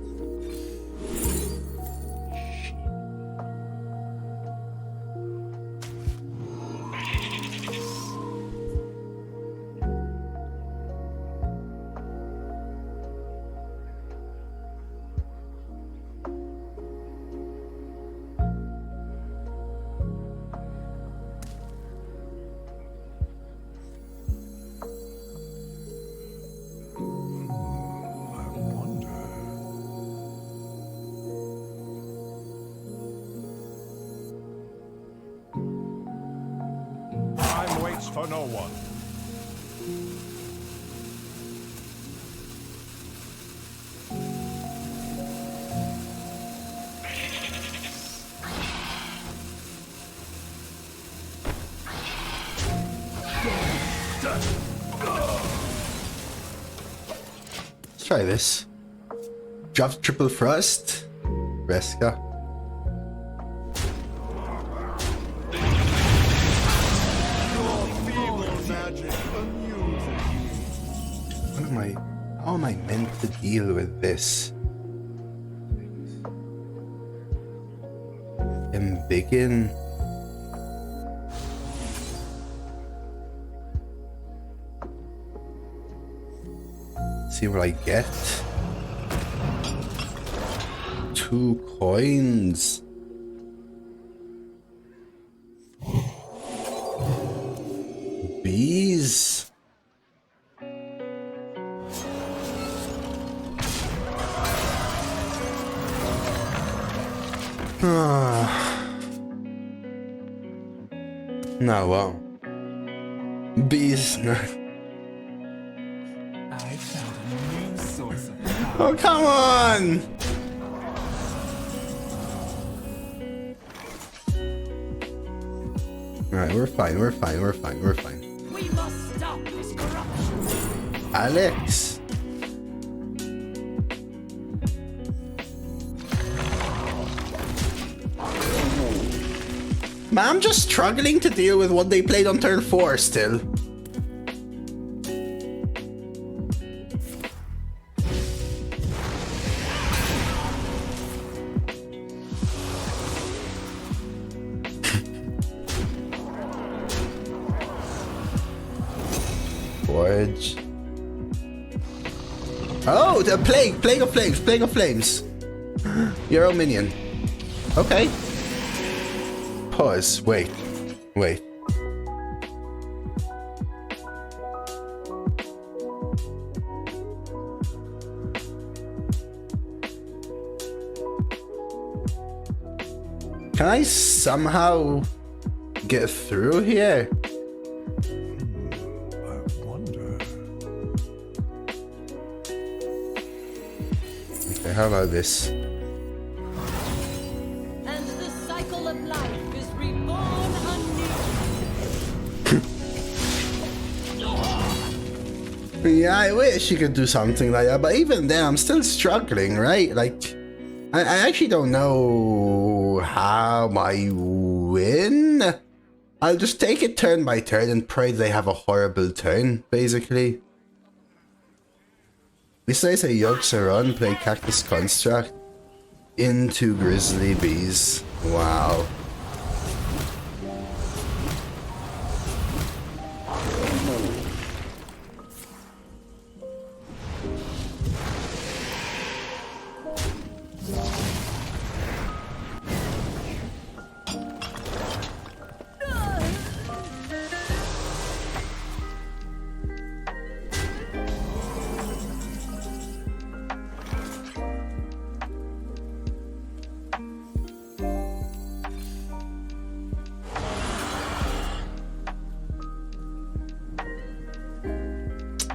For no one. Let's try this. Drop triple frost. Reska. How am I meant to deal with this? Embiggen. See what I get. 2 coins. Bees. No, well. Bees. I found a new source of power. Oh, come on! Alright, we're fine, we're fine, we're fine, we're fine. We must stop this corruption. Alex! Man, I'm just struggling to deal with what they played on turn 4 still. Forge. Oh, the plague! Plague of flames! Plague of flames! Your own minion. Okay. Pause. Wait. Wait. Can I somehow get through here? I wonder. Okay, how about this? And the cycle of life is reborn anew. Yeah, I wish you could do something like that, but even then, I'm still struggling, right? Like, I actually don't know how I win. I'll just take it turn by turn and pray they have a horrible turn, basically. Besides, a Yokes are on, play Cactus Construct into Grizzly Bees. Wow.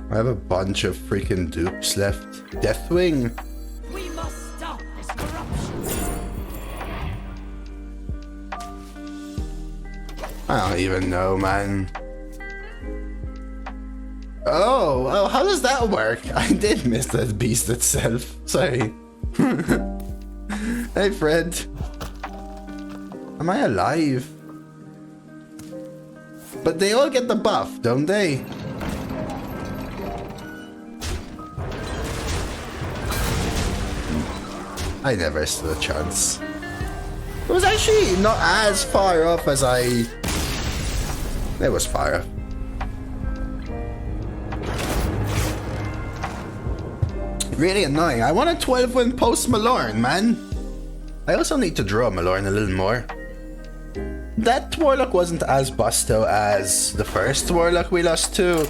I have a bunch of freaking dupes left. Deathwing. We must stop this corruption. I don't even know, man. Oh, how does that work? I did miss that beast itself. Sorry. Hey, Fred. Am I alive? But they all get the buff, don't they? I never stood a chance. It was actually not as far off as I... It was far off. Really annoying. I want a 12-win Post Malorne, man. I also need to draw Malorne a little more. That Warlock wasn't as busto as the first Warlock we lost to.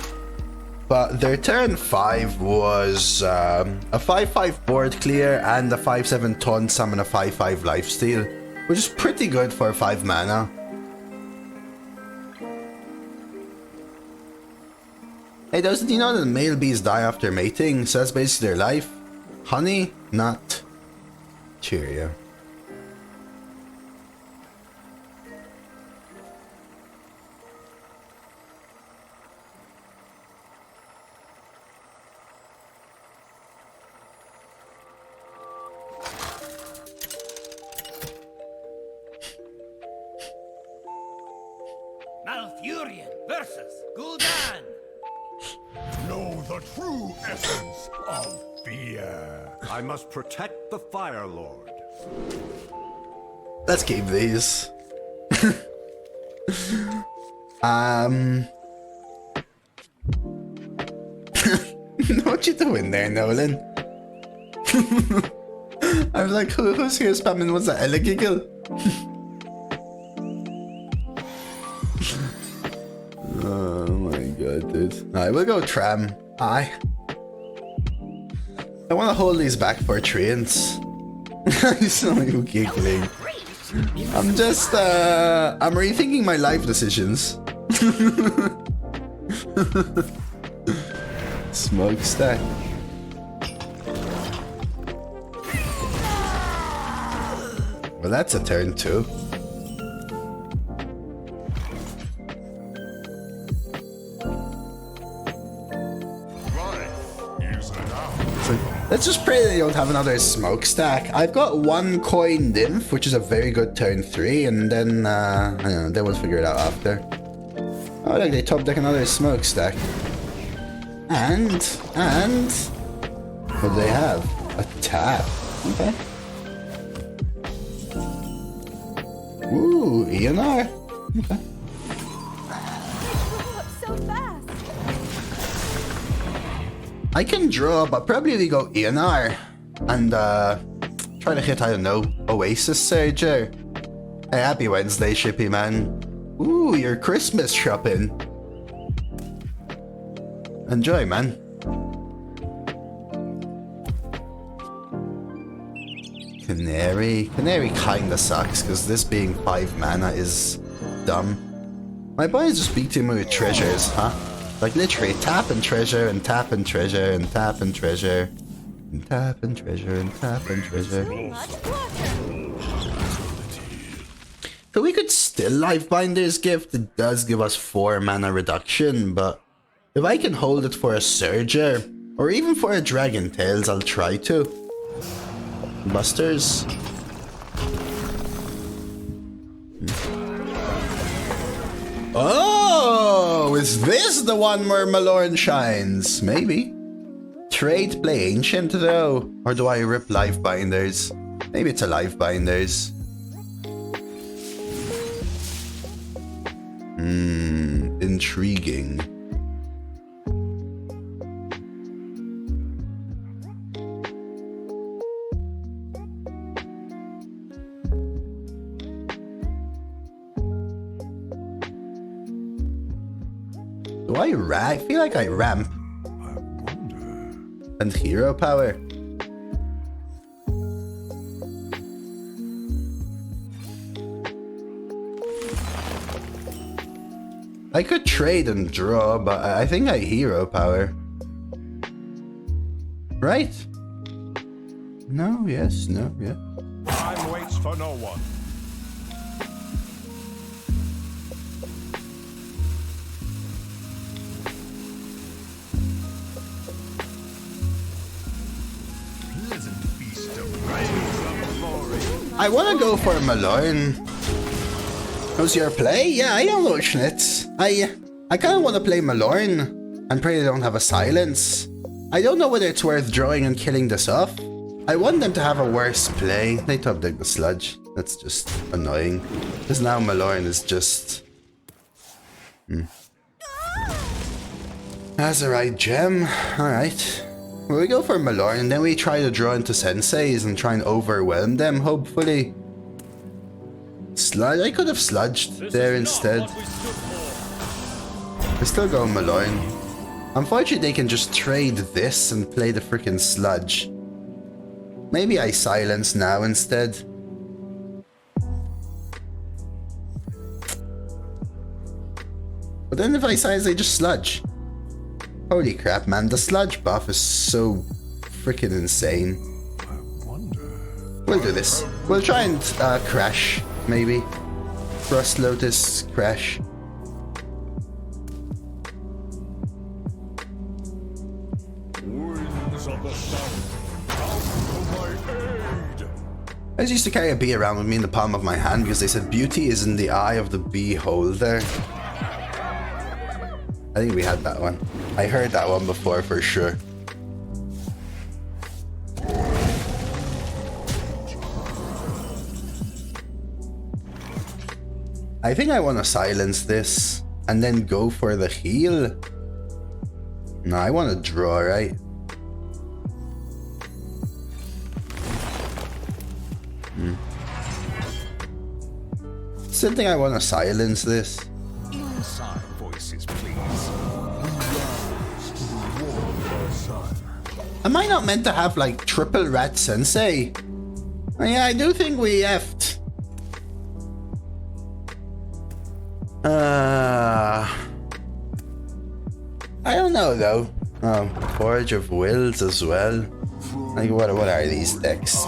But their turn 5 was a 5-5 board clear and a 5-7 taunt summon a 5-5 lifesteal, which is pretty good for 5 mana. Hey, do you know that male bees die after mating? So that's basically their life. Honey, not. Cheerio. Malfurion versus Gul'dan. Know the true essence of fear. I must protect the Fire Lord. Let's keep these. What you doing there, Nolan? I was like, who's here spamming? What's that, Elegiggle? Oh my god, dude. Alright, we'll go Tram. Aye. I want to hold these back for trains. I saw you giggling. I'm just, I'm rethinking my life decisions. Smokestack. Well, that's a turn too. Let's just pray they don't have another smokestack. I've got one coin nymph, which is a very good turn 3, and then I don't know, then we'll figure it out after. Oh, look, they top deck another smokestack. And what do they have? A tap. Okay. Ooh, ENR. Okay. So fast. I can draw, but probably we go ENR and try to hit, I don't know, Oasis Surger. Hey, happy Wednesday, Shippy man. Ooh, your Christmas shopping. Enjoy, man. Canary. Canary kinda sucks, because this being 5 mana is dumb. My boys just beat him with treasures, huh? Like literally tap and treasure and tap and treasure and tap and treasure and tap and treasure and tap and treasure. So we could still Lifebinder's Gift. It does give us 4 mana reduction, but if I can hold it for a Surger or even for a Dragon Tails, I'll try to. Busters. Oh, is this the one where Malorne shines? Maybe. Trade play Ancient though, or do I rip Lifebinders? Maybe it's a Lifebinders. Intriguing. Do I feel like I ramp. And hero power. I could trade and draw, but I think I hero power. Right? No, yes, no, yeah. Time waits for no one. I want to go for Malorne. How's your play? Yeah, I don't know, Schnitz. I kind of want to play Malorne and pray they don't have a silence. I don't know whether it's worth drawing and killing this off. I want them to have a worse play. They top deck the sludge. That's just annoying. Because now Malorne is just... That's the right gem. Alright. Well, we go for Malorne and then we try to draw into Senseis and try and overwhelm them, hopefully. Sludge? I could have sludged there instead. I still go Malorne. Unfortunately, they can just trade this and play the freaking sludge. Maybe I silence now instead. But then if I silence, they just sludge. Holy crap, man. The sludge buff is so freaking insane. We'll do this. We'll try and crash, maybe. Frost Lotus, crash. I just used to carry a bee around with me in the palm of my hand because they said beauty is in the eye of the beholder. I think we had that one. I heard that one before for sure. I think I want to silence this and then go for the heal. No, I want to draw, right? Still think I want to silence this. Inside voices, please. Am I not meant to have like triple Rat Sensei? Oh, yeah, I do think we effed. I don't know though. Forge of Wills as well. Like what are these decks?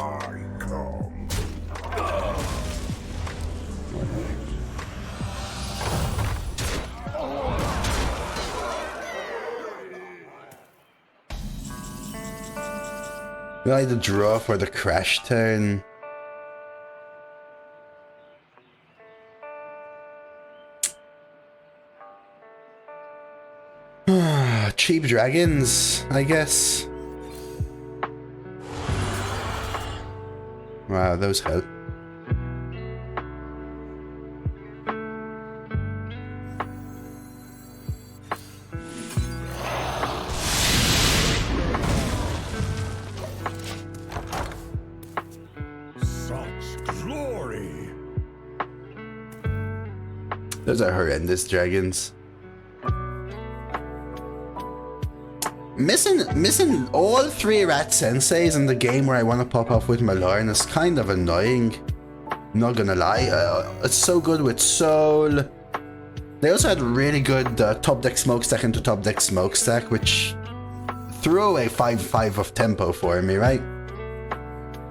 We like the draw for the crash turn. Cheap dragons, I guess. Wow, those help. Such glory. Those are horrendous dragons. Missing all 3 Rat Senseis in the game where I want to pop off with Malorne is kind of annoying. Not gonna lie, it's so good with Soul. They also had really good top deck smokestack into top deck smokestack, which threw away 5/5 of tempo for me, right?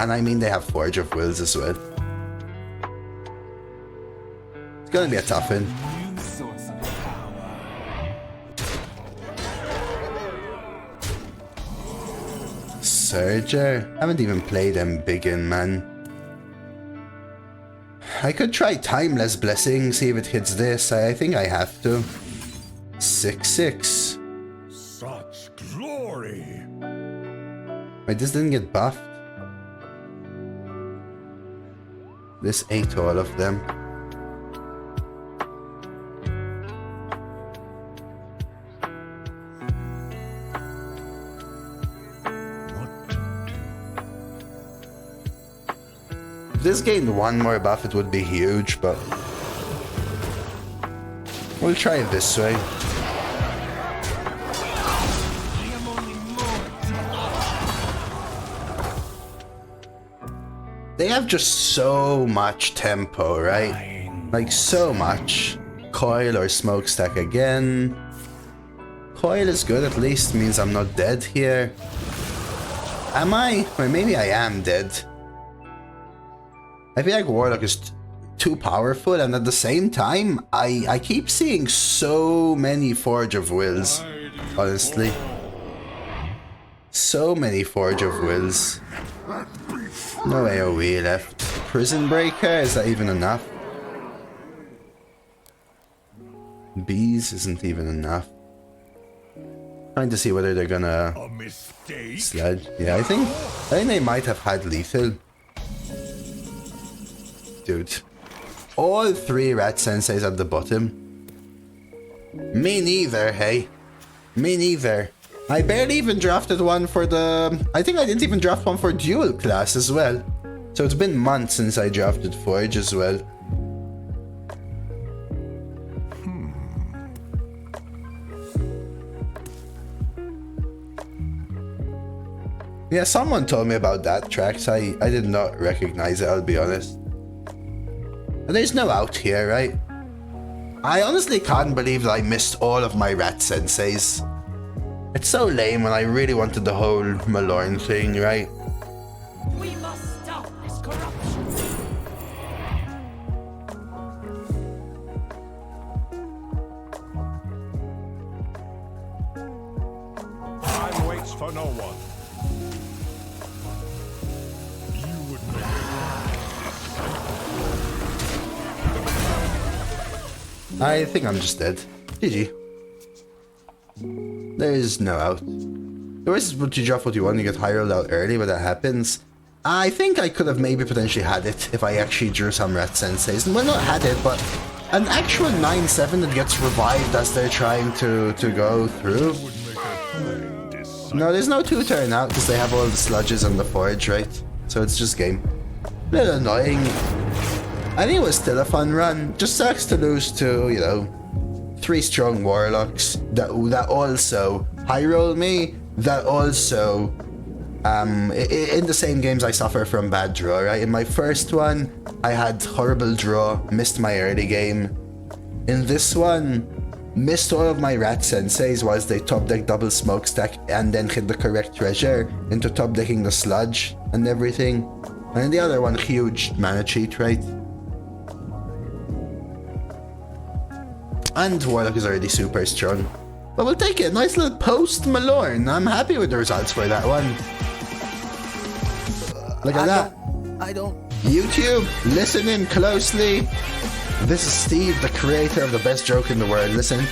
And I mean they have Forge of Wills as well. It's gonna be a tough one. Surger? Haven't even played them biggin, man. I could try Timeless Blessing, see if it hits this. I think I have to. 6/6. Such glory. Wait, this didn't get buffed. This ate all of them. If this gained one more buff, it would be huge, but we'll try it this way. They have just so much tempo, right? Like so much. Coil or smokestack again. Coil is good, at least means I'm not dead here. Am I? Or maybe I am dead. I feel like Warlock is too powerful, and at the same time, I keep seeing so many Forge of Wills, honestly. So many Forge of Wills. No AoE left. Prison Breaker, is that even enough? Bees isn't even enough. Trying to see whether they're gonna sledge. Yeah, I think they might have had lethal. Dude. All 3 Rat Senseis at the bottom. Me neither, hey. Me neither. I barely even drafted one for the... I think I didn't even draft one for dual class as well. So it's been months since I drafted Forge as well. Yeah, someone told me about that track, so I did not recognize it, I'll be honest. And there's no out here, right? I honestly can't believe that I missed all of my Rat Senseis. It's so lame when I really wanted the whole Malorne thing, right? We must stop this corruption. Time waits for no one. You would know. I think I'm just dead. GG. There is no out. The worst is what you drop what you want, you get high rolled out early, but that happens. I think I could have maybe potentially had it if I actually drew some Rat Senseis. Well, not had it, but an actual 9/7 that gets revived as they're trying to go through. No, there's no 2-turn out because they have all the sludges and the forge, right? So it's just game. A little annoying. I think it was still a fun run. Just sucks to lose to, you know, 3 strong warlocks that also high roll me, that also in the same games I suffer from bad draw, right? In my first one I had horrible draw, missed my early game. In this one, missed all of my Rat Senseis was they top deck double smokestack and then hit the correct treasure into top decking the sludge and everything. And then the other one, huge mana cheat, right? And Warlock is already super strong. But we'll take it. Nice little Post Malorne. I'm happy with the results for that one. Look at that. I don't. YouTube, listen in closely. This is Steve, the creator of the best joke in the world. Listen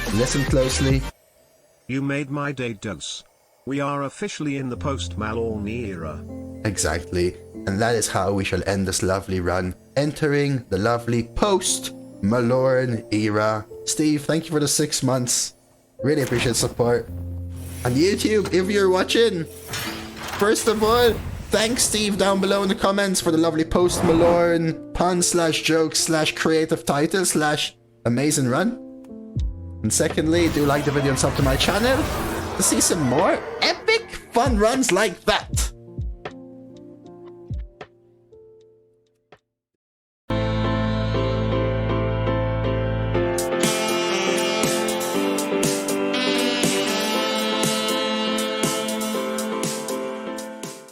closely. You made my day, Dose. We are officially in the Post Malorne era. Exactly. And that is how we shall end this lovely run, entering the lovely Post Malorne era. Steve, thank you for the 6 months. Really appreciate support. And YouTube, if you're watching, first of all, thanks Steve down below in the comments for the lovely Post Malorne pun/joke/creative title/amazing run. And secondly, do like the video and sub to my channel to see some more epic fun runs like that.